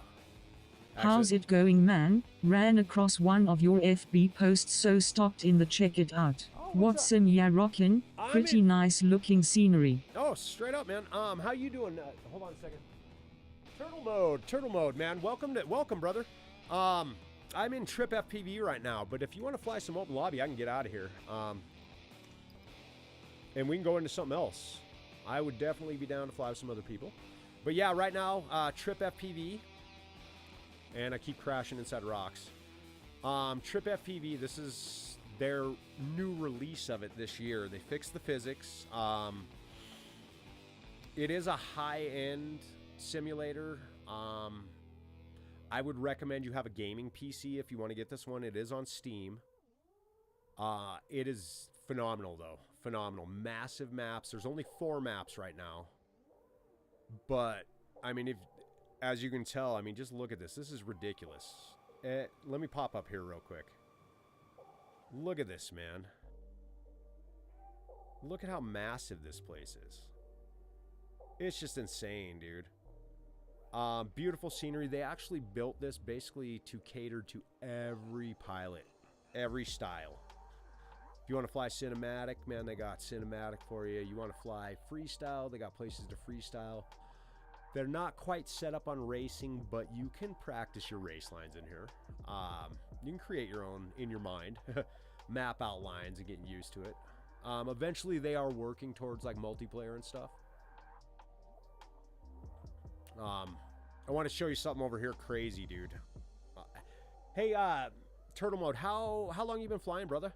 S1: How's it going, man? Ran across one of your FB posts, so stopped in the check it out. What's in ya rockin'? Pretty nice looking scenery.
S2: Oh, straight up, man. How you doing? Hold on a second. Turtle mode, man. Welcome, brother. I'm in Trip FPV right now, but if you want to fly some open lobby, I can get out of here. And we can go into something else. I would definitely be down to fly with some other people. But yeah, right now, Trip FPV. And I keep crashing inside rocks. Trip FPV, this is their new release of it this year. They fixed the physics. It is a high-end simulator. I would recommend you have a gaming PC if you want to get this one. It is on Steam. It is phenomenal, though. Phenomenal. Massive maps. There's only 4 maps right now. But, I mean, as you can tell, I mean, just look at this. This is ridiculous. Let me pop up here real quick. Look at this, man. Look at how massive this place is. It's just insane, dude. Beautiful scenery. They actually built this basically to cater to every pilot, every style. If you want to fly cinematic, man, they got cinematic for you. You want to fly freestyle, they got places to freestyle. They're not quite set up on racing, but you can practice your race lines in here. You can create your own in your mind, map outlines and getting used to it. Eventually, they are working towards like multiplayer and stuff. I want to show you something over here crazy, dude. Hey, Turtle Mode, how long you been flying, brother?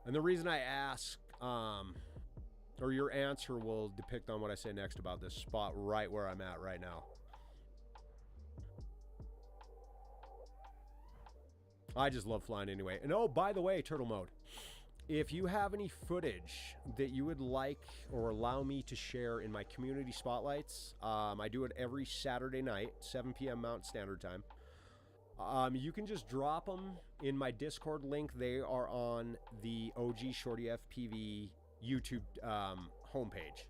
S2: And the reason I ask, or your answer will depict on what I say next about this spot right where I'm at right now. I just love flying anyway. And oh, by the way, Turtle Mode, if you have any footage that you would like or allow me to share in my community spotlights, I do it every Saturday night, 7 p.m. Mountain Standard Time. You can just drop them in my Discord link. They are on the OG ShortyFPV YouTube homepage.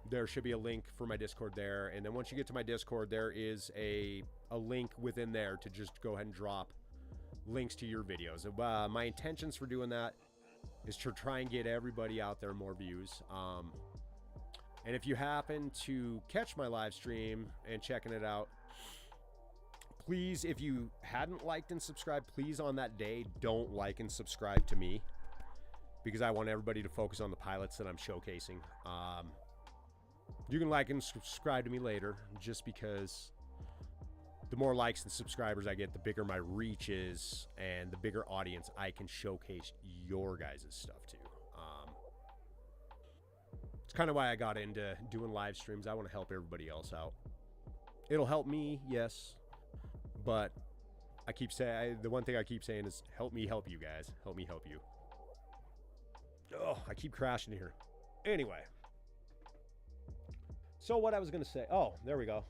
S2: There should be a link for my Discord there. And then once you get to my Discord, there is a link within there to just go ahead and drop links to your videos. My intentions for doing that is to try and get everybody out there more views. And if you happen to catch my live stream and checking it out, please, if you hadn't liked and subscribed, please on that day, don't like and subscribe to me, because I want everybody to focus on the pilots that I'm showcasing. You can like and subscribe to me later, just because the more likes and subscribers I get, the bigger my reach is and the bigger audience I can showcase your guys' stuff to. It's kind of why I got into doing live streams. I want to help everybody else out. It'll help me, yes, but I keep saying, the one thing I keep saying is help me help you guys. Help me help you. Oh, I keep crashing here. Anyway. So what I was going to say, oh, there we go.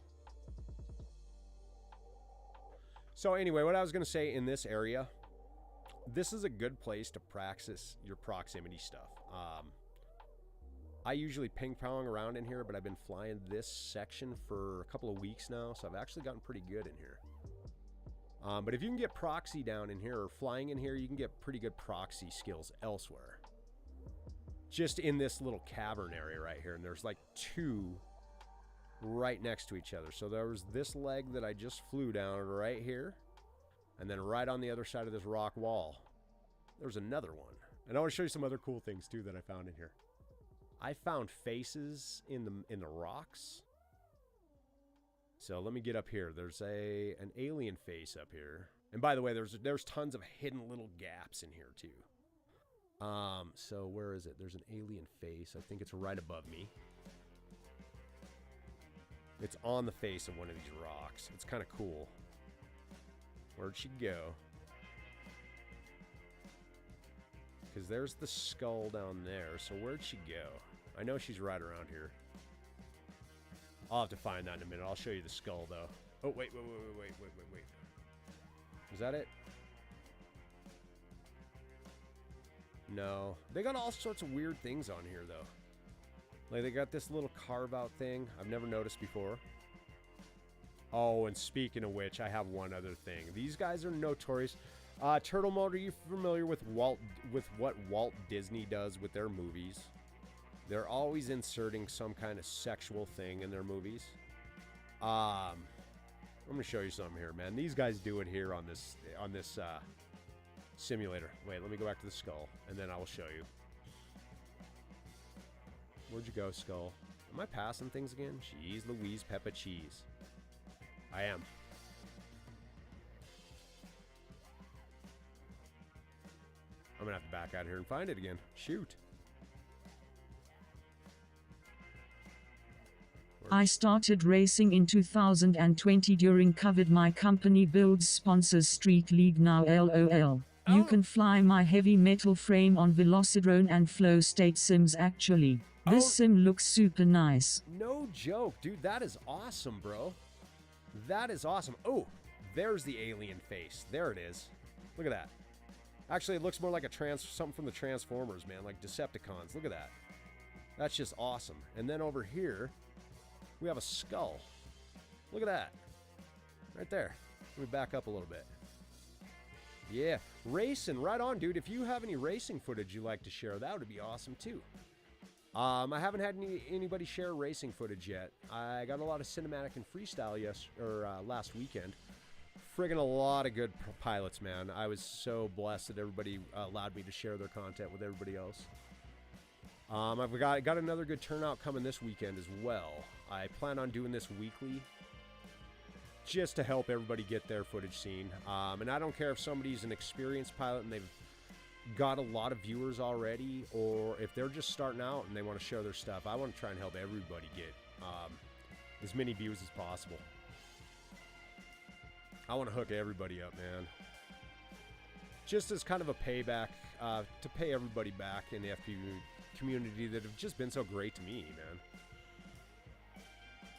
S2: So anyway, what I was going to say, in this area, this is a good place to practice your proximity stuff. I usually ping pong around in here, but I've been flying this section for a couple of weeks now, so I've actually gotten pretty good in here. But if you can get proxy down in here or flying in here, you can get pretty good proxy skills elsewhere. Just in this little cavern area right here, and there's like two right next to each other. So there was this leg that I just flew down right here, and then right on the other side of this rock wall, there's another one. And I want to show you some other cool things too that I found in here. I found faces in the rocks. So let me get up here. There's an alien face up here. And by the way, there's tons of hidden little gaps in here too. So where is it? There's an alien face. I think it's right above me. It's on the face of one of these rocks. It's kind of cool. Where'd she go? Because there's the skull down there. So where'd she go? I know she's right around here. I'll have to find that in a minute. I'll show you the skull, though. Oh, wait. Is that it? No. They got all sorts of weird things on here, though. Like, they got this little carve-out thing I've never noticed before. Oh, and speaking of which, I have one other thing. These guys are notorious. Turtle Mode, are you familiar with what Walt Disney does with their movies? They're always inserting some kind of sexual thing in their movies. I'm going to show you something here, man. These guys do it here on this simulator. Wait, let me go back to the skull, and then I will show you. Where'd you go, skull? Am I passing things again? Jeez Louise, Peppa Cheese. I am. I'm gonna have to back out here and find it again. Shoot.
S1: I started racing in 2020 during COVID. My company builds sponsors Street League now, LOL. You can fly my heavy metal frame on Velocidrone and Flow State Sims actually. This sim looks super nice.
S2: No joke, dude. That is awesome, bro. That is awesome. Oh, there's the alien face. There it is. Look at that. Actually, it looks more like something from the Transformers, man, like Decepticons. Look at that. That's just awesome. And then over here, we have a skull. Look at that. Right there. Let me back up a little bit. Yeah, racing, right on, dude. If you have any racing footage you'd like to share, that would be awesome too. I haven't had anybody share racing footage yet. I got a lot of cinematic and freestyle last weekend. Friggin' a lot of good pilots, man. I was so blessed that everybody allowed me to share their content with everybody else. I've got another good turnout coming this weekend as well. I plan on doing this weekly, just to help everybody get their footage seen. And I don't care if somebody's an experienced pilot and they've got a lot of viewers already, or if they're just starting out and they want to share their stuff. I want to try and help everybody get as many views as possible. I want to hook everybody up, man. Just as kind of a payback, to pay everybody back in the FPV community that have just been so great to me, man.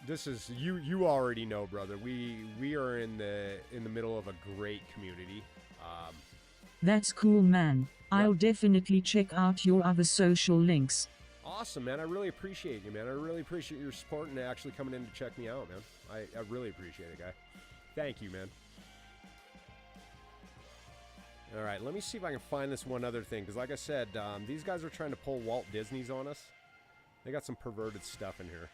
S2: this is you already know, brother. We are in the middle of a great community.
S1: That's cool, man. I'll definitely check out your other social links.
S2: Awesome, man. I really appreciate you, man. I really appreciate your support and actually coming in to check me out, man. I really appreciate it, guy. Thank you, man. All right, let me see if I can find this one other thing, because like I said, these guys are trying to pull Walt Disney's on us. They got some perverted stuff in here.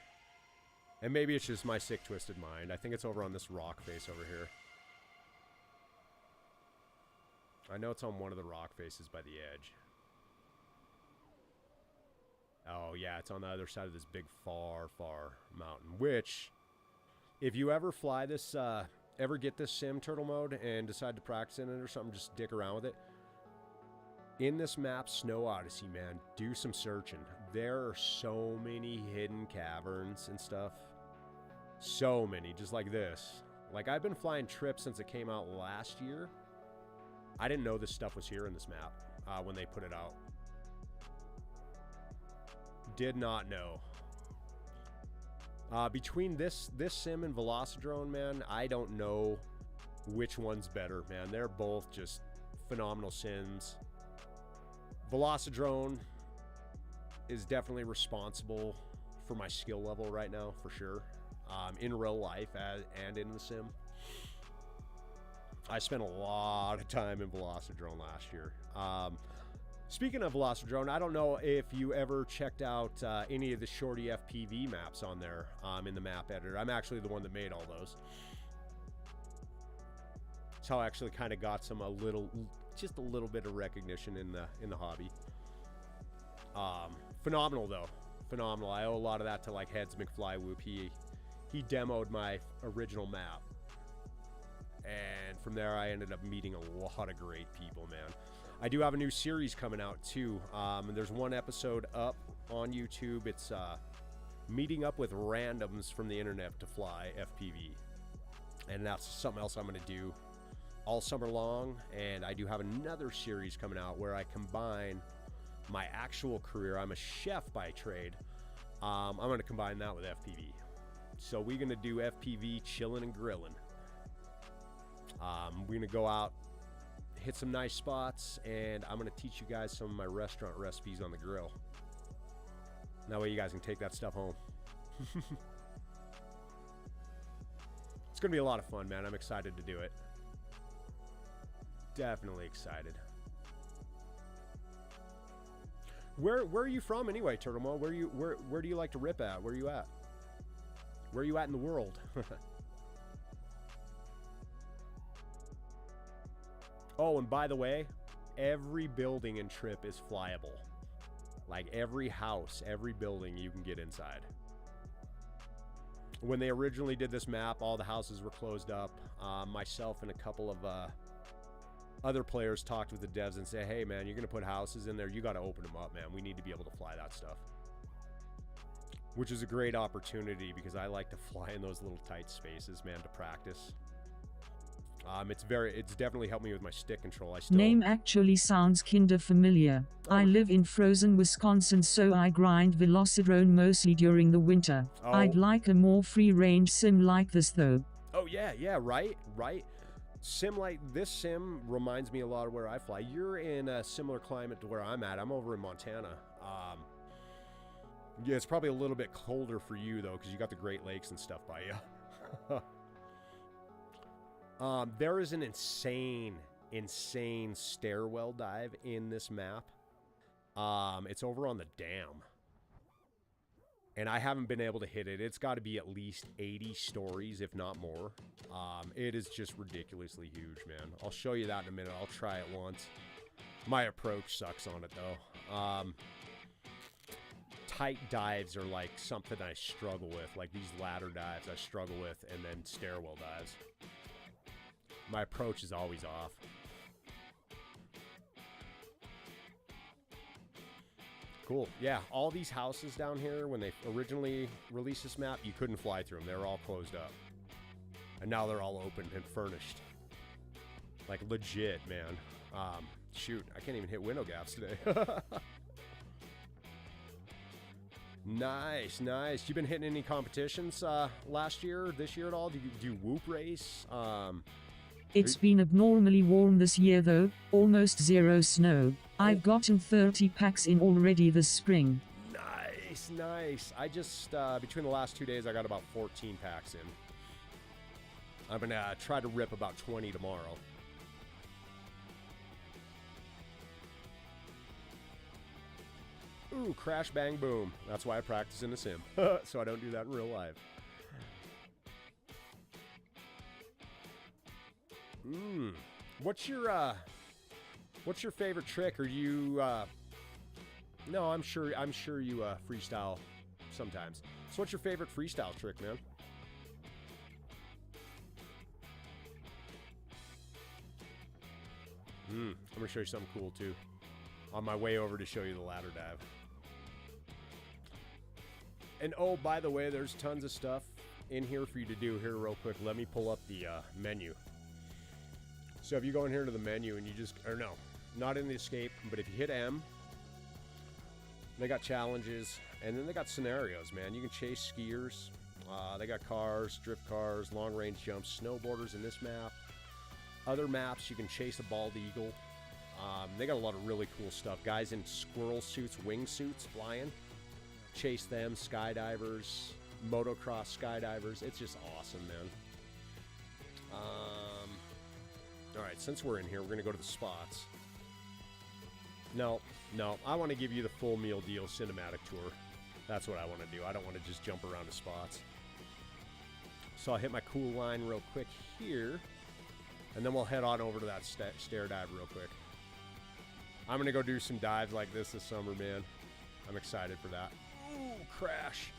S2: And maybe it's just my sick, twisted mind. I think it's over on this rock face over here. I know it's on one of the rock faces by the edge. Oh, yeah, it's on the other side of this big, far, far mountain. Which, if you ever fly this, ever get this sim turtle mode and decide to practice in it or something, just dick around with it. In this map, Snow Odyssey, man, do some searching. There are so many hidden caverns and stuff. So many, just like this. Like, I've been flying Trip since it came out last year. I didn't know this stuff was here in this map when they put it out. Did not know. Between this sim and Velocidrone, man, I don't know which one's better, man. They're both just phenomenal sims. Velocidrone is definitely responsible for my skill level right now, for sure. In real life and in the sim. I spent a lot of time in Velocidrone last year. Speaking of Velocidrone, I don't know if you ever checked out any of the ShortyFPV maps on there in the map editor. I'm actually the one that made all those. That's how I actually kind of got just a little bit of recognition in the hobby. Phenomenal though, phenomenal. I owe a lot of that to like Heads McFlywhoop. He demoed my original map. And from there, I ended up meeting a lot of great people, man. I do have a new series coming out, too. And there's one episode up on YouTube. It's meeting up with randoms from the internet to fly FPV. And that's something else I'm going to do all summer long. And I do have another series coming out where I combine my actual career. I'm a chef by trade. I'm going to combine that with FPV. So we're going to do FPV chilling and grilling. We're going to go out, hit some nice spots, and I'm going to teach you guys some of my restaurant recipes on the grill. That way you guys can take that stuff home. It's going to be a lot of fun, man. I'm excited to do it. Definitely excited. Where are you from anyway, Turtle Mo? Where do you like to rip at? Where are you at? Where are you at in the world? Oh, and by the way, every building in Trip is flyable. Like every house, every building you can get inside. When they originally did this map, all the houses were closed up. Myself and a couple of other players talked with the devs and said, hey man, you're going to put houses in there. You got to open them up, man. We need to be able to fly that stuff. Which is a great opportunity because I like to fly in those little tight spaces, man, to practice. It's definitely helped me with my stick control.
S1: Name actually sounds kinda familiar.
S2: Oh.
S1: I live in frozen Wisconsin, so I grind Velocidrone mostly during the winter.
S2: Oh.
S1: I'd like a more free-range sim like this though.
S2: Oh yeah, right. Sim like this sim reminds me a lot of where I fly. You're in a similar climate to where I'm at. I'm over in Montana. Yeah, it's probably a little bit colder for you though, because you got the Great Lakes and stuff by you. There is an insane stairwell dive in this map. It's over on the dam. And I haven't been able to hit it. It's got to be at least 80 stories, if not more. It is just ridiculously huge, man. I'll show you that in a minute. I'll try it once. My approach sucks on it, though. Tight dives are like something I struggle with. Like these ladder dives I struggle with, and then stairwell dives. My approach is always off. Cool. Yeah, all these houses down here, when they originally released this map, you couldn't fly through them. They were all closed up. And now they're all open and furnished. Like legit, man. Shoot, I can't even hit window gaps today. Nice, nice. You been hitting any competitions last year, this year at all? Do you do whoop race?
S1: It's been abnormally warm this year though, almost zero snow. I've gotten 30 packs in already this spring.
S2: Nice, nice. I just, between the last 2 days, I got about 14 packs in. I'm gonna try to rip about 20 tomorrow. Ooh, crash, bang, boom. That's why I practice in the sim, so I don't do that in real life. What's your favorite trick? Are you no, I'm sure you freestyle sometimes. So what's your favorite freestyle trick, man? I'm gonna show you something cool too. On my way over to show you the ladder dive. And oh, by the way, there's tons of stuff in here for you to do here real quick. Let me pull up the menu. So if you go in here to the menu and you just, or no, not in the escape, but if you hit M, they got challenges, and then they got scenarios, man. You can chase skiers. They got cars, drift cars, long range jumps, snowboarders in this map. Other maps, you can chase a bald eagle. They got a lot of really cool stuff. Guys in squirrel suits, wing suits, flying. Chase them, skydivers, motocross skydivers. It's just awesome, man. All right, since we're in here, we're going to go to the spots. No, I want to give you the full meal deal cinematic tour. That's what I want to do. I don't want to just jump around to spots. So I'll hit my cool line real quick here, and then we'll head on over to that stair dive real quick. I'm going to go do some dives like this summer, man. I'm excited for that. Ooh, crash.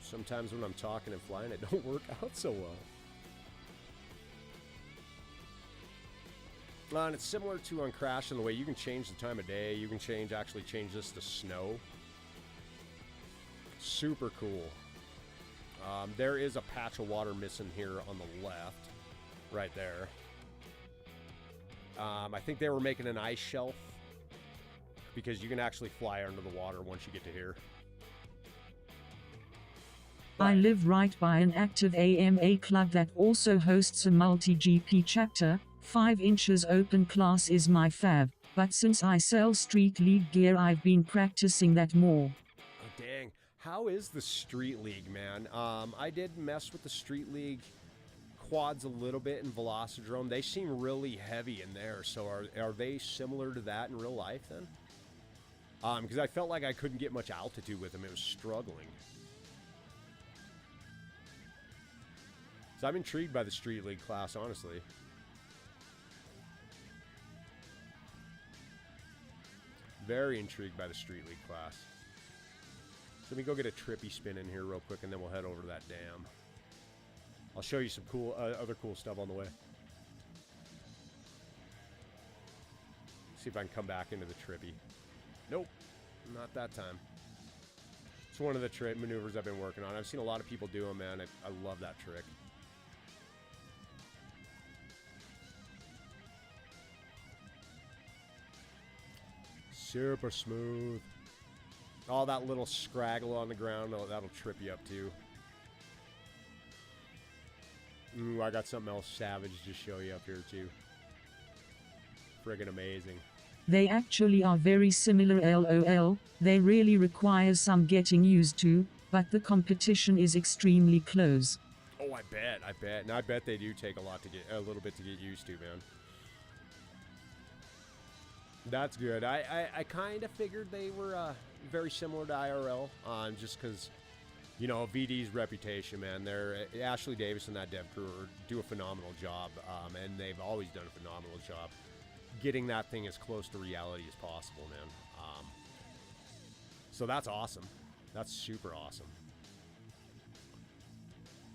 S2: Sometimes when I'm talking and flying, it don't work out so well. And it's similar to on Crash in the way you can change the time of day. You can actually change this to snow. Super cool. There is a patch of water missing here on the left. Right there. I think they were making an ice shelf, because you can actually fly under the water once you get to here.
S1: I live right by an active AMA club that also hosts a multi-GP chapter. 5 inches open class is my fave, but since I sell Street League gear, I've been practicing that more.
S2: Oh, dang. How is the Street League, man? I did mess with the Street League quads a little bit in Velocidrome. They seem really heavy in there, so are they similar to that in real life then? Because I felt like I couldn't get much altitude with them. It was struggling. So I'm intrigued by the Street League class, honestly. Very intrigued by the Street League class. So let me go get a trippy spin in here real quick, and then we'll head over to that dam. I'll show you some cool, other cool stuff on the way. See if I can come back into the trippy. Nope, not that time. It's one of the trick maneuvers I've been working on. I've seen a lot of people do them, man. I love that trick. Super smooth. All that little scraggle on the ground, that'll trip you up too. Ooh, I got something else savage to show you up here too. Friggin' amazing.
S1: They actually are very similar, lol. They really require some getting used to, but the competition is extremely close.
S2: Oh, I bet. And I bet they do take a little bit to get used to, man. That's good. I kind of figured they were very similar to IRL, just because, you know, VD's reputation, man. Ashley Davis and that dev crew do a phenomenal job, and they've always done a phenomenal job getting that thing as close to reality as possible, man. So that's awesome. That's super awesome.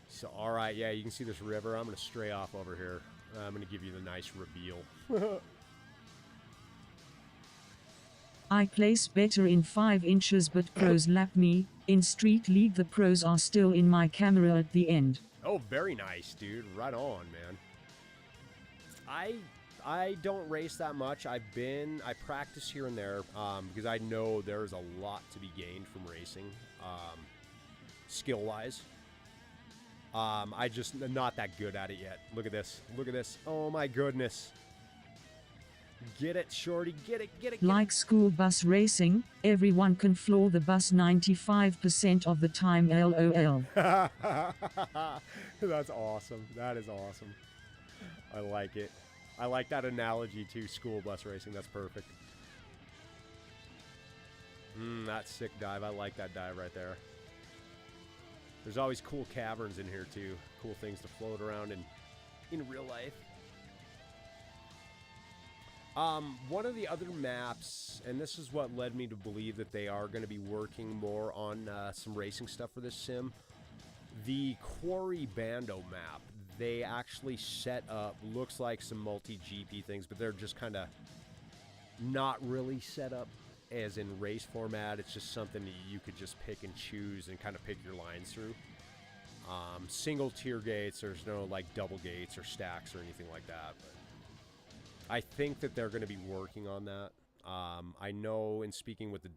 S2: So, all right, yeah, you can see this river. I'm going to stray off over here. I'm going to give you the nice reveal.
S1: I place better in 5 inches, but pros lap me. In Street League, the pros are still in my camera at the end.
S2: Oh, very nice, dude. Right on, man. I don't race that much. I practice here and there because I know there's a lot to be gained from racing, skill-wise. I just not that good at it yet. Look at this. Look at this. Oh my goodness. Get it, Shorty. Get it, get it, get
S1: Like school bus racing, everyone can floor the bus 95% of the time, LOL.
S2: That's awesome. That is awesome. I like it. I like that analogy to school bus racing. That's perfect. That's sick dive. I like that dive right there. There's always cool caverns in here too. Cool things to float around in real life. One of the other maps, and this is what led me to believe that they are going to be working more on some racing stuff for this sim. The Quarry Bando map, they actually set up, looks like some multi-GP things, but they're just kind of not really set up as in race format. It's just something that you could just pick and choose and kind of pick your lines through. Single tier gates, there's no like double gates or stacks or anything like that, but I think that they're going to be working on that. I know in speaking with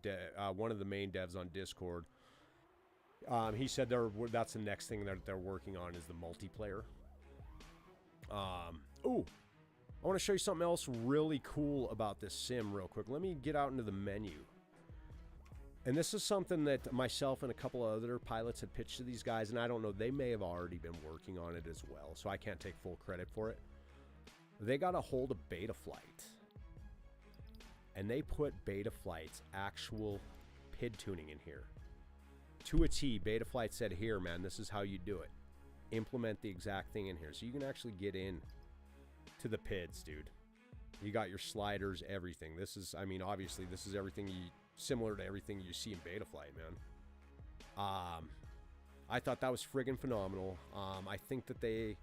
S2: one of the main devs on Discord, he said that's the next thing that they're working on is the multiplayer. Ooh, I want to show you something else really cool about this sim real quick. Let me get out into the menu. And this is something that myself and a couple of other pilots had pitched to these guys, and I don't know, they may have already been working on it as well, so I can't take full credit for it. They got a hold of Betaflight, and they put Betaflight's actual PID tuning in here. To a T, Betaflight said, here, man, this is how you do it. Implement the exact thing in here. So you can actually get in to the PIDs, dude. You got your sliders, everything. This is, I mean, obviously, this is everything similar to everything you see in Betaflight, man. I thought that was friggin' phenomenal. I think that they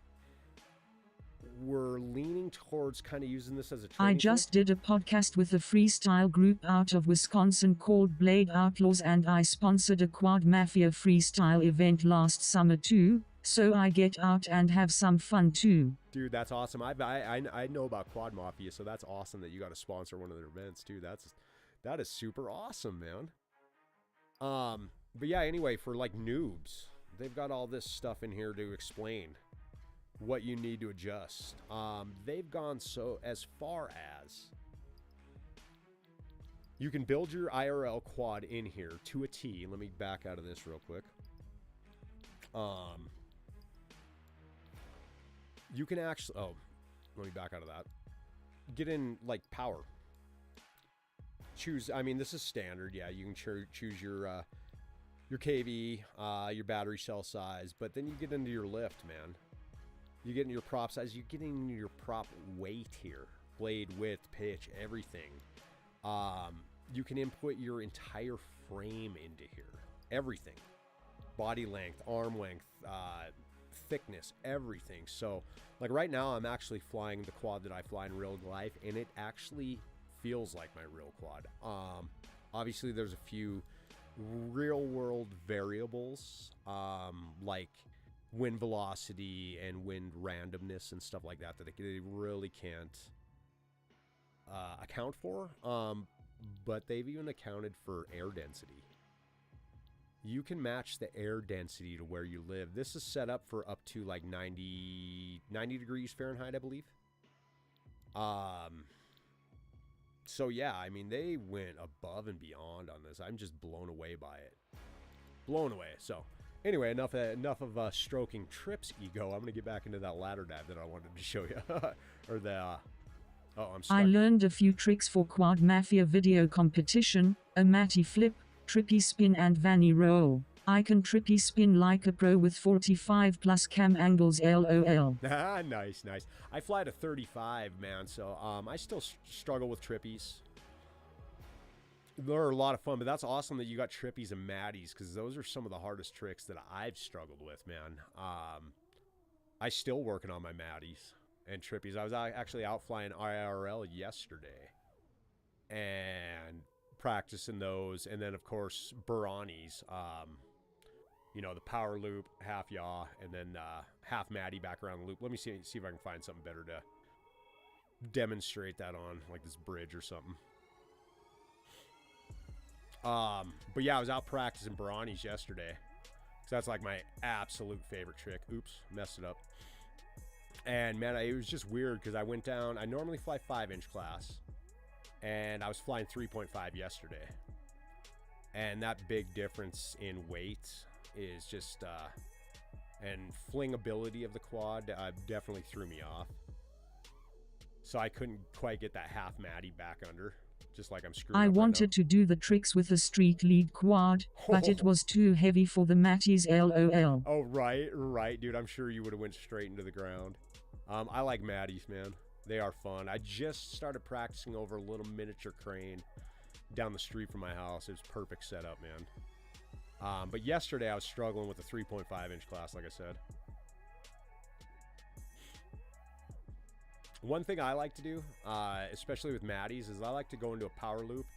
S2: were leaning towards kind of using this as a training
S1: I just did a podcast with a freestyle group out of Wisconsin called Blade Outlaws, and I sponsored a Quad Mafia freestyle event last summer too, so I get out and have some fun too.
S2: Dude, that's awesome. I know about Quad Mafia, so that's awesome that you got to sponsor one of their events too. That is super awesome, man. But yeah, anyway, for like noobs, they've got all this stuff in here to explain what you need to adjust. They've gone so as far as you can build your IRL quad in here to a T. Let me back out of this real quick. You can actually, let me back out of that. Get in like power. Choose, I mean, this is standard. Yeah, you can choose your KV, your battery cell size, but then you get into your lift, man. You get into your prop size, you get into your prop weight here, blade width, pitch, everything. You can input your entire frame into here, everything. Body length, arm length, thickness, everything. So like right now I'm actually flying the quad that I fly in real life, and it actually feels like my real quad. Obviously there's a few real world variables, like wind velocity and wind randomness and stuff like that they really can't account for, but they've even accounted for air density. You can match the air density to where you live. This is set up for up to like 90 degrees Fahrenheit, I believe. So yeah, I mean, they went above and beyond on this. I'm just blown away by it. Blown away. So anyway, enough of stroking Trip's ego. I'm gonna get back into that ladder dive that I wanted to show you. Or the I'm stuck.
S1: I learned a few tricks for Quad Mafia video competition: a matty flip, trippy spin, and vanny roll. I can trippy spin like a pro with 45 plus cam angles, LOL.
S2: Nice. I fly to 35, man, so I still struggle with trippies. They're a lot of fun, but that's awesome that you got trippies and matties, because those are some of the hardest tricks that I've struggled with, man. I still working on my matties and trippies. I was actually out flying IRL yesterday and practicing those, and then of course Buranis, you know, the power loop, half yaw, and then half matty back around the loop. Let me see if I can find something better demonstrate that on like this bridge or something. But yeah, I was out practicing brownies yesterday. So that's like my absolute favorite trick. Oops, messed it up. And man, it was just weird because I went down. I normally fly 5-inch class, and I was flying 3.5 yesterday. And that big difference in weight is just, and flingability of the quad definitely threw me off. So I couldn't quite get that half matty back under, just like I'm screwed
S1: I
S2: up
S1: wanted
S2: right
S1: to do the tricks with the Street League quad, but it was too heavy for the Matties, lol.
S2: Oh, right, dude. I'm sure you would have went straight into the ground. I like Matties, man. They are fun. I just started practicing over a little miniature crane down the street from my house. It was perfect setup, man. But yesterday I was struggling with the 3.5-inch class, like I said. One thing I like to do, especially with Matties, is I like to go into a power loop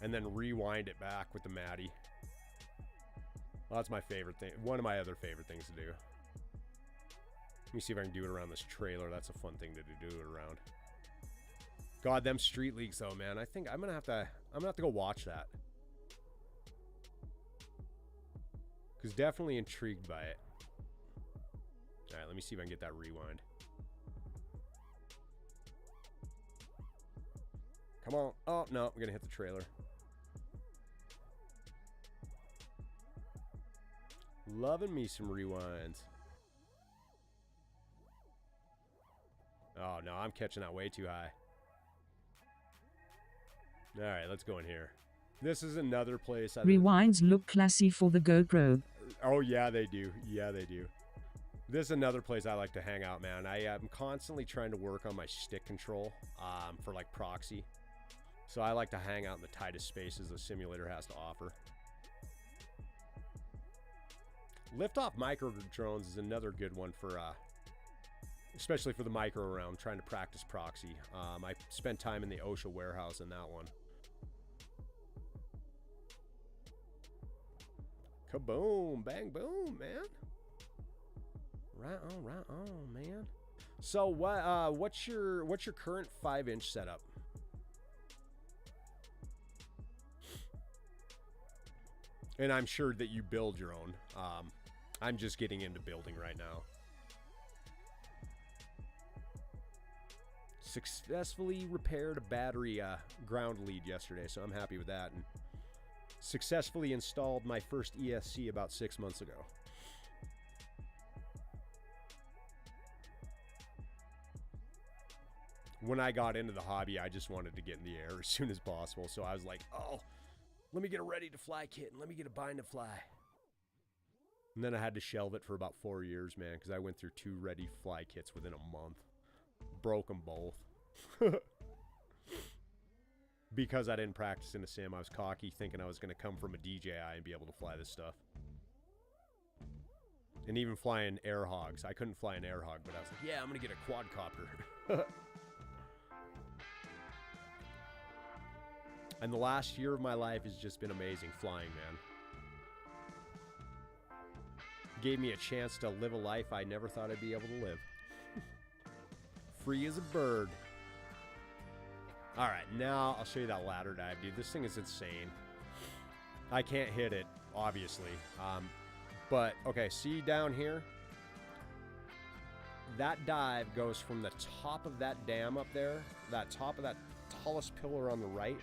S2: and then rewind it back with the Matty. Well, that's my favorite thing. One of my other favorite things to do. Let me see if I can do it around this trailer. That's a fun thing to do it around. God, them street leagues though, man. I think I'm gonna have to go watch that. Cause definitely intrigued by it. All right, let me see if I can get that rewind. Come on. Oh, no, I'm gonna hit the trailer. Loving me some rewinds. Oh, no, I'm catching that way too high. All right, let's go in here. This is another place.
S1: Rewinds look classy for the GoPro.
S2: Oh, yeah, they do. Yeah, they do. This is another place I like to hang out, man. I am constantly trying to work on my stick control for like proxy. So I like to hang out in the tightest spaces the simulator has to offer. Liftoff micro drones is another good one for, especially for the micro round, trying to practice proxy. I spent time in the OSHA warehouse in that one. Kaboom, bang, boom, man. Right on, man. So what's your current 5-inch setup? And I'm sure that you build your own. I'm just getting into building right now. Successfully repaired a battery ground lead yesterday, so I'm happy with that. And successfully installed my first ESC about 6 months ago. When I got into the hobby, I just wanted to get in the air as soon as possible. So I was like, oh, let me get a ready to fly kit and let me get a bind to fly. And then I had to shelve it for about 4 years, man, because I went through 2 ready fly kits within a month. Broke them both. Because I didn't practice in a sim, I was cocky, thinking I was going to come from a DJI and be able to fly this stuff. And even flying air hogs. I couldn't fly an air hog, but I was like, yeah, I'm going to get a quadcopter. And the last year of my life has just been amazing flying, man. Gave me a chance to live a life I never thought I'd be able to live. Free as a bird. All right, now I'll show you that ladder dive, dude. This thing is insane. I can't hit it, obviously. But, okay, see down here? That dive goes from the top of that dam up there, that top of that tallest pillar on the right,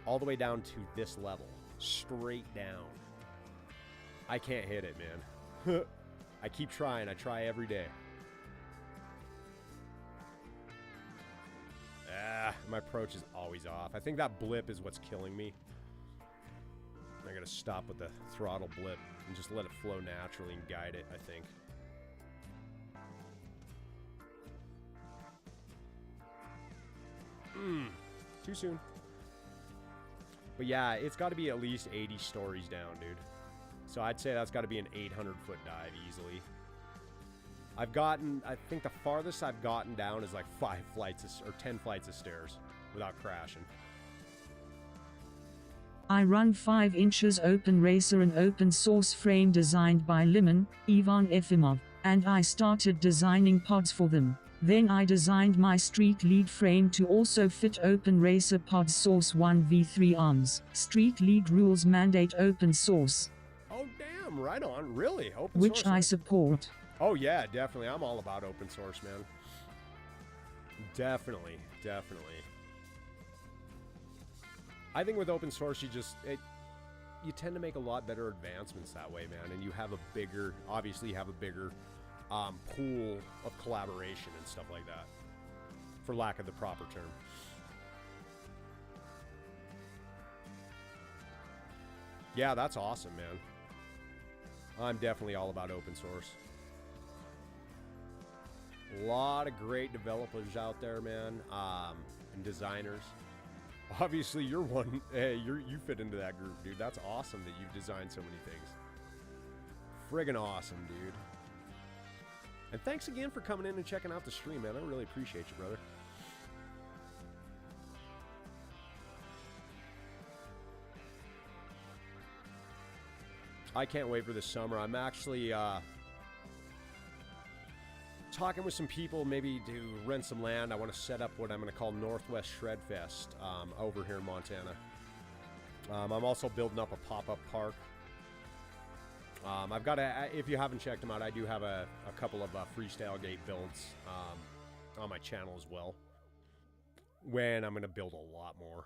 S2: all the way down to this level. Straight down. I can't hit it, man. I keep trying. I try every day. My approach is always off. I think that blip is what's killing me. I gotta stop with the throttle blip and just let it flow naturally and guide it, I think. Too soon. But yeah, it's got to be at least 80 stories down, dude. So I'd say that's got to be an 800-foot dive easily. I think the farthest I've gotten down is like 5 flights or 10 flights of stairs without crashing.
S1: I run 5 inches open racer, an open source frame designed by Ivan Efimov, and I started designing pods for them. Then I designed my Street League frame to also fit Open Racer Pod Source 1v3 arms. Street League rules mandate open source.
S2: Oh, damn, right on. Really? Open
S1: which
S2: source?
S1: I support.
S2: Oh, yeah, definitely. I'm all about open source, man. Definitely, definitely. I think with open source, you tend to make a lot better advancements that way, man. And you have a bigger, obviously you have a bigger pool of collaboration and stuff like that, for lack of the proper term. Yeah, that's awesome, man. I'm definitely all about open source. A lot of great developers out there, man, and designers. Obviously, you're one. Hey, you fit into that group, dude. That's awesome that you've designed so many things. Friggin' awesome, dude. And thanks again for coming in and checking out the stream, man. I really appreciate you, brother. I can't wait for this summer. I'm actually talking with some people, maybe to rent some land. I want to set up what I'm going to call Northwest Shred Fest over here in Montana. I'm also building up a pop-up park. I've got if you haven't checked them out, I do have a couple of freestyle gate builds on my channel as well. When I'm going to build a lot more.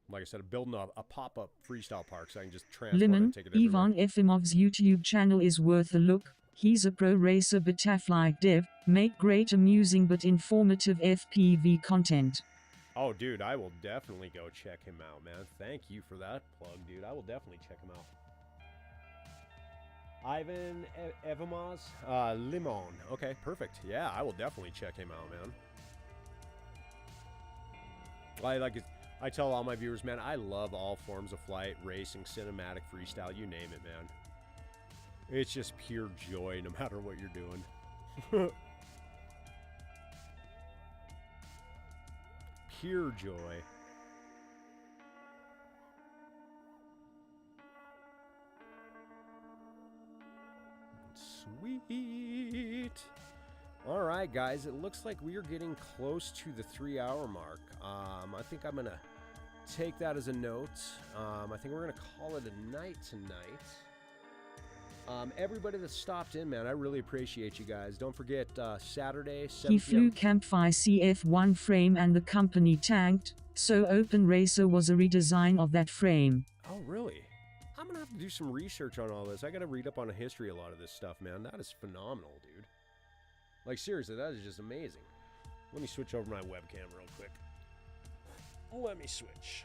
S2: Like I said, I'm building a pop-up freestyle park so I can just transport it and take it everywhere.
S1: Ivan Efimov's YouTube channel is worth a look. He's a pro racer Betafly dev, make great amusing but informative FPV content.
S2: Oh, dude, I will definitely go check him out, man. Thank you for that plug, dude. I will definitely check him out. Ivan Efimov's Limon. Okay, perfect. Yeah, I will definitely check him out, man. I tell all my viewers, man, I love all forms of flight, racing, cinematic, freestyle, you name it, man. It's just pure joy no matter what you're doing. Pure joy. Sweet. All right, guys, it looks like we are getting close to the 3-hour mark. I think I'm going to take that as a note. I think we're going to call it a night tonight. Everybody that stopped in, man, I really appreciate you guys. Don't forget, Saturday, 7
S1: He flew
S2: p.m.
S1: Campfire CF1 frame and the company tanked, so Open Racer was a redesign of that frame.
S2: Oh, really? I'm going to have to do some research on all this. I got to read up on the history of a lot of this stuff, man. That is phenomenal, dude. Like, seriously, that is just amazing. Let me switch over my webcam real quick. Let me switch.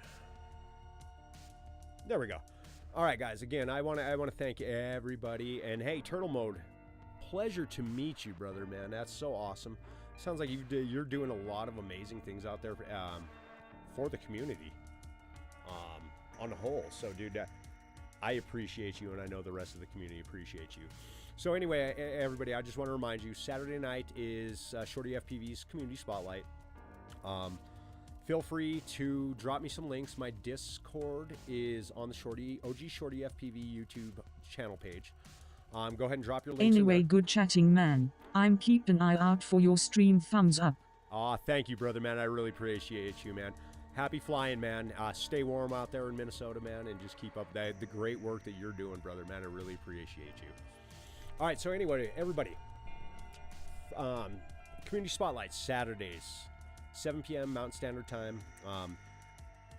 S2: There we go. All right, guys. Again, I want to thank everybody. And hey, Turtle Mode, pleasure to meet you, brother, man. That's so awesome. Sounds like you're doing a lot of amazing things out there for the community on the whole. So, dude, I appreciate you, and I know the rest of the community appreciates you. So anyway, everybody, I just want to remind you, Saturday night is ShortyFPV's Community Spotlight. Feel free to drop me some links. My Discord is on the OG ShortyFPV YouTube channel page. Go ahead and drop your links.
S1: Anyway, good chatting, man. I'm keeping an eye out for your stream. Thumbs up.
S2: Aw, thank you, brother, man. I really appreciate you, man. Happy flying, man. Stay warm out there in Minnesota, man, and just keep up the great work that you're doing, brother, man. I really appreciate you. All right, so anyway, everybody, Community Spotlight, Saturdays, 7 p.m. Mountain Standard Time.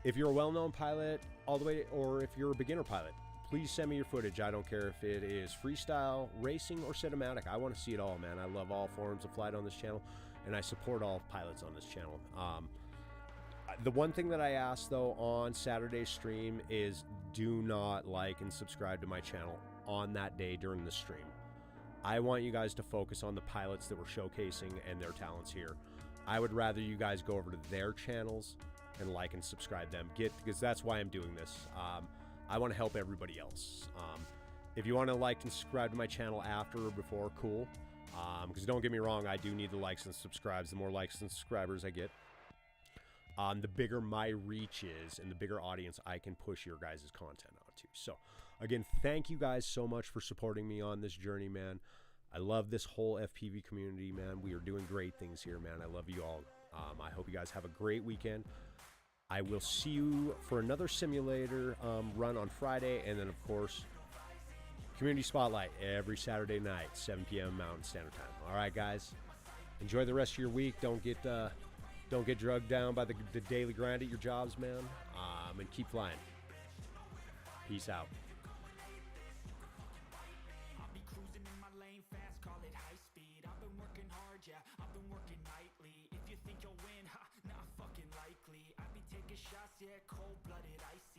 S2: If you're a well-known pilot, all the way, or if you're a beginner pilot, please send me your footage. I don't care if it is freestyle, racing, or cinematic. I want to see it all, man. I love all forms of flight on this channel, and I support all pilots on this channel. The one thing that I ask, though, on Saturday's stream is do not like and subscribe to my channel on that day during the stream. I want you guys to focus on the pilots that we're showcasing and their talents here. I would rather you guys go over to their channels and like and subscribe them. Because that's why I'm doing this. I want to help everybody else. If you want to like and subscribe to my channel after or before, cool. Because don't get me wrong, I do need the likes and subscribes. The more likes and subscribers I get, the bigger my reach is and the bigger audience I can push your guys' content out to. So, again, thank you guys so much for supporting me on this journey, man. I love this whole FPV community, man. We are doing great things here, man. I love you all. I hope you guys have a great weekend. I will see you for another simulator run on Friday, and then, of course, Community Spotlight every Saturday night, 7 p.m. Mountain Standard Time. All right, guys. Enjoy the rest of your week. Don't get drugged down by the daily grind at your jobs, man. And keep flying. Peace out.
S4: I'll be cruising in my lane fast, call it high speed. I've been working hard, yeah, I've been working nightly. If you think you'll win, ha, not fucking likely. I be taking shots, yeah, cold-blooded, icy.